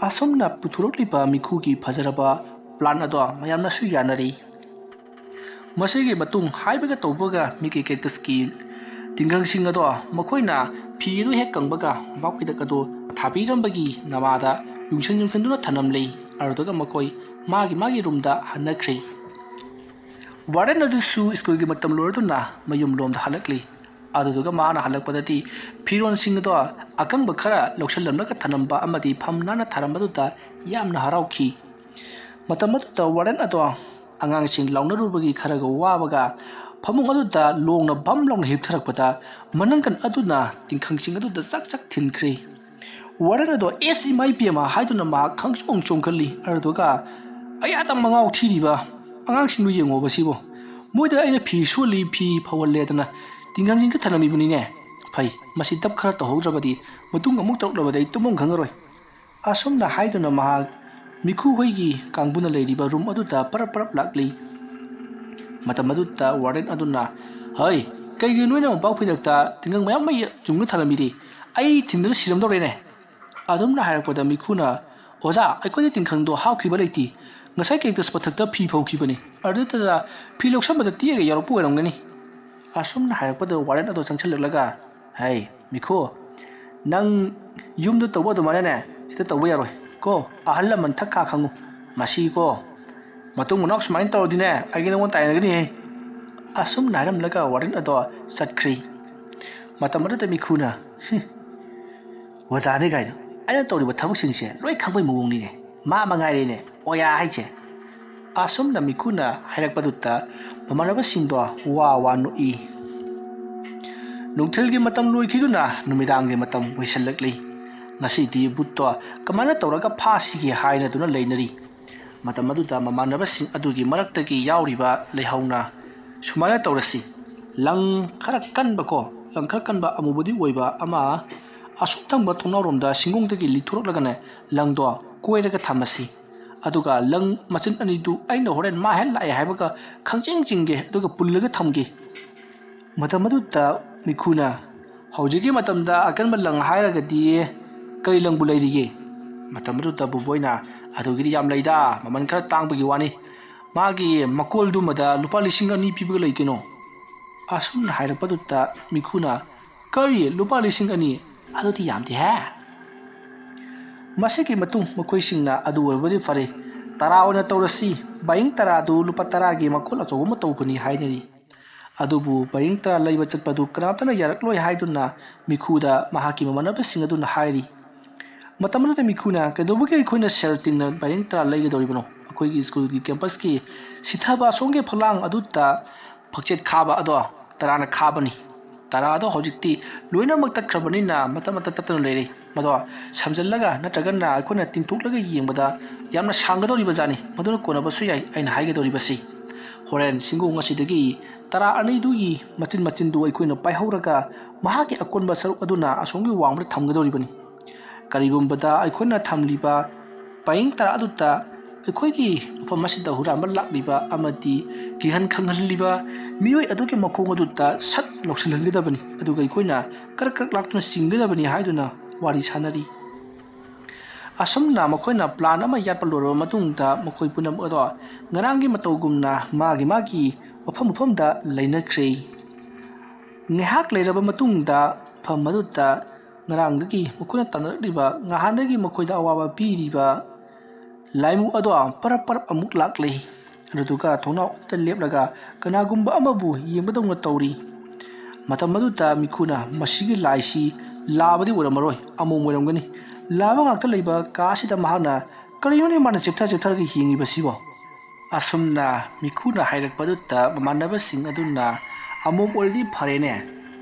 ꯑꯁꯨꯝꯅ ꯄꯨꯊꯣꯔꯛꯂꯤꯕ ꯃꯤꯈꯨꯒꯤ ꯐꯖꯔꯕ ꯄ꯭ꯂꯥꯟ ꯑꯗꯣ ꯃꯌꯥꯝꯅꯁꯨ ꯌꯥꯅꯔꯤ ꯃꯁꯤꯒꯤ ꯃꯇꯨꯡ ꯍꯥꯏꯕꯒ ꯇꯧꯕꯒ ꯃꯤꯒꯤ ꯀꯦꯛꯇꯁꯀꯤ ꯇꯤꯡꯒꯪꯁꯤꯡ ꯑꯗꯣ ꯃꯈꯣꯏꯅ ꯐꯤ ꯑꯗꯨ ꯍꯦꯛ ꯀꯪꯕꯒ ꯃꯣꯝꯄꯥꯛ ꯐꯤꯗꯛ ꯑꯗꯣ ꯊꯥꯕꯤꯔꯝꯕꯒꯤ ꯅꯃꯥꯗ ꯌꯨꯡꯁꯟꯗꯨꯅ ꯊꯅꯝꯂꯦ ꯑꯗꯨꯗꯨꯒ ꯃꯈꯣꯏ ꯃꯥꯒꯤ ꯔꯨꯝꯗ ꯍꯟꯅꯈ꯭ꯔꯦ ꯋꯥꯔꯗꯦꯟ ꯑꯗꯨꯁꯨ ꯁ꯭ꯀꯨꯜꯒꯤ ꯃꯇꯝ ꯂꯣꯏꯔꯗꯨꯅ ꯃꯌꯨꯝ ꯂꯣꯝꯗ ꯍꯜꯂꯛꯂꯤ ꯑꯗꯨꯗꯨꯒ ꯃꯥꯅ ꯍꯜꯂꯛꯄꯗꯗꯤ ꯐꯤꯔꯣꯟꯁꯤꯡ ꯑꯗꯣ ꯑꯀꯪꯕ ꯈꯔ ꯂꯧꯁꯤꯜꯂꯝꯂꯒ ꯊꯅꯝꯕ ꯑꯃꯗꯤ ꯐꯝ ꯅꯥꯟꯅ ꯊꯥꯔꯝꯕꯗꯨꯗ ꯌꯥꯝꯅ ꯍꯔꯥꯎꯈꯤ ꯃꯇꯝ ꯑꯗꯨꯗ ꯋꯥꯔꯗꯦꯟ ꯑꯗꯣ ꯑꯉꯥꯡꯁꯤꯡ ꯂꯥꯎꯅꯔꯨꯕꯒꯤ ꯈꯔꯒ ꯋꯥꯕꯒ ꯐꯃꯨꯡ ꯑꯗꯨꯗ ꯂꯣꯡꯅ ꯕꯝ ꯂꯥꯎꯅ ꯍꯤꯞꯊꯔꯛꯄꯗ ꯃꯅꯪꯒꯟ ꯑꯗꯨꯅ ꯇꯤꯡꯈꯪꯁꯤꯡ ꯑꯗꯨꯗ ꯆꯛ ꯊꯤꯟꯈ꯭ꯔꯦ ꯋꯥꯔꯗꯦꯟ ꯑꯗꯣ ꯑꯦꯁ ꯏꯃꯥꯏ ꯄꯦꯝꯃ ꯍꯥꯏꯗꯨꯅ ꯃꯍꯥꯛ ꯈꯪꯆꯣꯡ ꯆꯣꯡꯈꯠꯂꯤ ꯑꯗꯨꯗꯨꯒ ꯑꯌꯥꯗ ꯃꯉꯥꯎ ꯊꯤꯔꯤꯕ ꯑꯉꯥꯡꯁꯤꯡꯗꯨ ꯌꯦꯡꯉꯣꯕ ꯁꯤꯕꯨ ꯃꯣꯏꯗ ꯑꯩꯅ ꯐꯤ ꯁꯨꯍꯜꯂꯤ ꯐꯤ ꯐꯧꯍꯜꯂꯦꯗꯅ ꯇꯤꯡꯈꯪꯁꯤꯡꯒ ꯊꯅꯝꯃꯤꯕꯅꯤꯅꯦ ꯐꯩ ꯃꯁꯤ ꯗꯞ ꯈꯔ ꯇꯧꯍꯧꯗ꯭ꯔꯕꯗꯤ ꯃꯇꯨꯡ ꯑꯃꯨꯛ ꯇꯧꯔꯛꯂꯕꯗꯤ ꯑꯩ ꯇꯨꯝꯐꯝ ꯈꯪꯉꯔꯣꯏ ꯑꯁꯨꯝꯅ ꯍꯥꯏꯗꯨꯅ ꯃꯍꯥꯛ ꯃꯤꯈꯨ ꯍꯣꯏꯒꯤ ꯀꯥꯡꯕꯨꯅ ꯂꯩꯔꯤꯕ ꯔꯨꯝ ꯑꯗꯨꯗ ꯄꯔꯞ ꯂꯥꯛꯂꯤ ꯃꯇꯝ ꯑꯗꯨꯗ ꯋꯥꯔꯗꯦꯟ ꯑꯗꯨꯅ ꯍꯩ ꯀꯩꯒꯤ ꯅꯣꯏꯅ ꯃꯣꯝꯄꯥꯛ ꯐꯤꯗꯛꯇ ꯇꯤꯡꯈꯪ ꯃꯌꯥꯝ ꯆꯨꯡꯅ ꯊꯅꯝꯃꯤꯗꯤ ꯑꯩ ꯊꯤꯟꯗꯨꯅ ꯁꯤꯔꯝꯗꯧꯔꯦꯅꯦ ꯑꯗꯨꯝꯅ ꯍꯥꯏꯔꯛꯄꯗ ꯃꯤꯈꯨꯅ ꯑꯣꯖꯥ ꯑꯩꯈꯣꯏꯗꯤ ꯇꯤꯡꯈꯪꯗꯣ ꯍꯥꯞꯈꯤꯕ ꯂꯩꯇꯦ ꯉꯁꯥꯏ ꯀꯦꯛꯇꯁ ꯃꯊꯛꯇ ꯐꯤ ꯐꯧꯈꯤꯕꯅꯤ ꯑꯗꯨꯗꯨꯗ ꯐꯤ ꯂꯧꯁꯟꯕꯗ ꯇꯦꯛꯑꯒ ꯌꯥꯎꯔꯛꯄ ꯑꯣꯏꯔꯝꯒꯅꯤ ꯑꯁꯨꯝꯅ ꯍꯥꯏꯔꯛꯄꯗ ꯋꯥꯔꯗꯦꯟ ꯑꯗꯣ ꯆꯪꯁꯤꯜꯂꯛꯂꯒ ꯍꯩ ꯃꯤꯈꯨ ꯅꯪ ꯌꯨꯝꯗ ꯇꯧꯕ ꯑꯗꯨꯃꯥꯏꯅꯅꯦ ꯁꯤꯗ ꯇꯧꯕ ꯌꯥꯔꯣꯏ ꯀꯣ ꯑꯍꯜ ꯂꯃꯟ ꯊꯛ ꯈꯪꯉꯨ ꯃꯁꯤ ꯀꯣ ꯃꯇꯨꯡ ꯃꯅꯥꯎ ꯁꯨꯃꯥꯏꯅ ꯇꯧꯔꯗꯤꯅꯦ ꯑꯩꯒꯤ ꯅꯉꯣꯟ ꯇꯥꯏꯅꯒꯅꯤꯍꯦ ꯑꯁꯨꯝꯅ ꯍꯥꯏꯔꯝꯂꯒ ꯋꯥꯔꯗꯦꯟ ꯑꯗꯣ ꯆꯠꯈ꯭ꯔꯤ ꯃꯇꯝ ꯑꯗꯨꯗ ꯃꯤꯈꯨꯅ ꯑꯣꯖꯥꯅꯤ ꯀꯥꯏꯅ ꯑꯩꯅ ꯇꯧꯔꯤꯕ ꯊꯕꯛꯁꯤꯡꯁꯦ ꯂꯣꯏ ꯈꯪꯕꯩ ꯃꯑꯣꯡꯅꯤꯅꯦ ꯃꯥ ꯃꯉꯥꯏꯔꯦꯅꯦ ꯑꯣꯌꯥ ꯍꯥꯏꯁꯦ ꯑꯁꯨꯝꯅ ꯃꯤꯈꯨꯅ ꯍꯥꯏꯔꯛꯄꯗꯨꯗ ꯃꯃꯥꯟꯅꯕꯁꯤꯡꯗꯣ ꯋꯥ ꯅꯣꯛꯏ ꯅꯨꯡꯊꯤꯜꯒꯤ ꯃꯇꯝ ꯂꯣꯏꯈꯤꯗꯨꯅ ꯅꯨꯃꯤꯗꯥꯡꯒꯤ ꯃꯇꯝ ꯑꯣꯏꯁꯜꯂꯛꯂꯤ ꯉꯁꯤꯗꯤ ꯕꯨꯠꯇꯣ ꯀꯃꯥꯏꯅ ꯇꯧꯔꯒ ꯐꯥꯁꯤꯒꯦ ꯍꯥꯏꯅꯗꯨꯅ ꯂꯩꯅꯔꯤ ꯃꯇꯝ ꯑꯗꯨꯗ ꯃꯃꯥꯟꯅꯕꯁꯤꯡ ꯑꯗꯨꯒꯤ ꯃꯔꯛꯇꯒꯤ ꯌꯥꯎꯔꯤꯕ ꯂꯩꯍꯧꯅ ꯁꯨꯃꯥꯏꯅ ꯇꯧꯔꯁꯤ ꯂꯪ ꯈꯔ ꯀꯟꯕ ꯑꯃꯨꯕꯗꯤ ꯑꯣꯏꯕ ꯑꯃ ꯑꯁꯨꯛ ꯊꯪꯕ ꯊꯣꯡꯅꯥꯎꯔꯣꯝꯗ ꯁꯤꯡꯒꯣꯡꯗꯒꯤ ꯂꯤꯊꯣꯔꯛꯂꯒꯅꯦ ꯂꯪꯗꯣ ꯀꯣꯏꯔꯒ ꯊꯝꯃꯁꯤ ꯑꯗꯨꯒ ꯂꯪ ꯃꯆꯤꯟ ꯑꯅꯤꯗꯨ ꯑꯩꯅ ꯍꯣꯔꯦꯟ ꯃꯥ ꯍꯦꯛ ꯂꯥꯛꯑꯦ ꯍꯥꯏꯕꯒ ꯈꯪꯆꯤꯡ ꯆꯤꯡꯒꯦ ꯑꯗꯨꯒ ꯄꯨꯜꯂꯒ ꯊꯝꯒꯦ ꯃꯇꯝ ꯑꯗꯨꯗ ꯃꯤꯈꯨꯅ ꯍꯧꯖꯤꯛꯀꯤ ꯃꯇꯝꯗ ꯑꯀꯟꯕ ꯂꯪ ꯍꯥꯏꯔꯒꯗꯤ ꯀꯔꯤ ꯂꯪꯕꯨ ꯂꯩꯔꯤꯒꯦ ꯃꯇꯝ ꯑꯗꯨꯗ ꯕꯨꯕꯣꯏꯅ ꯑꯗꯨꯒꯤꯗꯤ ꯌꯥꯝ ꯂꯩꯗ ꯃꯃꯜ ꯈꯔ ꯇꯥꯡꯕꯒꯤ ꯋꯥꯅꯤ ꯃꯥꯒꯤ ꯃꯀꯣꯜꯗꯨꯃꯗ ꯂꯨꯄꯥ 2,000 ꯄꯤꯕꯒ ꯂꯩ ꯀꯩꯅꯣ ꯑꯁꯨꯝꯅ ꯍꯥꯏꯔꯛꯄꯗꯨꯗ ꯃꯤꯈꯨꯅ ꯀꯔꯤ ꯂꯨꯄꯥ 2,000 ꯑꯗꯨꯗꯤ ꯌꯥꯝꯗꯦꯍꯦ ꯃꯁꯤꯒꯤ ꯃꯇꯨꯡ ꯃꯈꯣꯏꯁꯤꯡꯅ ꯑꯗꯨ ꯑꯣꯏꯔꯕꯗꯤ ꯐꯔꯦ 10 ꯑꯣꯏꯅ ꯇꯧꯔꯁꯤ ꯕꯥꯏꯡ 10ꯗꯨ ꯂꯨꯄꯥ 10ꯒꯤ ꯃꯀꯣꯜ ꯑꯆꯧꯕ ꯑꯃ ꯇꯧꯕꯅꯤ ꯍꯥꯏꯅꯔꯤ ꯑꯗꯨꯕꯨ ꯕꯥꯏꯡ 10 ꯂꯩꯕ ꯆꯠꯄꯗꯨ ꯀꯅꯥꯝꯇꯅ ꯌꯥꯔꯛꯂꯣꯏ ꯍꯥꯏꯗꯨꯅ ꯃꯤꯈꯨꯗ ꯃꯍꯥꯛꯀꯤ ꯃꯃꯥꯟꯅꯕꯁꯤꯡ ꯑꯗꯨꯅ ꯍꯥꯏꯔꯤ ꯃꯇꯝ ꯑꯗꯨꯗ ꯃꯤꯈꯨꯅ ꯀꯩꯗꯧꯕꯒꯤ ꯑꯩꯈꯣꯏꯅ ꯁꯦꯜ ꯇꯤꯡꯅ ꯕꯥꯏꯡ 10 ꯂꯩꯒꯗꯧꯔꯤꯕꯅꯣ ꯑꯩꯈꯣꯏꯒꯤ ꯁ꯭ꯀꯨꯜꯒꯤ ꯀꯦꯝꯄꯁꯀꯤ ꯁꯤꯊꯕ ꯑꯁꯣꯝꯒꯤ ꯐꯛꯂꯥꯡ ꯑꯗꯨꯗ ꯐꯛꯆꯦꯠ ꯈꯥꯕ ꯑꯗꯣ 10ꯅ ꯈꯥꯕꯅꯤ 10 ꯑꯗꯣ ꯍꯧꯖꯤꯛꯇꯤ ꯂꯣꯏꯅꯃꯛ ꯇꯠꯈ꯭ꯔꯕꯅꯤꯅ ꯃꯇꯠ ꯇꯠꯇꯅ ꯂꯩꯔꯤ ꯃꯗꯣ ꯁꯝꯖꯜꯂꯒ ꯅꯠꯇ꯭ꯔꯒꯅ ꯑꯩꯈꯣꯏꯅ ꯇꯤꯡꯊꯣꯛꯂꯒ ꯌꯦꯡꯕꯗ ꯌꯥꯝꯅ ꯁꯥꯡꯒꯗꯧꯔꯤꯕꯖꯥꯠꯅꯤ ꯃꯗꯨꯅ ꯀꯣꯟꯅꯕꯁꯨ ꯌꯥꯏ ꯑꯩꯅ ꯍꯥꯏꯒꯗꯧꯔꯤꯕꯁꯤ ꯍꯣꯔꯦꯟ ꯁꯤꯡꯒꯣꯡ ꯑꯁꯤꯗꯒꯤ 10 ꯑꯅꯤꯗꯨꯒꯤ ꯃꯆꯤꯟꯗꯨ ꯑꯩꯈꯣꯏꯅ ꯄꯥꯏꯍꯧꯔꯒ ꯃꯍꯥꯛꯀꯤ ꯑꯀꯣꯟꯕ ꯁꯔꯨꯛ ꯑꯗꯨꯅ ꯑꯁꯣꯝꯒꯤ ꯋꯥꯡꯃꯗ ꯊꯝꯒꯗꯧꯔꯤꯕꯅꯤ ꯀꯔꯤꯒꯨꯝꯕꯗ ꯑꯩꯈꯣꯏꯅ ꯊꯝꯂꯤꯕ ꯕꯥꯏꯡ 10 ꯑꯗꯨꯗ ꯑꯩꯈꯣꯏꯒꯤ ꯃꯐꯝ ꯑꯁꯤꯗ ꯍꯨꯔꯥꯟꯕ ꯂꯥꯛꯂꯤꯕ ꯑꯃꯗꯤ ꯀꯤꯍꯟ ꯈꯪꯍꯜꯂꯤꯕ ꯃꯤꯑꯣꯏ ꯑꯗꯨꯒꯤ ꯃꯈꯣꯡ ꯑꯗꯨꯗ ꯁꯠ ꯂꯧꯁꯤꯜꯍꯟꯒꯗꯕꯅꯤ ꯑꯗꯨꯒ ꯑꯩꯈꯣꯏꯅ ꯀꯔꯛ ꯂꯥꯛꯇꯨꯅ ꯆꯤꯡꯒꯗꯕꯅꯤ ꯍꯥꯏꯗꯨꯅ ꯋꯥꯔꯤ ꯁꯥꯟꯅꯔꯤ asumna makoina plan ama yatpa loro matungda makoi punam ado ngarangi matogumna magi mafam da lainakre ngehak leiraba matungda pham aduta ngarangdagi makoina tanariba ngahandagi makoida awaba piriba laimu ado parap amuk lakle aduga thona ta leplaga kanagumba amabu yembadongna tawri matam aduta mikuna masigi laisi labadi uramaroi among moramgani laba ngakta leiba kasida mahana kariyone mana cheptha gi hingi basibo asumna mikuna hairak padutta mamanaba sing aduna amom ordi pharene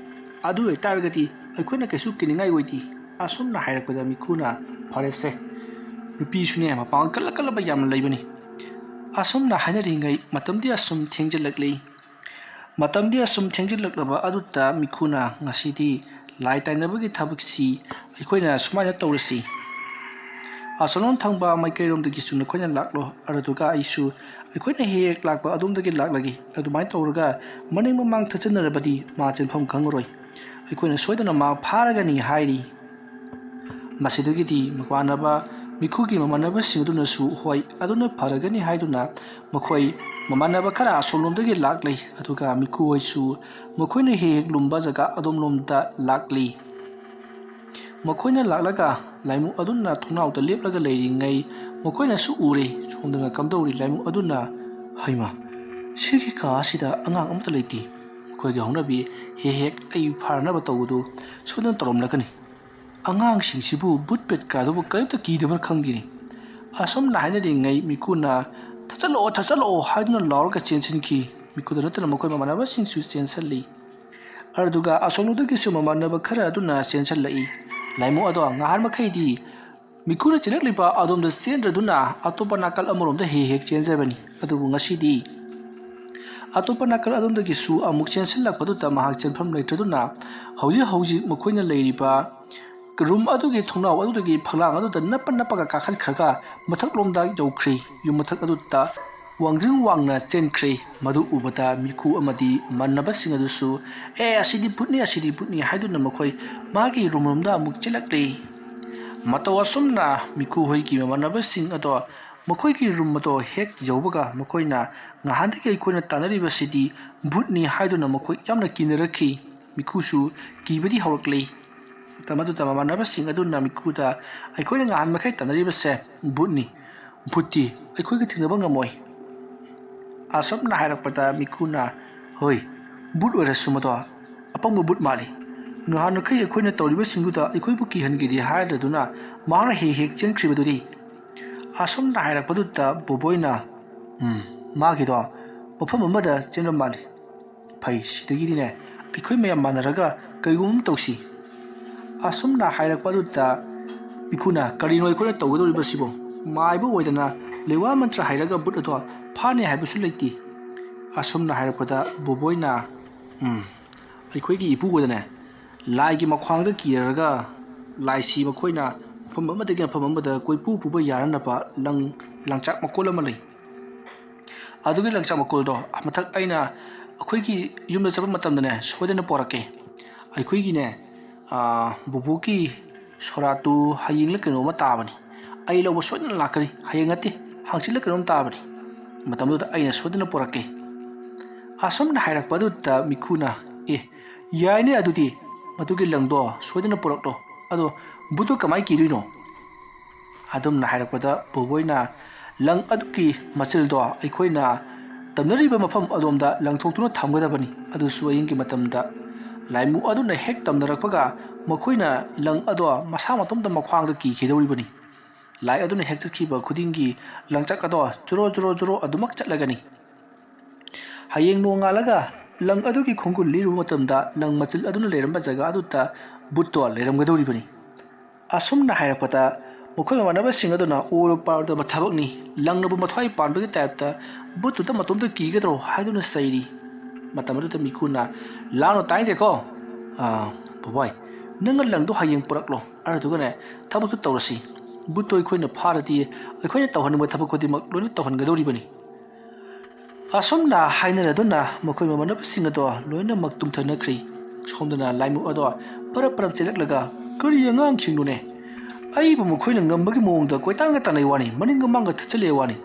adu etargati aikoina kesu kiningai goiti asumna hairak pada mikuna pharese rupi sune mapang kala ba yam leibani asumna haina ringai matamdi asum thengjelakle matamdi asum thengjilaklaba adutta mikuna ngasidi lai tainabagi thabiksi aikoina sumaina tawrisi asalon thangba maikairom dagi suna khoina laklo araduga aisu aikoina hek lakba adum dagi laklagi adumai tawraga maning mamang thachanarabadi ma chenpham khangoroi aikoina soidana ma pharagani hairi masidagidi makwanaba mikhugi mamanaba singduna su hoi aduna pharagani haiduna makhoi mamanaba khara asolomdagi laklai aduga mikhu hoisu makoina hek lumba jaga adomlomda lakli makoina laklaga laimu aduna thonau ta leplaga leiringai makoina su ure chongdanga kamdori laimu aduna haima sigi ka sida angang amta leiti khoiga honabi hek ai pharna ba tawdu sudan torom lakani angang singsibu butpet ka do kaita ki debar khangdini asom na haina dingai mikuna thachalo haiduna lawrga chenchen ki mikudara tana makoi mamanaba singsu chensalli arduga asonudagi su mamanaba khara aduna chensalli laimu ado ngahar makhaidi mikura chenakliba adomda chendraduna atopa nakal amoromda hek chenjabani adubu ngasidi atopa nakal adomdagi su amuk chensalakpadu ta mahak chenpham leitraduna hauji makoina leiriba room adugi thongnau adudagi phanglang aduda napa ga kakhan khaga mathak lomda jaukhri yum mathak aduta wangjing wangna chenkre madu ubata mikhu amadi mannaba singadusu asidi putni haiduna makhoi magi rumrumda amuk chelakle matawa sumna mikhu hoiki mannaba sing ado makhoi ki room mato hek jawbaga makhoina ngahandagi koina tanari basidi butni haiduna makhoi yamna kinarakhi mikhusu kibadi hawakle tamadu mamanaba sing aduna mikhuda aikoina ngahan makhai tanari base butti aikoiga thinaba ngamoi asapna hairakpada mikuna hoi but orasu mato apangba but mali ngahan khai aikoina tawriba singuda aikoibu ki hangidi haidaduna mahna hek chenkribaduri asapna hairakpaduta boboina magido mafam amada chenra mali phai sidagidine aikoi mayam manaraga kaigum tawsi asumna hairakpaduta mikuna karino aikoina tawgadori basibo maibu oidana lewa mantra hairaga but ado phane haibusu leiti asumna hairakpada boboina aikoigi ipugodane laigi makhwangda kiraga laisi makoina pham amadagi pham amada koipu puba yaranaba langchak makol ama lei adugi langchak makol do amathak aina akoigi yumda chaba matamdane soidana porake aikoigi ne boboki soratu hayingla keno ma tabani ai lobo soidana lakari hayengati hangchila keno tabani matamduda aina soidana porake asomna hairakpaduta mikuna yaine adudi madugi langdo soidana porakdo ado budu kamai kiduino adumna hairakpada boboina lang aduki machildo aikoina tamnariba mafam adomda langthoktuna thamgadabani adu suayingi matamda laimu aduna hek tamnarakpaga makoina lang ado masa matomda makhwangda ki khidoribani lai aduna hek chakhiba khudingi langchak ado juro adumak chatlagani hayeng no ngalaga lang adugi khongul liru matamda lang machil aduna leramba jaga aduta butto leramgadoribani asumna hairakpata mokoi manaba sing aduna oro parda mathabakni langnabu mathwai panbagi typeta bututa matomda kigadro haiduna sairi matamadu mikuna lano tainde ko boy nang langdo hayeng puraklo aradugane thabuk tawrasi butoi khoina pharati khoina tawhanba thabuk khodi mak loni tawhangadori bani asomna hainara duna mokoi manaba sing ado loina maktum thanakri somdana laimu ado parap chelak laga kari angang chingune ꯑꯩꯕꯨ ꯃꯈꯣꯏꯅ ꯉꯝꯕꯒꯤ ꯃꯑꯣꯡꯗ ꯀꯣꯏꯇꯥꯟꯒ ꯇꯥꯟꯅꯩ ꯋꯥꯅꯤ ꯃꯅꯤꯡꯒ ꯃꯥꯡꯒ ꯊꯠꯆꯜꯂꯦ ꯋꯥꯅꯤ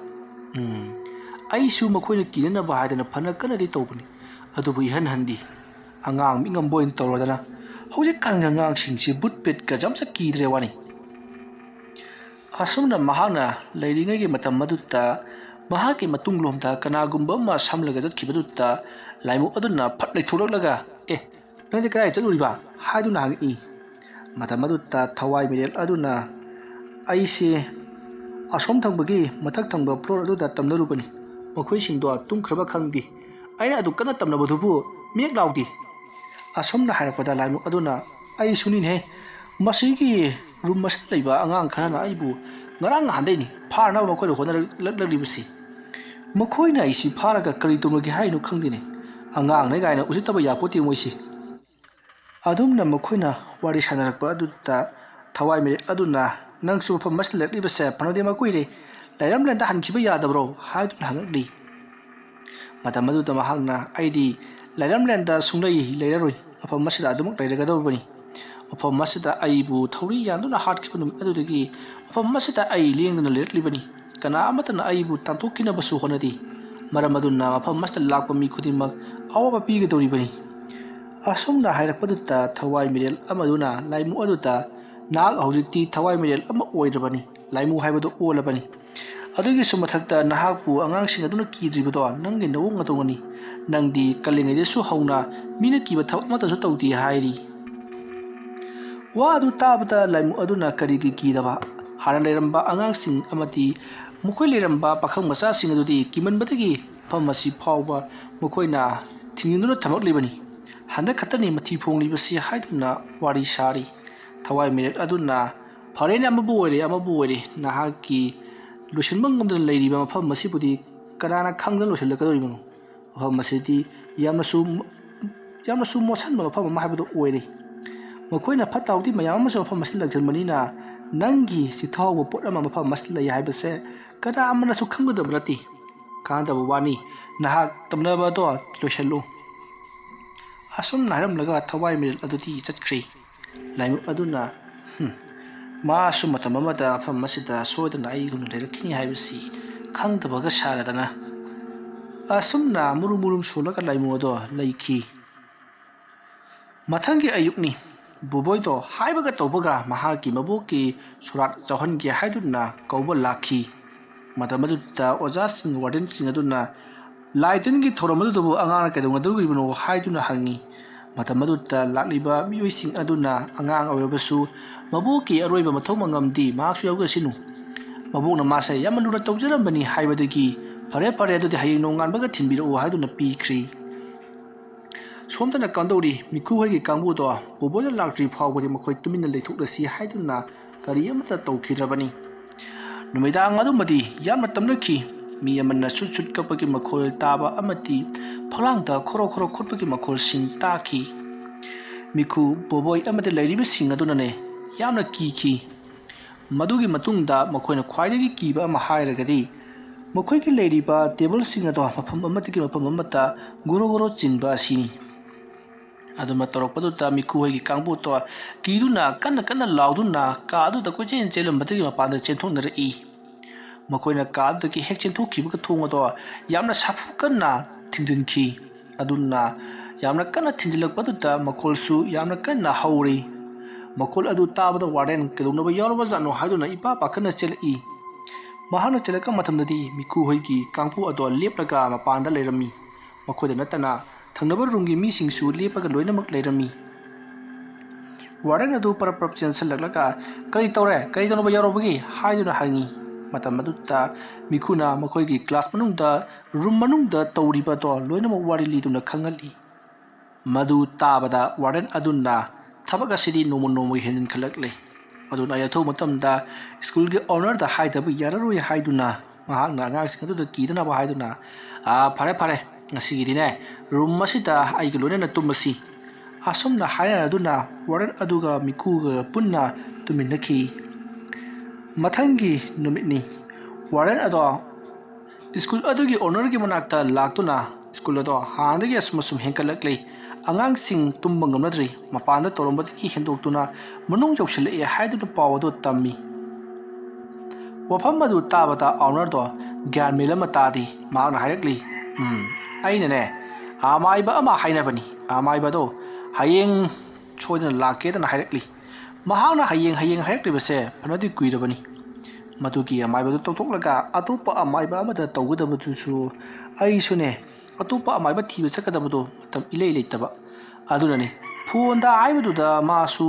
ꯑꯩꯁꯨ ꯃꯈꯣꯏꯅ ꯀꯤꯅꯅꯕ ꯍꯥꯏꯗꯅ ꯐꯅ ꯀꯟꯅꯗꯤ ꯇꯧꯕꯅꯤ ꯑꯗꯨꯕꯨ ꯏꯍꯟ ꯍꯟꯗꯤ ꯑꯉꯥꯡ ꯃꯤꯉꯝꯕ ꯑꯣꯏꯅ ꯇꯧꯔꯗꯅ ꯍꯧꯖꯤꯛꯀꯥꯟꯒꯤ ꯑꯉꯥꯡꯁꯤꯡꯁꯤ ꯕꯨꯠ ꯄꯦꯠꯀ ꯑꯝꯇ ꯀꯤꯗ꯭ꯔꯦ ꯋꯥꯅꯤ ꯑꯁꯨꯝꯅ ꯃꯍꯥꯛꯅ ꯂꯩꯔꯤꯉꯩꯒꯤ ꯃꯇꯝ ꯑꯗꯨꯗ ꯃꯍꯥꯛꯀꯤ ꯃꯇꯨꯡꯂꯣꯝꯗ ꯀꯅꯥꯒꯨꯝꯕ ꯑꯃ ꯁꯝꯂꯒ ꯆꯠꯈꯤꯕꯗꯨꯗ ꯂꯥꯏꯃꯨ ꯑꯗꯨꯅ ꯐꯠ ꯂꯩꯊꯣꯛꯂꯛꯂꯒ ꯅꯪꯗꯤ ꯀꯗꯥꯏ ꯆꯠꯂꯨꯔꯤꯕ ꯍꯥꯏꯗꯨꯅ ꯍꯪꯉꯛꯏ ꯃꯇꯝ ꯑꯗꯨꯗ ꯊꯋꯥꯏ ꯃꯤꯔꯦꯜ ꯑꯗꯨꯅ ꯑꯩꯁꯦ ꯑꯁꯣꯝ ꯊꯪꯕꯒꯤ ꯃꯊꯛ ꯊꯪꯕ ꯐ꯭ꯂꯣꯔ ꯑꯗꯨꯗ ꯇꯝꯅꯔꯨꯕꯅꯤ ꯃꯈꯣꯏꯁꯤꯡꯗꯣ ꯇꯨꯝꯈ꯭ꯔꯕ ꯈꯪꯗꯦ ꯑꯩꯅ ꯑꯗꯨ ꯀꯟꯅ ꯇꯝꯅꯕꯗꯨꯕꯨ ꯃꯤꯌꯦꯛ ꯂꯥꯎꯗꯦ ꯑꯁꯣꯝꯅ ꯍꯥꯏꯔꯛꯄꯗ ꯂꯥꯏꯃꯨ ꯑꯗꯨꯅ ꯑꯩꯁꯨꯅꯤꯅꯦ ꯃꯁꯤꯒꯤ ꯔꯨꯝ ꯑꯁꯤꯗ ꯂꯩꯕ ꯑꯉꯥꯡ ꯈꯔꯅ ꯑꯩꯕꯨ ꯉꯔꯥꯡ ꯅꯍꯥꯟꯗꯩꯅꯤ ꯐꯥꯅꯕ ꯃꯈꯣꯏꯅ ꯍꯣꯠꯅꯔꯛꯂꯤꯕꯁꯤ ꯃꯈꯣꯏꯅ ꯑꯩꯁꯤ ꯐꯥꯔꯒ ꯀꯔꯤ ꯇꯧꯅꯒꯦ ꯍꯥꯏꯅꯣ ꯈꯪꯗꯦꯅꯦ ꯑꯉꯥꯡꯅꯦ ꯀꯥꯏꯅ ꯎꯁꯤꯠꯇꯕ ꯌꯥꯄꯣꯠꯇꯦ ꯃꯣꯏꯁꯤ ꯑꯗꯨꯝꯅ ꯃꯈꯣꯏꯅ ꯋꯥꯔꯤ ꯁꯥꯟꯅꯔꯛꯄ ꯑꯗꯨꯗ ꯊꯋꯥꯏ ꯃꯤꯔꯦꯜ ꯑꯗꯨꯅ ꯅꯪꯁꯨ ꯃꯐꯝ ꯑꯁꯤꯗ ꯂꯩꯔꯛꯂꯤꯕꯁꯦ ꯐꯅꯗꯦ ꯀꯨꯏꯔꯦ ꯂꯩꯔꯝꯂꯦꯟꯗ ꯍꯟꯈꯤꯕ ꯌꯥꯗꯕ꯭ꯔꯣ ꯍꯥꯏꯗꯨꯅ ꯍꯪꯉꯛꯂꯤ ꯃꯇꯝ ꯑꯗꯨꯗ ꯃꯍꯥꯛꯅ ꯑꯩꯗꯤ ꯂꯩꯔꯝꯂꯦꯟꯗ ꯁꯨꯡꯂꯩ ꯂꯩꯔꯔꯣꯏ ꯃꯐꯝ ꯑꯁꯤꯗ ꯑꯗꯨꯃꯛ ꯂꯩꯔꯒꯗꯧꯕꯅꯤ ꯃꯐꯝ ꯑꯁꯤꯗ ꯑꯩꯕꯨ ꯊꯧꯔꯤ ꯌꯥꯟꯗꯨꯅ ꯍꯥꯠꯈꯤꯕ ꯅꯨꯃꯤꯠ ꯑꯗꯨꯗꯒꯤ ꯃꯐꯝ ꯑꯁꯤꯗ ꯑꯩ ꯂꯦꯡꯗꯅ ꯂꯩꯔꯛꯂꯤꯕꯅꯤ ꯀꯅꯥ ꯑꯃꯠꯇꯅ ꯑꯩꯕꯨ ꯇꯥꯟꯊꯣꯛꯈꯤꯅꯕꯁꯨ ꯍꯣꯠꯅꯗꯦ ꯃꯔꯝ ꯑꯗꯨꯅ ꯃꯐꯝ ꯑꯁꯤꯗ ꯂꯥꯛꯄ ꯃꯤ ꯈꯨꯗꯤꯡꯃꯛ ꯑꯋꯥꯕ ꯄꯤꯒꯗꯧꯔꯤꯕꯅꯤ ꯑꯁꯨꯝꯅ ꯍꯥꯏꯔꯛꯄꯗꯨꯗ ꯊꯋꯥꯏ ꯃꯤꯔꯦꯜ ꯑꯃꯗꯨꯅ ꯂꯥꯏꯃꯨ ꯑꯗꯨꯗ ꯅꯍꯥꯛ ꯍꯧꯖꯤꯛꯇꯤ ꯊꯋꯥꯏ ꯃꯤꯔꯦꯜ ꯑꯃ ꯑꯣꯏꯗ꯭ꯔꯕꯅꯤ ꯂꯥꯏꯃꯨ ꯍꯥꯏꯕꯗꯨ ꯑꯣꯜꯂꯕꯅꯤ ꯑꯗꯨꯒꯤꯁꯨ ꯃꯊꯛꯇ ꯅꯍꯥꯛꯄꯨ ꯑꯉꯥꯡꯁꯤꯡ ꯑꯗꯨꯅ ꯀꯤꯗ꯭ꯔꯤꯕꯗꯣ ꯅꯪꯒꯤ ꯅꯑꯣꯡ ꯃꯇꯧꯅꯤ ꯅꯪꯗꯤ ꯀꯜꯂꯤꯉꯩꯗꯁꯨ ꯍꯧꯅ ꯃꯤꯅ ꯀꯤꯕ ꯊꯕꯛ ꯑꯃꯠꯇꯁꯨ ꯇꯧꯗꯦ ꯍꯥꯏꯔꯤ ꯋꯥ ꯑꯗꯨ ꯇꯥꯕꯗ ꯂꯥꯏꯃꯨ ꯑꯗꯨꯅ ꯀꯔꯤꯒꯤ ꯀꯤꯗꯕ ꯍꯥꯟꯅ ꯂꯩꯔꯝꯕ ꯑꯉꯥꯡꯁꯤꯡ ꯑꯃꯗꯤ ꯃꯈꯣꯏ ꯂꯩꯔꯝꯕ ꯄꯥꯈꯪ ꯃꯆꯥꯁꯤꯡ ꯑꯗꯨꯗꯤ ꯀꯤꯃꯟꯕꯗꯒꯤ ꯃꯐꯝ ꯑꯁꯤ ꯐꯥꯎꯕ ꯃꯈꯣꯏꯅ ꯊꯤꯡꯖꯤꯟꯗꯨꯅ ꯊꯝꯂꯛꯂꯤꯕꯅꯤ ꯍꯟꯗꯛ ꯈꯛꯇꯅꯤ ꯃꯊꯤ ꯐꯣꯡꯂꯤꯕꯁꯤ ꯍꯥꯏꯗꯨꯅ ꯋꯥꯔꯤ ꯁꯥꯔꯤ ꯊꯋꯥꯏ ꯃꯤꯔꯦꯜ ꯑꯗꯨꯅ ꯐꯔꯦꯅꯦ ꯑꯃꯕꯨ ꯑꯣꯏꯔꯦ ꯅꯍꯥꯛꯀꯤ ꯂꯣꯏꯁꯤꯟꯕ ꯉꯝꯗꯅ ꯂꯩꯔꯤꯕ ꯃꯐꯝ ꯑꯁꯤꯕꯨꯗꯤ ꯀꯅꯥꯅ ꯈꯪꯗꯅ ꯂꯣꯏꯁꯤꯜꯂꯛꯀꯗꯧꯔꯤꯕꯅꯣ ꯃꯐꯝ ꯑꯁꯤꯗꯤ ꯌꯥꯝꯅꯁꯨ ꯃꯣꯠꯁꯟꯕ ꯃꯐꯝ ꯑꯃ ꯍꯥꯏꯕꯗꯨ ꯑꯣꯏꯔꯦ ꯃꯈꯣꯏꯅ ꯐꯠꯇ ꯍꯥꯎꯊꯤ ꯃꯌꯥꯝ ꯑꯃꯁꯨ ꯃꯐꯝ ꯑꯁꯤꯗ ꯂꯪꯁꯤꯟꯕꯅꯤꯅ ꯅꯪꯒꯤ ꯆꯤꯊꯍꯧꯕ ꯄꯣꯠ ꯑꯃ ꯃꯐꯝ ꯑꯁꯤꯗ ꯂꯩ ꯍꯥꯏꯕꯁꯦ ꯀꯅꯥ ꯑꯃꯅꯁꯨ ꯈꯪꯒꯗꯕ ꯅꯠꯇꯦ ꯀꯥꯟꯅꯗꯕ ꯋꯥꯅꯤ ꯅꯍꯥꯛ ꯇꯝꯅꯕꯗꯣ ꯂꯣꯏꯁꯤꯜꯂꯨ ꯑꯁꯨꯝꯅ ꯍꯥꯏꯔꯝꯂꯒ ꯊꯋꯥꯏ ꯃꯤꯔꯦꯜ ꯑꯗꯨꯗꯤ ꯆꯠꯈ꯭ꯔꯤ ꯂꯥꯏꯃꯨ ꯑꯗꯨꯅ ꯃꯥꯁꯨ ꯃꯇꯝ ꯑꯃꯗ ꯃꯐꯝ ꯑꯁꯤꯗ ꯁꯣꯏꯗꯅ ꯑꯩꯒꯨꯝꯅ ꯂꯩꯔꯛꯈꯤꯅꯤ ꯍꯥꯏꯕꯁꯤ ꯈꯪꯗꯕꯒ ꯁꯥꯔꯗꯅ ꯑꯁꯨꯝꯅ ꯃꯨꯔꯨꯝ ꯁꯣꯜꯂꯒ ꯂꯥꯏꯃꯨ ꯑꯗꯣ ꯂꯩꯈꯤ ꯃꯊꯪꯒꯤ ꯑꯌꯨꯛꯅꯤ ꯕꯣꯕꯣꯏꯗꯣ ꯍꯥꯏꯕꯒ ꯇꯧꯕꯒ ꯃꯍꯥꯛꯀꯤ ꯃꯕꯣꯛꯀꯤ ꯁꯣꯔꯥꯠ ꯆꯥꯎꯍꯟꯒꯦ ꯍꯥꯏꯗꯨꯅ ꯀꯧꯕ ꯂꯥꯛꯈꯤ ꯃꯇꯝ ꯑꯗꯨꯗ ꯑꯣꯖꯥꯁꯤꯡ ꯋꯥꯔꯗꯦꯟꯁꯤꯡ ꯑꯗꯨꯅ ꯂꯥꯏ ꯇꯤꯟꯒꯤ ꯊꯧꯔꯝ ꯑꯗꯨꯗꯕꯨ ꯑꯉꯥꯡꯅ ꯀꯩꯗꯧꯅꯗꯧꯔꯤꯕꯅꯣ ꯍꯥꯏꯗꯨꯅ ꯍꯪꯉꯤ ꯃꯇꯝ ꯑꯗꯨꯗ ꯂꯥꯛꯂꯤꯕ ꯃꯤꯑꯣꯏꯁꯤꯡ ꯑꯗꯨꯅ ꯑꯉꯥꯡ ꯑꯣꯏꯔꯕꯁꯨ ꯃꯕꯣꯛꯀꯤ ꯑꯔꯣꯏꯕ ꯃꯊꯧ ꯃꯉꯝꯗꯤ ꯃꯍꯥꯛꯁꯨ ꯌꯥꯎꯖꯁꯅꯨ ꯃꯕꯣꯛꯅ ꯃꯥꯁꯦ ꯌꯥꯝꯅ ꯂꯨꯅ ꯇꯧꯖꯔꯝꯕꯅꯤ ꯍꯥꯏꯕꯗꯒꯤ ꯐꯔꯦ ꯑꯗꯨꯗꯤ ꯍꯌꯦꯡ ꯅꯣꯡꯉꯥꯟꯕꯒ ꯊꯤꯟꯕꯤꯔꯛꯎ ꯍꯥꯏꯗꯨꯅ ꯄꯤꯈ꯭ꯔꯤ ꯁꯣꯝꯗꯅ ꯀꯝꯗꯧꯔꯤ ꯃꯤꯈꯨ ꯍꯣꯏꯒꯤ ꯀꯥꯡꯕꯨꯗꯣ ꯕꯣꯕꯣꯏꯅ ꯂꯥꯛꯇ꯭ꯔꯤ ꯐꯥꯎꯕꯗꯤ ꯃꯈꯣꯏ ꯇꯨꯃꯤꯟꯅ ꯂꯩꯊꯣꯛꯂꯁꯤ ꯍꯥꯏꯗꯨꯅ ꯀꯔꯤ ꯑꯃꯠꯇ ꯇꯧꯈꯤꯗ꯭ꯔꯕꯅꯤ ꯅꯨꯃꯤꯗꯥꯡ ꯑꯗꯨꯃꯗꯤ ꯌꯥꯝꯅ ꯇꯝꯅꯈꯤ ꯃꯤ ꯑꯃꯅ ꯁꯨꯠ ꯀꯞꯄꯒꯤ ꯃꯈꯣꯜ ꯇꯥꯕ ꯑꯃꯗꯤ ꯐꯛꯂꯥꯡꯗ ꯈꯣꯔꯣ ꯈꯣꯠꯄꯒꯤ ꯃꯈꯣꯜꯁꯤꯡ ꯇꯥꯈꯤ ꯃꯤꯈꯨ ꯕꯣꯕꯣꯏ ꯑꯃꯗꯤ ꯂꯩꯔꯤꯕꯁꯤꯡ ꯑꯗꯨꯅꯅꯦ ꯌꯥꯝꯅ ꯀꯤꯈꯤ ꯃꯗꯨꯒꯤ ꯃꯇꯨꯡꯗ ꯃꯈꯣꯏꯅ ꯈ꯭ꯋꯥꯏꯗꯒꯤ ꯀꯤꯕ ꯑꯃ ꯍꯥꯏꯔꯒꯗꯤ ꯃꯈꯣꯏꯒꯤ ꯂꯩꯔꯤꯕ ꯇꯦꯕꯜꯁꯤꯡ ꯑꯗꯣ ꯃꯐꯝ ꯑꯃꯗꯒꯤ ꯃꯐꯝ ꯑꯃꯗ ꯒꯣꯔꯣ ꯆꯤꯟꯕ ꯑꯁꯤꯅꯤ ꯑꯗꯨꯃ ꯇꯧꯔꯛꯄꯗꯨꯗ ꯃꯤꯈꯨ ꯍꯣꯏꯒꯤ ꯀꯥꯡꯕꯨꯗꯣ ꯀꯤꯗꯨꯅ ꯀꯟꯅ ꯂꯥꯎꯗꯨꯅ ꯀꯥ ꯑꯗꯨꯗ ꯀꯣꯏꯆꯦꯟ ꯆꯦꯜꯂꯝꯕꯗꯒꯤ ꯃꯄꯥꯟꯗ ꯆꯦꯟꯊꯣꯛꯅꯔꯛꯏ ꯃꯈꯣꯏꯅ ꯀꯥ ꯑꯗꯨꯗꯒꯤ ꯍꯦꯛ ꯆꯦꯟꯊꯣꯛꯈꯤꯕꯒ ꯊꯣꯡ ꯑꯗꯣ ꯌꯥꯝꯅ ꯁꯥꯐꯨ ꯀꯟꯅ ꯊꯤꯡꯖꯤꯟꯈꯤ ꯑꯗꯨꯅ ꯌꯥꯝꯅ ꯀꯟꯅ ꯊꯤꯡꯖꯤꯜꯂꯛꯄꯗꯨꯗ ꯃꯈꯣꯜꯁꯨ ꯌꯥꯝꯅ ꯀꯟꯅ ꯍꯧꯔꯤ ꯃꯈꯣꯜ ꯑꯗꯨ ꯇꯥꯕꯗ ꯋꯥꯔꯗꯦꯟ ꯀꯩꯗꯧꯅꯕ ꯌꯥꯎꯔꯕꯖꯥꯠꯅꯣ ꯍꯥꯏꯗꯨꯅ ꯏꯄꯥ ꯄꯥꯈꯠꯅ ꯆꯦꯜꯂꯛꯏ ꯃꯍꯥꯛꯅ ꯆꯦꯜꯂꯛꯄ ꯃꯇꯝꯗꯗꯤ ꯃꯤꯈꯨ ꯍꯣꯏꯒꯤ ꯀꯥꯡꯕꯨ ꯑꯗꯣ ꯂꯦꯞꯂꯒ ꯃꯄꯥꯟꯗ ꯂꯩꯔꯝꯃꯤ ꯃꯈꯣꯏꯗ ꯅꯠꯇꯅ ꯊꯪꯅꯕ ꯔꯨꯝꯒꯤ ꯃꯤꯁꯤꯡꯁꯨ ꯂꯦꯞꯄꯒ ꯂꯣꯏꯅꯃꯛ ꯂꯩꯔꯝꯃꯤ ꯋꯥꯔꯗꯦꯟ ꯑꯗꯨ ꯄꯔꯞ ꯆꯦꯟꯁꯤꯜꯂꯛꯂꯒ ꯀꯔꯤ ꯇꯧꯅꯕ ꯌꯥꯎꯔꯕꯒꯦ ꯍꯥꯏꯗꯨꯅ ꯍꯪꯉꯤ ꯃꯇꯝ ꯑꯗꯨꯗ ꯃꯤꯈꯨꯅ ꯃꯈꯣꯏꯒꯤ ꯀ꯭ꯂꯥꯁ ꯃꯅꯨꯡꯗ ꯔꯨꯝ ꯃꯅꯨꯡꯗ ꯇꯧꯔꯤꯕꯗꯣ ꯂꯣꯏꯅꯃꯛ ꯋꯥꯔꯤ ꯂꯤꯗꯨꯅ ꯈꯪꯍꯜꯂꯤ ꯃꯗꯨ ꯇꯥꯕꯗ ꯋꯥꯔꯗꯦꯟ ꯑꯗꯨꯅ ꯊꯕꯛ ꯑꯁꯤꯗꯤ ꯅꯣꯡꯃꯒꯤ ꯍꯦꯟꯖꯤꯟꯈꯠꯂꯛꯂꯦ ꯑꯗꯨꯅ ꯌꯥꯊꯧ ꯃꯇꯝꯗ ꯁ꯭ꯀꯨꯜꯒꯤ ꯑꯣꯅꯔꯗ ꯍꯥꯏꯗꯕ ꯌꯥꯔꯔꯣꯏ ꯍꯥꯏꯗꯨꯅ ꯃꯍꯥꯛꯅ ꯑꯉꯥꯡꯁꯤꯡ ꯑꯗꯨꯗ ꯀꯤꯗꯅꯕ ꯍꯥꯏꯗꯨꯅ ꯐꯔꯦ ꯉꯁꯤꯒꯤꯗꯤꯅꯦ ꯔꯨꯝ ꯑꯁꯤꯗ ꯑꯩꯒ ꯂꯣꯏꯅꯅ ꯇꯨꯝꯃꯁꯤ ꯑꯁꯨꯝꯅ ꯍꯥꯏꯅꯗꯨꯅ ꯋꯥꯔꯗꯦꯟ ꯑꯗꯨꯒ ꯃꯤꯈꯨꯒ ꯄꯨꯟꯅ ꯇꯨꯝꯃꯤꯟꯅꯈꯤ ꯃꯊꯪꯒꯤ ꯅꯨꯃꯤꯠꯅꯤ ꯋꯥꯔꯗꯦꯟ ꯑꯗꯣ ꯁ꯭ꯀꯨꯜ ꯑꯗꯨꯒꯤ ꯑꯣꯅꯔꯒꯤ ꯃꯅꯥꯛꯇ ꯂꯥꯛꯇꯨꯅ ꯁ꯭ꯀꯨꯜ ꯑꯗꯣ ꯍꯥꯟꯅꯗꯒꯤ ꯑꯁꯨꯝ ꯍꯦꯟꯒꯠꯂꯛꯂꯤ ꯑꯉꯥꯡꯁꯤꯡ ꯇꯨꯝꯕ ꯉꯝꯅꯗ꯭ꯔꯤ ꯃꯄꯥꯟꯗ ꯇꯧꯔꯝꯕꯗꯒꯤ ꯍꯦꯟꯗꯣꯛꯇꯨꯅ ꯃꯅꯨꯡ ꯌꯧꯁꯤꯜꯂꯛꯑꯦ ꯍꯥꯏꯗꯨꯅ ꯄꯥꯎ ꯑꯗꯨ ꯇꯝꯃꯤ꯫ ꯋꯥꯐꯝ ꯑꯗꯨ ꯇꯥꯕꯗ ꯑꯣꯅꯔꯗꯣ ꯒ꯭ꯌꯥꯟ ꯃꯦꯟ ꯑꯃ ꯇꯥꯗꯦ꯫ ꯃꯍꯥꯛꯅ ꯍꯥꯏꯔꯛꯂꯤ, ꯑꯩꯅꯅꯦ ꯑꯃꯥꯏꯕ ꯑꯃ ꯍꯥꯏꯅꯕꯅꯤ꯫ ꯑꯃꯥꯏꯕꯗꯣ ꯍꯌꯦꯡ ꯁꯣꯏꯗꯅ ꯂꯥꯛꯀꯦꯗꯅ ꯍꯥꯏꯔꯛꯂꯤ꯫ ꯃꯍꯥꯛꯅ ꯍꯌꯦꯡ ꯍꯥꯏꯔꯛꯂꯤꯕꯁꯦ ꯐꯅꯗꯤ ꯀꯨꯏꯔꯕꯅꯤ꯫ ꯃꯗꯨꯒꯤ ꯑꯃꯥꯏꯕꯗꯨ ꯇꯧꯊꯣꯛꯂꯒ ꯑꯇꯣꯞꯄ ꯑꯃꯥꯏꯕ ꯑꯃꯗ ꯇꯧꯒꯗꯕꯗꯨꯁꯨ ꯑꯩꯁꯨꯅꯦ ꯑꯇꯣꯞꯄ ꯑꯃꯥꯏꯕ ꯊꯤꯕ ꯆꯠꯀꯗꯕꯗꯣ ꯃꯇꯝ ꯏꯂꯩ ꯂꯩꯇꯕ ꯑꯗꯨꯅꯅꯤ꯫ ꯐꯣꯟꯗ ꯍꯥꯏꯕꯗꯨꯗ ꯃꯥꯁꯨ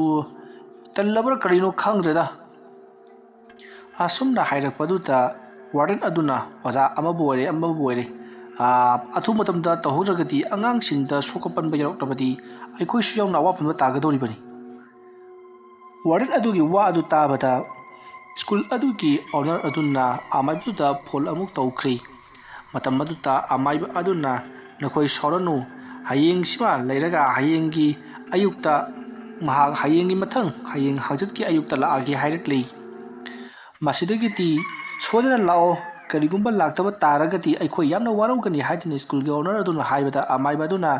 ꯇꯜꯂꯕ꯭ꯔꯥ ꯀꯔꯤꯅꯣ ꯈꯪꯗ꯭ꯔꯦꯗ꯫ ꯑꯁꯨꯝꯅ ꯍꯥꯏꯔꯛꯄꯗꯨꯗ ꯋꯥꯔꯗꯦꯟ ꯑꯗꯨꯅ ꯑꯣꯖꯥ ꯑꯃꯕꯨ ꯑꯣꯏꯔꯦ ꯑꯊꯨꯕ ꯃꯇꯝꯗ ꯇꯧꯍꯧꯗ꯭ꯔꯒꯗꯤ ꯑꯉꯥꯡꯁꯤꯡꯗ ꯁꯣꯛꯄ ꯄꯟꯕ ꯌꯥꯎꯔꯛꯂꯕꯗꯤ ꯑꯩꯈꯣꯏꯁꯨ ꯌꯥꯎꯅ ꯑꯋꯥꯐꯝꯗ ꯇꯥꯒꯗꯧꯔꯤꯕꯅꯤ꯫ ꯋꯥꯔꯗꯦꯟ ꯑꯗꯨꯒꯤ ꯋꯥ ꯑꯗꯨ ꯇꯥꯕꯗ ꯁ꯭ꯀꯨꯜ ꯑꯗꯨꯒꯤ ꯑꯣꯅꯔ ꯑꯗꯨꯅ ꯑꯃꯥꯏꯕꯗꯨꯗ ꯐꯣꯟ ꯑꯃꯨꯛ ꯇꯧꯈ꯭ꯔꯦ꯫ ꯃꯇꯝ ꯑꯗꯨꯗ ꯑꯃꯥꯏꯕ ꯑꯗꯨꯅ ꯅꯈꯣꯏ ꯁꯥꯎꯔꯅꯨ, ꯍꯌꯦꯡꯁꯤꯃ ꯂꯩꯔꯒ ꯍꯌꯦꯡꯒꯤ ꯑꯌꯨꯛꯇ ꯃꯍꯥꯛ ꯍꯌꯦꯡ ꯍꯥꯡꯆꯤꯠꯀꯤ ꯑꯌꯨꯛꯇ ꯂꯥꯛꯑꯒꯦ ꯍꯥꯏꯔꯛꯂꯤ꯫ ꯃꯁꯤꯗꯒꯤꯗꯤ ꯁꯣꯏꯗꯅ ꯂꯥꯛꯑꯣ, ꯀꯔꯤꯒꯨꯝꯕ ꯂꯥꯛꯇꯕ ꯇꯥꯔꯒꯗꯤ ꯑꯩꯈꯣꯏ ꯌꯥꯝꯅ ꯋꯥꯔꯧꯒꯅꯤ ꯍꯥꯏꯗꯨꯅ ꯁ꯭ꯀꯨꯜꯒꯤ ꯑꯣꯅꯔ ꯑꯗꯨꯅ ꯍꯥꯏꯕꯗ ꯑꯃꯥꯏꯕ ꯑꯗꯨꯅ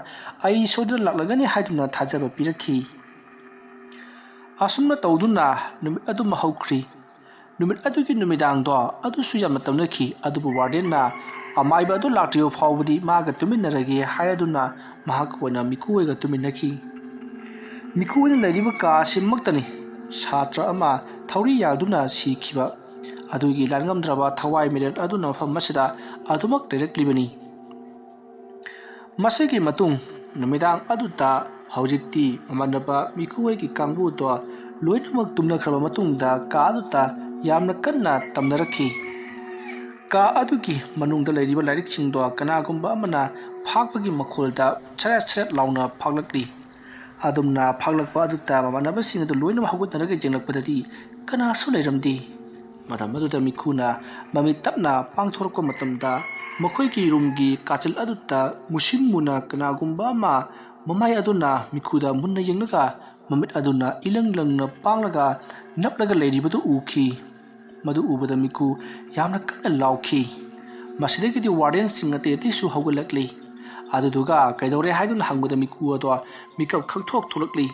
ꯑꯩ ꯁꯣꯏꯗꯅ ꯂꯥꯛꯂꯒꯅꯤ ꯍꯥꯏꯗꯨꯅ ꯊꯥꯖꯕ ꯄꯤꯔꯛꯈꯤ꯫ ꯑꯁꯨꯝꯅ ꯇꯧꯗꯨꯅ ꯅꯨꯃꯤꯠ ꯑꯗꯨꯃ ꯍꯧꯈ꯭ꯔꯤ꯫ ꯅꯨꯃꯤꯠ ꯑꯗꯨꯒꯤ ꯅꯨꯃꯤꯗꯥꯡꯗꯣ ꯑꯗꯨꯁꯨ ꯌꯥꯝꯅ ꯇꯝꯅꯈꯤ꯫ ꯑꯗꯨꯕꯨ ꯋꯥꯔꯗꯦꯟꯅ ꯑꯃꯥꯏꯕ ꯑꯗꯨ ꯂꯥꯛꯇ꯭ꯔꯤꯕ ꯐꯥꯎꯕꯗꯤ ꯃꯥꯒ ꯇꯨꯃꯤꯟꯅꯔꯒꯦ ꯍꯥꯏꯔꯗꯨꯅ ꯃꯍꯥꯛꯀ ꯑꯣꯏꯅ ꯃꯤꯀꯨ ꯍꯣꯏꯒ ꯇꯨꯃꯤꯟꯅꯈꯤ꯫ ꯃꯤꯀꯨ ꯍꯣꯏꯅ ꯂꯩꯔꯤꯕ ꯀꯥ ꯑꯁꯤꯃꯛꯇꯅꯤ ꯁꯥꯇ꯭ꯔ ꯑꯃ ꯊꯧꯔꯤ ꯌꯥꯜꯗꯨꯅ ꯁꯤꯈꯤꯕ꯫ ꯑꯗꯨꯒꯤ ꯂꯥꯟꯉꯝꯗ꯭ꯔꯕ ꯊꯋꯥꯏ ꯃꯤꯔꯦꯜ ꯑꯗꯨꯅ ꯃꯐꯝ ꯑꯁꯤꯗ ꯑꯗꯨꯃꯛ ꯂꯩꯔꯛꯂꯤꯕꯅꯤ꯫ ꯃꯁꯤꯒꯤ ꯃꯇꯨꯡ ꯅꯨꯃꯤꯗꯥꯡ ꯑꯗꯨꯗ ꯍꯧꯖꯤꯛꯇꯤ ꯃꯃꯥꯟꯅꯕ ꯃꯤꯀꯨ ꯍꯣꯏꯒꯤ ꯀꯥꯡꯕꯨꯗꯣ ꯂꯣꯏꯅꯃꯛ ꯇꯨꯝꯅꯈ꯭ꯔꯕ ꯃꯇꯨꯡꯗ ꯀꯥ ꯑꯗꯨꯗ ꯌꯥꯝꯅ ꯀꯟꯅ ꯇꯝꯅꯔꯛꯈꯤ꯫ ꯀꯥ ꯑꯗꯨꯒꯤ ꯃꯅꯨꯡꯗ ꯂꯩꯔꯤꯕ ꯂꯥꯏꯔꯤꯛꯁꯤꯡꯗꯣ ꯀꯅꯥꯒꯨꯝꯕ ꯑꯃꯅ ꯐꯥꯛꯄꯒꯤ ꯃꯈꯣꯜꯗ ꯁꯔꯦꯠ ꯂꯥꯎꯅ ꯐꯥꯛꯂꯛꯂꯤ꯫ ꯑꯗꯨꯝꯅ ꯐꯥꯛꯂꯛꯄ ꯑꯗꯨꯗ ꯃꯃꯥꯟꯅꯕꯁꯤꯡ ꯑꯗꯨ ꯂꯣꯏꯅꯃꯛ ꯍꯧꯒꯠꯅꯔꯒ ꯌꯦꯡꯂꯛꯄꯗꯗꯤ ꯀꯅꯥꯁꯨ ꯂꯩꯔꯝꯗꯦ꯫ ꯃꯇꯝ ꯑꯗꯨꯗ ꯃꯤꯀꯨꯅ ꯃꯃꯤꯠ ꯇꯞꯅ ꯄꯥꯡꯊꯣꯔꯛꯄ ꯃꯇꯝꯗ ꯃꯈꯣꯏꯒꯤ ꯔꯨꯝꯒꯤ ꯀꯥꯆꯤꯜ ꯑꯗꯨꯗ ꯃꯨꯁꯤꯟ ꯃꯨꯅ ꯀꯅꯥꯒꯨꯝꯕ ꯑꯃ ꯃꯃꯥꯏ ꯑꯗꯨꯅ ꯃꯤꯀꯨꯗ ꯃꯨꯟꯅ ꯌꯦꯡꯂꯒ ꯃꯃꯤꯠ ꯑꯗꯨꯅ ꯏꯂꯪ ꯂꯪꯅ ꯄꯥꯡꯂꯒ ꯅꯞꯂꯒ ꯂꯩꯔꯤꯕꯗꯨ ꯎꯈꯤ꯫ ꯃꯗꯨ ꯎꯕꯗ ꯃꯤꯀꯨ ꯌꯥꯝꯅ ꯀꯟꯅ ꯂꯥꯎꯈꯤ꯫ ꯃꯁꯤꯗꯒꯤꯗꯤ ꯋꯥꯔꯗꯦꯟꯁꯤꯡ ꯑꯇꯩꯁꯨ ꯍꯧꯒꯠꯂꯛꯂꯤ꯫ ꯑꯗꯨꯗꯨꯒ ꯀꯩꯗꯧꯔꯦ ꯍꯥꯏꯗꯨꯅ ꯍꯪꯕꯗ ꯃꯤꯀꯨ ꯑꯗꯣ ꯃꯤꯀꯞ ꯈꯪꯊꯣꯛ ꯊꯣꯛꯂꯛꯂꯤ꯫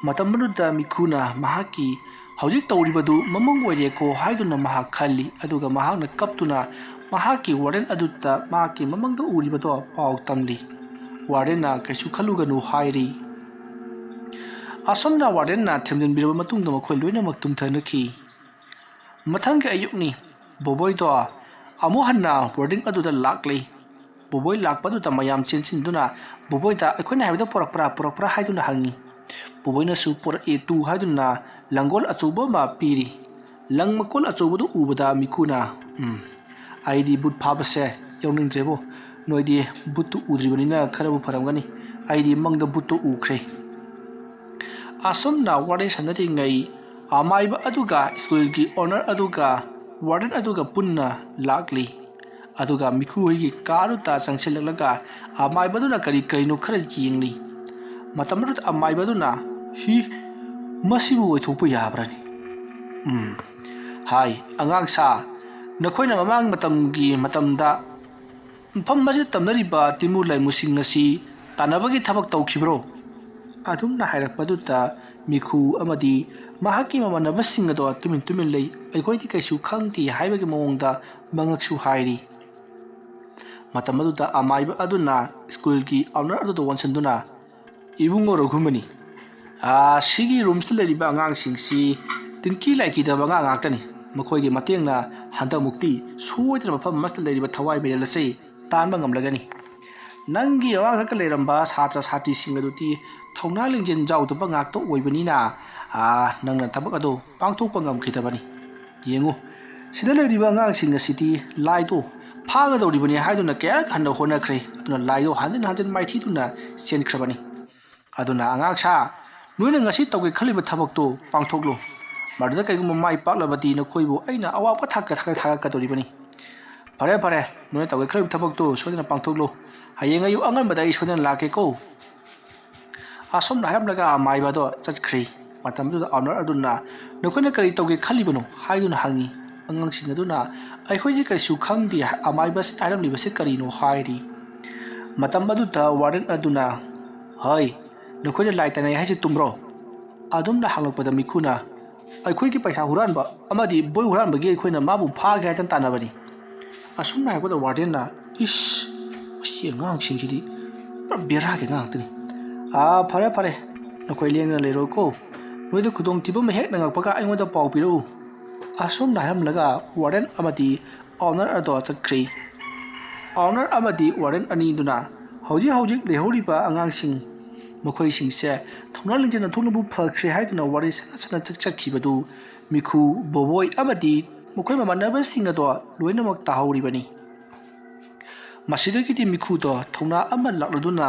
ꯃꯇꯝ ꯑꯗꯨꯗ ꯃꯤꯀꯨꯅ ꯃꯍꯥꯛꯀꯤ ꯍꯧꯖꯤꯛ ꯇꯧꯔꯤꯕꯗꯨ ꯃꯃꯪ ꯑꯣꯏꯔꯦꯀꯣ ꯍꯥꯏꯗꯨꯅ ꯃꯍꯥꯛ ꯈꯜꯂꯤ꯫ ꯑꯗꯨꯒ ꯃꯍꯥꯛꯅ ꯀꯞꯇꯨꯅ ꯃꯍꯥꯛꯀꯤ ꯋꯥꯔꯗꯦꯟ ꯑꯗꯨꯗ ꯃꯍꯥꯛꯀꯤ ꯃꯃꯪꯗ ꯎꯔꯤꯕꯗꯣ ꯄꯥꯎ ꯇꯝꯂꯤ꯫ ꯋꯥꯔꯗꯦꯟꯅ ꯀꯩꯁꯨ ꯈꯜꯂꯨꯒꯅꯨ ꯍꯥꯏꯔꯤ꯫ ꯑꯁꯨꯝꯅ ꯋꯥꯔꯗꯦꯟꯅ ꯊꯦꯝꯖꯤꯟꯕꯤꯔꯕ ꯃꯇꯨꯡꯗ ꯃꯈꯣꯏ ꯂꯣꯏꯅꯃꯛ ꯇꯨꯝꯊꯅꯈꯤ꯫ ꯃꯊꯪꯒꯤ ꯑꯌꯨꯛꯅꯤ꯫ ꯕꯣꯕꯣꯏꯗꯣ ꯑꯃꯨꯛ ꯍꯟꯅ ꯕꯣꯔꯗꯤꯡ ꯑꯗꯨꯗ ꯂꯥꯛꯂꯤ꯫ ꯕꯣꯕꯣꯏ ꯂꯥꯛꯄꯗꯨꯗ ꯃꯌꯥꯝ ꯆꯦꯟꯁꯤꯟꯗꯨꯅ ꯕꯣꯕꯣꯏꯗ ꯑꯩꯈꯣꯏꯅ ꯍꯥꯏꯕꯗꯣ ꯄꯨꯔꯛꯄ꯭ꯔꯥ ꯍꯥꯏꯗꯨꯅ ꯍꯪꯉꯤ꯫ ꯕꯣꯕꯣꯏꯅꯁꯨ ꯄꯨꯔꯛꯑꯦ ꯇꯨ ꯍꯥꯏꯗꯨꯅ ꯂꯪꯒꯣꯜ ꯑꯆꯧꯕ ꯑꯃ ꯄꯤꯔꯤ꯫ ꯂꯪ ꯃꯀꯣꯜ ꯑꯆꯧꯕꯗꯨ ꯎꯕꯗ ꯃꯤꯀꯨꯅ ꯑꯩꯗꯤ ꯕꯨꯠ ꯐꯥꯕꯁꯦ ꯌꯥꯎꯅꯤꯡꯗ꯭ꯔꯦꯕꯣ, ꯅꯣꯏꯗꯤ ꯕꯨꯠꯇꯨ ꯎꯗ꯭ꯔꯤꯕꯅꯤꯅ ꯈꯔꯕꯨ ꯐꯔꯝꯒꯅꯤ, ꯑꯩꯗꯤ ꯃꯪꯗ ꯕꯨꯠꯇꯨ ꯎꯈ꯭ꯔꯦ꯫ ꯑꯁꯨꯝꯅ ꯋꯥꯔꯤ ꯁꯥꯟꯅꯔꯤꯉꯩ ꯑꯃꯥꯏꯕ ꯑꯗꯨꯒ ꯁ꯭ꯀꯨꯜꯒꯤ ꯑꯣꯅꯔ ꯑꯗꯨꯒ ꯋꯥꯔꯗꯦꯟ ꯑꯗꯨꯒ ꯄꯨꯟꯅ ꯂꯥꯛꯂꯤ꯫ ꯑꯗꯨꯒ ꯃꯤꯀꯨ ꯍꯣꯏꯒꯤ ꯀꯥ ꯑꯗꯨꯗ ꯆꯪꯁꯤꯜꯂꯛꯂꯒ ꯑꯃꯥꯏꯕꯗꯨꯅ ꯀꯔꯤꯅꯣ ꯈꯔ ꯌꯦꯡꯂꯤ꯫ ꯃꯇꯝ ꯑꯗꯨꯗ ꯑꯃꯥꯏꯕꯗꯨꯅ ꯃꯁꯤꯕꯨ ꯑꯣꯏꯊꯣꯛꯄ ꯌꯥꯕ꯭ꯔꯅꯤ? ꯍꯥꯏ ꯑꯉꯥꯡ ꯁꯥ, ꯅꯈꯣꯏꯅ ꯃꯃꯥꯡ ꯃꯇꯝꯗ ꯃꯐꯝ ꯑꯁꯤꯗ ꯇꯝꯅꯔꯤꯕ ꯇꯤꯃꯨ ꯂꯩꯃꯨꯁꯤꯡ ꯑꯁꯤ ꯇꯥꯟꯅꯕꯒꯤ ꯊꯕꯛ ꯇꯧꯈꯤꯕ꯭ꯔꯣ? ꯑꯗꯨꯝꯅ ꯍꯥꯏꯔꯛꯄꯗꯨꯗ ꯃꯤꯀꯨ ꯑꯃꯗꯤ ꯃꯍꯥꯛꯀꯤ ꯃꯃꯥꯟꯅꯕꯁꯤꯡ ꯑꯗꯣ ꯇꯨꯃꯤꯟ ꯂꯩ꯫ ꯑꯩꯈꯣꯏꯗꯤ ꯀꯩꯁꯨ ꯈꯪꯗꯦ ꯍꯥꯏꯕꯒꯤ ꯃꯑꯣꯡꯗ ꯃꯉꯛꯁꯨ ꯍꯥꯏꯔꯤ꯫ ꯃꯇꯝ ꯑꯗꯨꯗ ꯑꯃꯥꯏꯕ ꯑꯗꯨꯅ ꯁ꯭ꯀꯨꯜꯒꯤ ꯑꯣꯅꯔ ꯑꯗꯨꯗ ꯑꯣꯟꯁꯤꯟꯗꯨꯅ ꯏꯕꯨꯡꯉꯣ ꯔꯘꯨꯃꯅꯤ, ꯁꯤꯒꯤ ꯔꯨꯝꯁꯤꯗ ꯂꯩꯔꯤꯕ ꯑꯉꯥꯡꯁꯤꯡꯁꯤ ꯇꯤꯟꯀꯤ ꯂꯥꯏꯀꯤꯗꯕ ꯑꯉꯥꯡ ꯉꯥꯛꯇꯅꯤ꯫ ꯃꯈꯣꯏꯒꯤ ꯃꯇꯦꯡꯅ ꯍꯟꯗꯛꯃꯨꯛꯇꯤ ꯁꯣꯏꯗꯅ ꯃꯐꯝ ꯑꯃꯗ ꯂꯩꯔꯤꯕ ꯊꯋꯥꯏ ꯃꯤꯔꯦꯜ ꯑꯁꯤ ꯇꯥꯟꯕ ꯉꯝꯂꯒꯅꯤ꯫ ꯅꯪꯒꯤ ꯃꯃꯥꯡꯗ ꯂꯩꯔꯝꯕ ꯁꯥꯇ꯭ꯔ ꯁꯥꯇ꯭ꯔꯤꯁꯤꯡ ꯑꯗꯨꯗꯤ ꯊꯧꯅꯥ ꯂꯤꯡꯖꯦꯜ ꯌꯥꯎꯗꯕ ꯉꯥꯛꯇ ꯑꯣꯏꯕꯅꯤꯅ ꯅꯪꯅ ꯊꯕꯛ ꯑꯗꯨ ꯄꯥꯡꯊꯣꯛꯄ ꯉꯝꯈꯤꯗꯕꯅꯤ꯫ ꯌꯦꯡꯉꯨ, ꯁꯤꯗ ꯂꯩꯔꯤꯕ ꯑꯉꯥꯡꯁꯤꯡ ꯑꯁꯤꯗꯤ ꯂꯥꯏꯗꯣ ꯐꯥꯒꯗꯧꯔꯤꯕꯅꯤ ꯍꯥꯏꯗꯨꯅ ꯀꯌꯥꯔꯛ ꯍꯟꯅ ꯍꯣꯠꯅꯈ꯭ꯔꯦ꯫ ꯑꯗꯨꯅ ꯂꯥꯏꯗꯣ ꯍꯟꯖꯤꯟ ꯃꯥꯏꯊꯤꯗꯨꯅ ꯆꯦꯟꯈ꯭ꯔꯕꯅꯤ꯫ ꯑꯗꯨꯅ ꯑꯉꯥꯡ ꯁꯥ, ꯅꯣꯏꯅ ꯉꯁꯤ ꯇꯧꯒꯦ ꯈꯜꯂꯤꯕ ꯊꯕꯛꯇꯣ ꯄꯥꯡꯊꯣꯛꯂꯨ꯫ ꯃꯗꯨꯗ ꯀꯩꯒꯨꯝꯕ ꯃꯥꯏ ꯄꯥꯛꯂꯕꯗꯤ ꯅꯈꯣꯏꯕꯨ ꯑꯩꯅ ꯑꯋꯥꯡꯕ ꯊꯥꯛꯇ ꯊꯥꯒꯠꯀꯗꯧꯔꯤꯕꯅꯤ꯫ ꯐꯔꯦ, ꯅꯣꯏꯅ ꯇꯧꯒꯦ ꯈꯜꯂꯤꯕ ꯊꯕꯛꯇꯣ ꯁꯣꯏꯗꯅ ꯄꯥꯡꯊꯣꯛꯂꯨ꯫ ꯍꯌꯦꯡ ꯑꯌꯨꯛ ꯑꯉꯟꯕꯗ ꯑꯩ ꯁꯣꯏꯗꯅ ꯂꯥꯛꯀꯦꯀꯣ꯫ ꯑꯁꯨꯝꯅ ꯍꯥꯏꯔꯝꯂꯒ ꯑꯃꯥꯏꯕꯗꯣ ꯆꯠꯈ꯭ꯔꯤ꯫ ꯃꯇꯝꯗꯨꯗ ꯑꯣꯅꯔ ꯑꯗꯨꯅ ꯅꯈꯣꯏꯅ ꯀꯔꯤ ꯇꯧꯒꯦ ꯈꯜꯂꯤꯕꯅꯣ ꯍꯥꯏꯗꯨꯅ ꯍꯪꯉꯤ꯫ ꯑꯉꯥꯡꯁꯤꯡ ꯑꯗꯨꯅ ꯑꯩꯈꯣꯏꯗꯤ ꯀꯔꯤꯁꯨ ꯈꯪꯗꯦ, ꯑꯃꯥꯏꯕꯁꯤꯅ ꯍꯥꯏꯔꯝꯂꯤꯕꯁꯤ ꯀꯔꯤꯅꯣ ꯍꯥꯏꯔꯤ꯫ ꯃꯇꯝ ꯑꯗꯨꯗ ꯋꯥꯔꯗꯦꯟ ꯑꯗꯨꯅ ꯍꯣꯏ ꯅꯈꯣꯏꯅ ꯂꯥꯏ ꯇꯥꯟꯅꯩ ꯍꯥꯏꯁꯤ ꯆꯨꯝꯕ꯭ꯔꯣ ꯑꯗꯨꯝꯅ ꯍꯪꯂꯛꯄꯗ ꯃꯤꯈꯨꯅ ꯑꯩꯈꯣꯏꯒꯤ ꯄꯩꯁꯥ ꯍꯨꯔꯥꯟꯕ ꯑꯃꯗꯤ ꯕꯣꯏ ꯍꯨꯔꯥꯟꯕꯒꯤ ꯑꯩꯈꯣꯏꯅ ꯃꯥꯕꯨ ꯐꯥꯒꯦ ꯍꯥꯏꯗꯅ ꯇꯥꯟꯅꯕꯅꯤ ꯑꯁꯨꯝꯅ ꯍꯥꯏꯔꯛꯄꯗ ꯋꯥꯔꯗꯦꯟꯅ ꯏꯁ ꯃꯁꯤ ꯑꯉꯥꯡꯁꯤꯡꯁꯤꯗꯤ ꯄꯨꯔꯥ ꯕꯦꯔꯥꯒꯤ ꯉꯥꯛꯇꯅꯤ ꯐꯔꯦ ꯐꯔꯦ ꯅꯈꯣꯏ ꯂꯦꯡꯗꯅ ꯂꯩꯔꯣꯏꯀꯣ ꯅꯣꯏꯗ ꯈꯨꯗꯣꯡꯊꯤꯕ ꯑꯃ ꯍꯦꯛ ꯅꯪꯉꯛꯄꯒ ꯑꯩꯉꯣꯟꯗ ꯄꯥꯎ ꯄꯤꯔꯛꯎ ꯑꯁꯨꯝꯅ ꯍꯥꯏꯔꯝꯂꯒ ꯋꯥꯔꯗꯦꯟ ꯑꯃꯗꯤ ꯑꯣꯅꯔ ꯑꯗꯣ ꯆꯠꯈ꯭ꯔꯤ ꯑꯣꯅꯔ ꯑꯃꯗꯤ ꯋꯥꯔꯗꯦꯟ ꯑꯅꯤꯗꯨꯅ ꯍꯧꯖꯤꯛ ꯂꯩꯍꯧꯔꯤꯕ ꯑꯉꯥꯡꯁꯤꯡ ꯃꯈꯣꯏꯁꯤꯡꯁꯦ ꯊꯧꯅꯥ ꯂꯤꯡꯖꯦꯜ ꯊꯣꯛꯅꯕꯨ ꯐꯈ꯭ꯔꯦ ꯍꯥꯏꯗꯨꯅ ꯋꯥꯔꯤ ꯁꯥꯟꯅ ꯆꯠꯈꯤꯕꯗꯨ ꯃꯤꯈꯨ ꯕꯣꯕꯣꯏ ꯑꯃꯗꯤ ꯃꯈꯣꯏ ꯃꯃꯥꯟꯅꯕꯁꯤꯡ ꯑꯗꯣ ꯂꯣꯏꯅꯃꯛ ꯇꯥꯍꯧꯔꯤꯕꯅꯤ ꯃꯁꯤꯗꯒꯤꯗꯤ ꯃꯤꯈꯨꯗꯣ ꯊꯧꯅꯥ ꯑꯃ ꯂꯥꯛꯂꯗꯨꯅ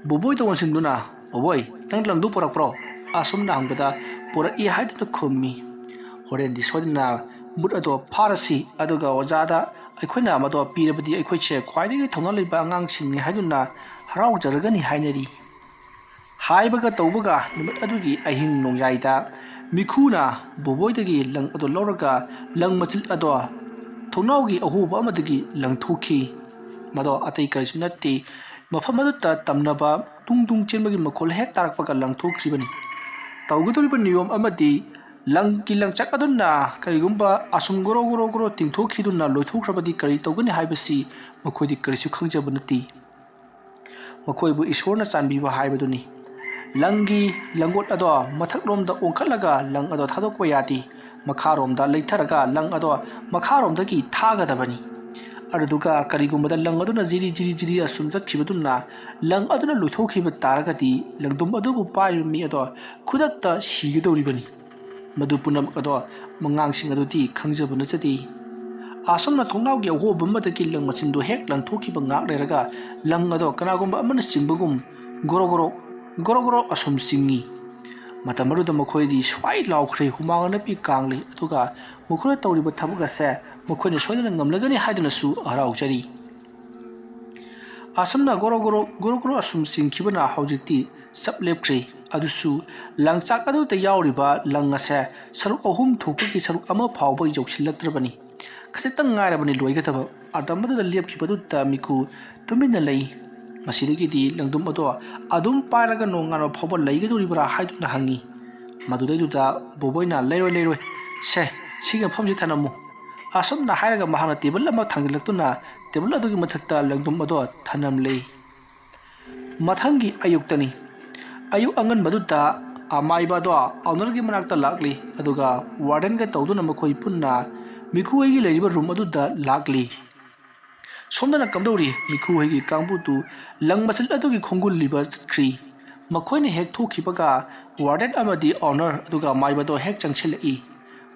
ꯕꯣꯕꯣꯏꯗ ꯑꯣꯟꯁꯤꯟꯗꯨꯅ ꯕꯣꯕꯣꯏ ꯅꯪ ꯂꯪꯗꯨ ꯄꯨꯔꯛꯄ꯭ꯔꯣ ꯑꯁꯨꯝꯅ ꯍꯪꯕꯗ ꯄꯨꯔꯛꯏ ꯍꯥꯏꯗꯨꯅ ꯈꯨꯝꯃꯤ ꯍꯣꯔꯦꯟꯗꯤ ꯁꯣꯏꯗꯅ ꯃꯨꯠ ꯑꯗꯣ ꯐꯥꯔꯁꯤ ꯑꯗꯨꯒ ꯑꯣꯖꯥꯗ ꯑꯩꯈꯣꯏꯅ ꯃꯗꯣ ꯄꯤꯔꯕꯗꯤ ꯑꯩꯈꯣꯏꯁꯦ ꯈ꯭ꯋꯥꯏꯗꯒꯤ ꯊꯧꯅꯥ ꯂꯩꯕ ꯑꯉꯥꯡꯁꯤꯡꯅꯤ ꯍꯥꯏꯗꯨꯅ ꯍꯔꯥꯎꯖꯔꯒꯅꯤ ꯍꯥꯏꯅꯔꯤ ꯍꯥꯏꯕꯒ ꯇꯧꯕꯒ ꯅꯨꯃꯤꯠ ꯑꯗꯨꯒꯤ ꯑꯍꯤꯡ ꯅꯣꯡꯌꯥꯏꯗ ꯃꯤꯈꯨꯅ ꯕꯣꯕꯣꯏꯗꯒꯤ ꯂꯪ ꯑꯗꯣ ꯂꯧꯔꯒ ꯂꯪ ꯃꯆꯤꯜ ꯑꯗꯣ ꯊꯣꯡꯅꯥꯎꯒꯤ ꯑꯍꯣꯕ ꯑꯃꯗꯒꯤ ꯂꯪꯊꯣꯛꯈꯤ ꯃꯗꯣ ꯑꯇꯩ ꯀꯔꯤꯁꯨ ꯅꯠꯇꯦ ꯃꯐꯝ ꯑꯗꯨꯗ ꯇꯝꯅꯕ ꯇꯨꯡ ꯆꯦꯟꯕꯒꯤ ꯃꯈꯣꯜ ꯍꯦꯛ ꯇꯥꯔꯛꯄꯒ ꯂꯪꯊꯣꯛꯈꯤꯕꯅꯤ ꯇꯧꯒꯗꯧꯔꯤꯕ ꯅꯤꯌꯣꯝ ꯑꯃꯗꯤ ꯂꯪꯒꯤ ꯂꯪꯆꯥꯛ ꯑꯗꯨꯅ ꯀꯔꯤꯒꯨꯝꯕ ꯑꯁꯨꯝ ꯒꯣꯔꯣ ꯇꯤꯡꯊꯣꯛꯈꯤꯗꯨꯅ ꯂꯣꯏꯊꯣꯛꯈ꯭ꯔꯕꯗꯤ ꯀꯔꯤ ꯇꯧꯒꯅꯤ ꯍꯥꯏꯕꯁꯤ ꯃꯈꯣꯏꯗꯤ ꯀꯔꯤꯁꯨ ꯈꯪꯖꯕ ꯅꯠꯇꯦ ꯃꯈꯣꯏꯕꯨ ꯏꯁꯣꯔꯅ ꯆꯥꯟꯕꯤꯕ ꯍꯥꯏꯕꯗꯨꯅꯤ ꯂꯪꯒꯤ ꯂꯪꯒꯣꯠ ꯑꯗꯣ ꯃꯊꯛꯂꯣꯝꯗ ꯑꯣꯟꯈꯠꯂꯒ ꯂꯪ ꯑꯗꯣ ꯊꯥꯗꯣꯛꯄ ꯌꯥꯗꯦ ꯃꯈꯥꯔꯣꯝꯗ ꯂꯩꯊꯔꯒ ꯂꯪ ꯑꯗꯣ ꯃꯈꯥꯔꯣꯝꯗꯒꯤ ꯊꯥꯒꯗꯕꯅꯤ ꯑꯗꯨꯗꯨꯒ ꯀꯔꯤꯒꯨꯝꯕꯗ ꯂꯪ ꯑꯗꯨꯅ ꯖꯤꯔꯤ ꯑꯁꯨꯝ ꯆꯠꯈꯤꯕꯗꯨꯅ ꯂꯪ ꯑꯗꯨꯅ ꯂꯣꯏꯊꯣꯛꯈꯤꯕ ꯇꯥꯔꯒꯗꯤ ꯂꯪꯗꯨꯝ ꯑꯗꯨꯕꯨ ꯄꯥꯏꯔꯤꯕ ꯃꯤ ꯑꯗꯣ ꯈꯨꯗꯛꯇ ꯁꯤꯒꯗꯧꯔꯤꯕꯅꯤ ꯃꯗꯨ ꯄꯨꯝꯅꯃꯛ ꯑꯗꯣ ꯑꯉꯥꯡꯁꯤꯡ ꯑꯗꯨꯗꯤ ꯈꯪꯖꯕ ꯅꯠꯆꯗꯦ ꯑꯁꯨꯝꯅ ꯊꯣꯡꯅꯥꯎꯒꯤ ꯑꯍꯣꯕ ꯑꯃꯗꯒꯤ ꯂꯪ ꯃꯆꯤꯟꯗꯨ ꯍꯦꯛ ꯂꯪꯊꯣꯛꯈꯤꯕ ꯉꯥꯛ ꯂꯩꯔꯒ ꯂꯪ ꯑꯗꯣ ꯀꯅꯥꯒꯨꯝꯕ ꯑꯃꯅ ꯆꯤꯡꯕꯒꯨꯝ ꯒꯣꯔꯣ ꯑꯁꯨꯝ ꯆꯤꯡꯉꯤ ꯃꯇꯝ ꯑꯗꯨꯗ ꯃꯈꯣꯏꯗꯤ ꯁ꯭ꯋꯥꯏ ꯂꯥꯎꯈ꯭ꯔꯦ ꯍꯨꯃꯥꯡ ꯅꯞꯄꯤ ꯀꯥꯡꯂꯤ ꯑꯗꯨꯒ ꯃꯈꯣꯏꯅ ꯇꯧꯔꯤꯕ ꯊꯕꯛ ꯑꯁꯦ ꯃꯈꯣꯏꯅ ꯁꯣꯏꯗꯅ ꯉꯝꯂꯒꯅꯤ ꯍꯥꯏꯗꯨꯅꯁꯨ ꯍꯔꯥꯎꯖꯔꯤ ꯑꯁꯨꯝꯅ ꯒꯣꯔꯣ ꯑꯁꯨꯝ ꯆꯤꯡꯈꯤꯕꯅ ꯍꯧꯖꯤꯛꯇꯤ ꯆꯞ ꯂꯦꯞꯈ꯭ꯔꯦ ꯑꯗꯨꯁꯨ ꯂꯪꯆꯥꯛ ꯑꯗꯨꯗ ꯌꯥꯎꯔꯤꯕ ꯂꯪ ꯑꯁꯦ ꯁꯔꯨꯛ 3 ꯊꯣꯛꯄꯒꯤ ꯁꯔꯨꯛ ꯑꯃ ꯐꯥꯎꯕ ꯌꯧꯁꯤꯜꯂꯛꯇ꯭ꯔꯕꯅꯤ ꯈꯖꯤꯛꯇꯪ ꯉꯥꯏꯔꯕꯅꯤ ꯂꯣꯏꯒꯗꯕ ꯑꯇꯝ ꯑꯗꯨꯗ ꯂꯦꯞꯈꯤꯕꯗꯨꯗ ꯃꯤꯈꯨ ꯇꯨꯃꯤꯟꯅ ꯂꯩ ꯃꯁꯤꯗꯒꯤꯗꯤ ꯂꯪꯗꯨꯝ ꯑꯗꯣ ꯑꯗꯨꯝ ꯄꯥꯏꯔꯒ ꯅꯣꯡꯉꯥꯟꯕ ꯐꯥꯎꯕ ꯂꯩꯒꯗꯧꯔꯤꯕ꯭ꯔꯥ ꯍꯥꯏꯗꯨꯅ ꯍꯪꯉꯤ ꯃꯗꯨꯗꯩꯗꯨꯗ ꯕꯣꯕꯣꯏꯅ ꯂꯩꯔꯣꯏ ꯁꯦ ꯁꯤꯒꯤ ꯃꯐꯝꯁꯤ ꯊꯅꯝꯃꯨ ꯑꯁꯨꯝꯅ ꯍꯥꯏꯔꯒ ꯃꯍꯥꯛꯅ ꯇꯦꯕꯜ ꯑꯃ ꯊꯥꯡꯖꯤꯜꯂꯛꯇꯨꯅ ꯇꯦꯕꯜ ꯑꯗꯨꯒꯤ ꯃꯊꯛꯇ ꯂꯪꯗꯨꯝ ꯑꯗꯣ ꯊꯅꯝꯂꯦ ꯃꯊꯪꯒꯤ ꯑꯌꯨꯛꯇꯅꯤ ꯑꯌꯨꯛ ꯑꯉꯟꯕꯗꯨꯗ ꯑꯃꯥꯏꯕ ꯑꯗꯣ ꯑꯣꯅꯔꯒꯤ ꯃꯅꯥꯛꯇ ꯂꯥꯛꯂꯤ ꯑꯗꯨꯒ ꯋꯥꯔꯗꯦꯟꯒ ꯇꯧꯗꯨꯅ ꯃꯈꯣꯏ ꯄꯨꯟꯅ ꯃꯤꯈꯨ ꯍꯣꯏꯒꯤ ꯂꯩꯔꯤꯕ ꯔꯨꯝ ꯑꯗꯨꯗ ꯂꯥꯛꯂꯤ ꯁꯣꯝꯗꯅ ꯀꯝꯗꯧꯔꯤ ꯃꯤꯈꯨ ꯍꯣꯏꯒꯤ ꯀꯥꯡꯕꯨꯗꯨ ꯂꯪ ꯃꯆꯤꯜ ꯑꯗꯨꯒꯤ ꯈꯣꯡꯒꯨꯜꯂꯤꯕ ꯆꯠꯈ꯭ꯔꯤ ꯃꯈꯣꯏꯅ ꯍꯦꯛ ꯊꯣꯛꯈꯤꯕꯒ ꯋꯥꯔꯗꯦꯟ ꯑꯃꯗꯤ ꯑꯣꯅꯔ ꯑꯗꯨꯒ ꯑꯃꯥꯏꯕꯗꯣ ꯍꯦꯛ ꯆꯪꯁꯤꯜꯂꯛꯏ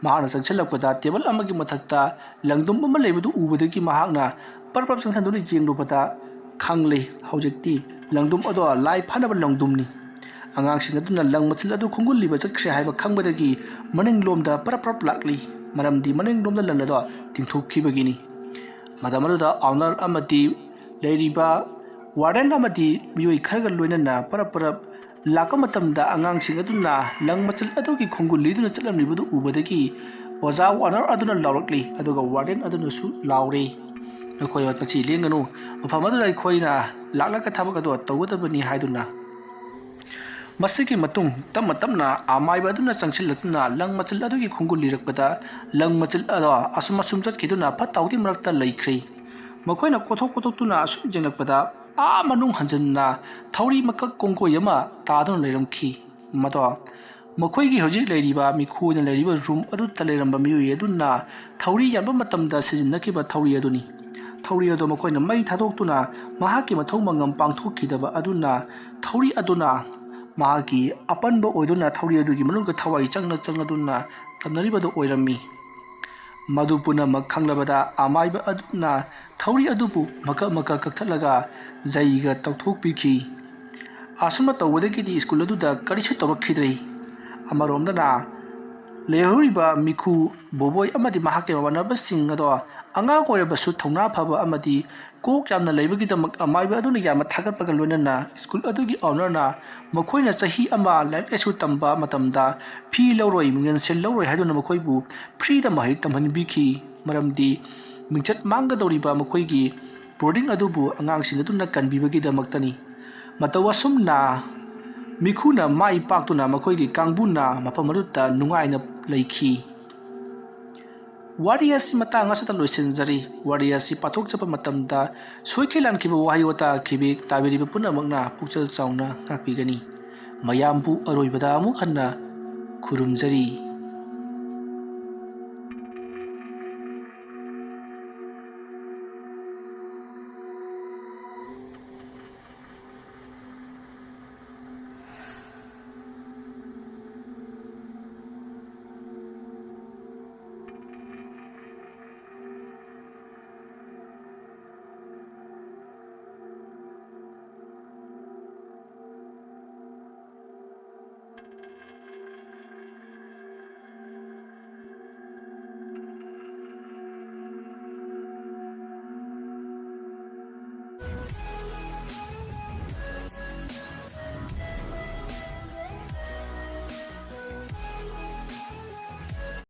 ꯃꯍꯥꯛꯅ ꯆꯪꯁꯤꯜꯂꯛꯄꯗ ꯇꯦꯕꯜ ꯑꯃꯒꯤ ꯃꯊꯛꯇ ꯂꯪꯗꯨꯝ ꯑꯃ ꯂꯩꯕꯗꯨ ꯎꯕꯗꯒꯤ ꯃꯍꯥꯛꯅ ꯄꯔꯞ ꯆꯪꯁꯤꯟꯗꯨꯅ ꯌꯦꯡꯂꯨꯕꯗ ꯈꯪꯂꯦ ꯍꯧꯖꯤꯛꯇꯤ ꯂꯪꯗꯨꯝ ꯑꯗꯣ ꯂꯥꯏ ꯐꯅꯕ ꯂꯪꯗꯨꯝꯅꯤ ꯑꯉꯥꯡꯁꯤꯡ ꯑꯗꯨꯅ ꯂꯪ ꯃꯆꯤꯜ ꯑꯗꯨ ꯈꯣꯡꯒꯨꯜꯂꯤꯕ ꯆꯠꯈ꯭ꯔꯦ ꯍꯥꯏꯕ ꯈꯪꯕꯗꯒꯤ ꯃꯅꯤꯡꯂꯣꯝꯗ ꯄꯔꯞ ꯂꯥꯛꯂꯤ ꯃꯔꯝꯗꯤ ꯃꯅꯤꯡꯂꯣꯝꯗ ꯂꯪ ꯑꯗꯣ ꯇꯤꯡꯊꯣꯛꯈꯤꯕꯒꯤꯅꯤ ꯃꯇꯝ ꯑꯗꯨꯗ ꯑꯣꯅꯔ ꯑꯃꯗꯤ ꯂꯩꯔꯤꯕ ꯋꯥꯔꯗꯦꯟ ꯑꯃꯗꯤ ꯃꯤꯑꯣꯏ ꯈꯔꯒ ꯂꯣꯏꯅꯅ ꯄꯔꯞ ꯂꯥꯛꯄ ꯃꯇꯝꯗ ꯑꯉꯥꯡꯁꯤꯡ ꯑꯗꯨꯅ ꯂꯪ ꯃꯆꯤꯜ ꯑꯗꯨꯒꯤ ꯈꯣꯡꯒꯨꯜꯂꯤꯗꯨꯅ ꯆꯠꯂꯝꯂꯤꯕꯗꯨ ꯎꯕꯗꯒꯤ ꯑꯣꯖꯥ ꯑꯣꯅꯔ ꯑꯗꯨꯅ ꯂꯥꯎꯔꯛꯂꯤ ꯑꯗꯨꯒ ꯋꯥꯔꯗꯦꯟ ꯑꯗꯨꯅꯁꯨ ꯂꯥꯎꯔꯦ ꯅꯈꯣꯏ ꯃꯁꯤ ꯂꯦꯡꯒꯅꯨ ꯃꯐꯝ ꯑꯗꯨꯗ ꯑꯩꯈꯣꯏꯅ ꯂꯥꯛꯂꯒ ꯊꯕꯛ ꯑꯗꯣ ꯇꯧꯒꯗꯕꯅꯤ ꯍꯥꯏꯗꯨꯅ ꯃꯁꯤꯒꯤ ꯃꯇꯨꯡ ꯇꯞꯅ ꯑꯃꯥꯏꯕ ꯑꯗꯨꯅ ꯆꯪꯁꯤꯜꯂꯛꯇꯨꯅ ꯂꯪ मचल अदुगी खुंगुल लिरकपदा लंग मचल अदो असुम असुम चटखिदुना फताउदी मरक्ता लैख्रे मखोइना कोथोक असुम जेंगलकपदा आ मनुंग हंजन्ना थौरी मकक कोंकोय अमा तादुन लेरमखि मदो मखोइगी हौजिक लेरिबा मिखुना लेरिबा रूम अदु तलेरंबा मियुइ अदुना थौरी याबा मतमदा सिजिनखिबा थौरी अदुनी थौरी अदो मखोइना मै थादोक्तुना महाकी मथौ मंगम पांगथोखिदबा अदुना थौरी अदुना महाकी अपनबो ओइदुना थौरी अदुगी मनुंग थवाई चंगदुना तमनरिबदो ओइरम्मी मधु पुनमक खंगलबदा अमाइबा अदुना थौरी अदुबु मक कक्थलगा जैगा तौथोकपिखि आसुम तौबदगिदि स्कूल अदुदा करिसु तौरखिद्रै अमरोमदना लेहरिबा मिखु बोबोय अमदि महाके मवानबसिंग अदो अंगा कोयबसु थौना फबा अमदि कोक यामना लेबगिदमक अमाइबा अदुना याम थागतपगा लोनना स्कूल अदुगी ऑनरना मखोइना चही अमा लाइक एसु तंबा मतमदा फी लौरोय मिंगन सेल लौरोय हादुना मखोइबु फ्रीदा महै तमहनबिखि मरमदि मिंचत मांगदौरिबा मखोइगी बोर्डिंग अदुबु अंगांसिंग अदुना कनबिबगिदमक्तनी ꯃꯇꯧ ꯑꯁꯨꯝꯅ ꯃꯤꯈꯨꯅ ꯃꯥꯏ ꯄꯥꯛꯇꯨꯅ ꯃꯈꯣꯏꯒꯤ ꯀꯥꯡꯕꯨꯅ ꯃꯐꯝ ꯑꯗꯨꯗ ꯅꯨꯡꯉꯥꯏꯅ ꯂꯩꯈꯤ꯫ ꯋꯥꯔꯤ ꯑꯁꯤ ꯃꯇꯥꯡ ꯑꯁꯤꯗ ꯂꯣꯏꯁꯤꯟꯖꯔꯤ꯫ ꯋꯥꯔꯤ ꯑꯁꯤ ꯄꯥꯊꯣꯛꯆꯕ ꯃꯇꯝꯗ ꯁꯣꯏꯈꯤ ꯂꯥꯟꯈꯤꯕ ꯋꯥꯍꯩ ꯋꯥꯇꯥ ꯇꯥꯕꯤꯔꯤꯕ ꯄꯨꯝꯅꯃꯛꯅ ꯄꯨꯛꯆꯦꯜ ꯆꯥꯎꯅ ꯉꯥꯛꯄꯤꯒꯅꯤ꯫ ꯃꯌꯥꯝꯕꯨ ꯑꯔꯣꯏꯕꯗ ꯑꯃꯨꯛ ꯍꯟꯅ ꯈꯨꯔꯨꯝꯖꯔꯤ꯫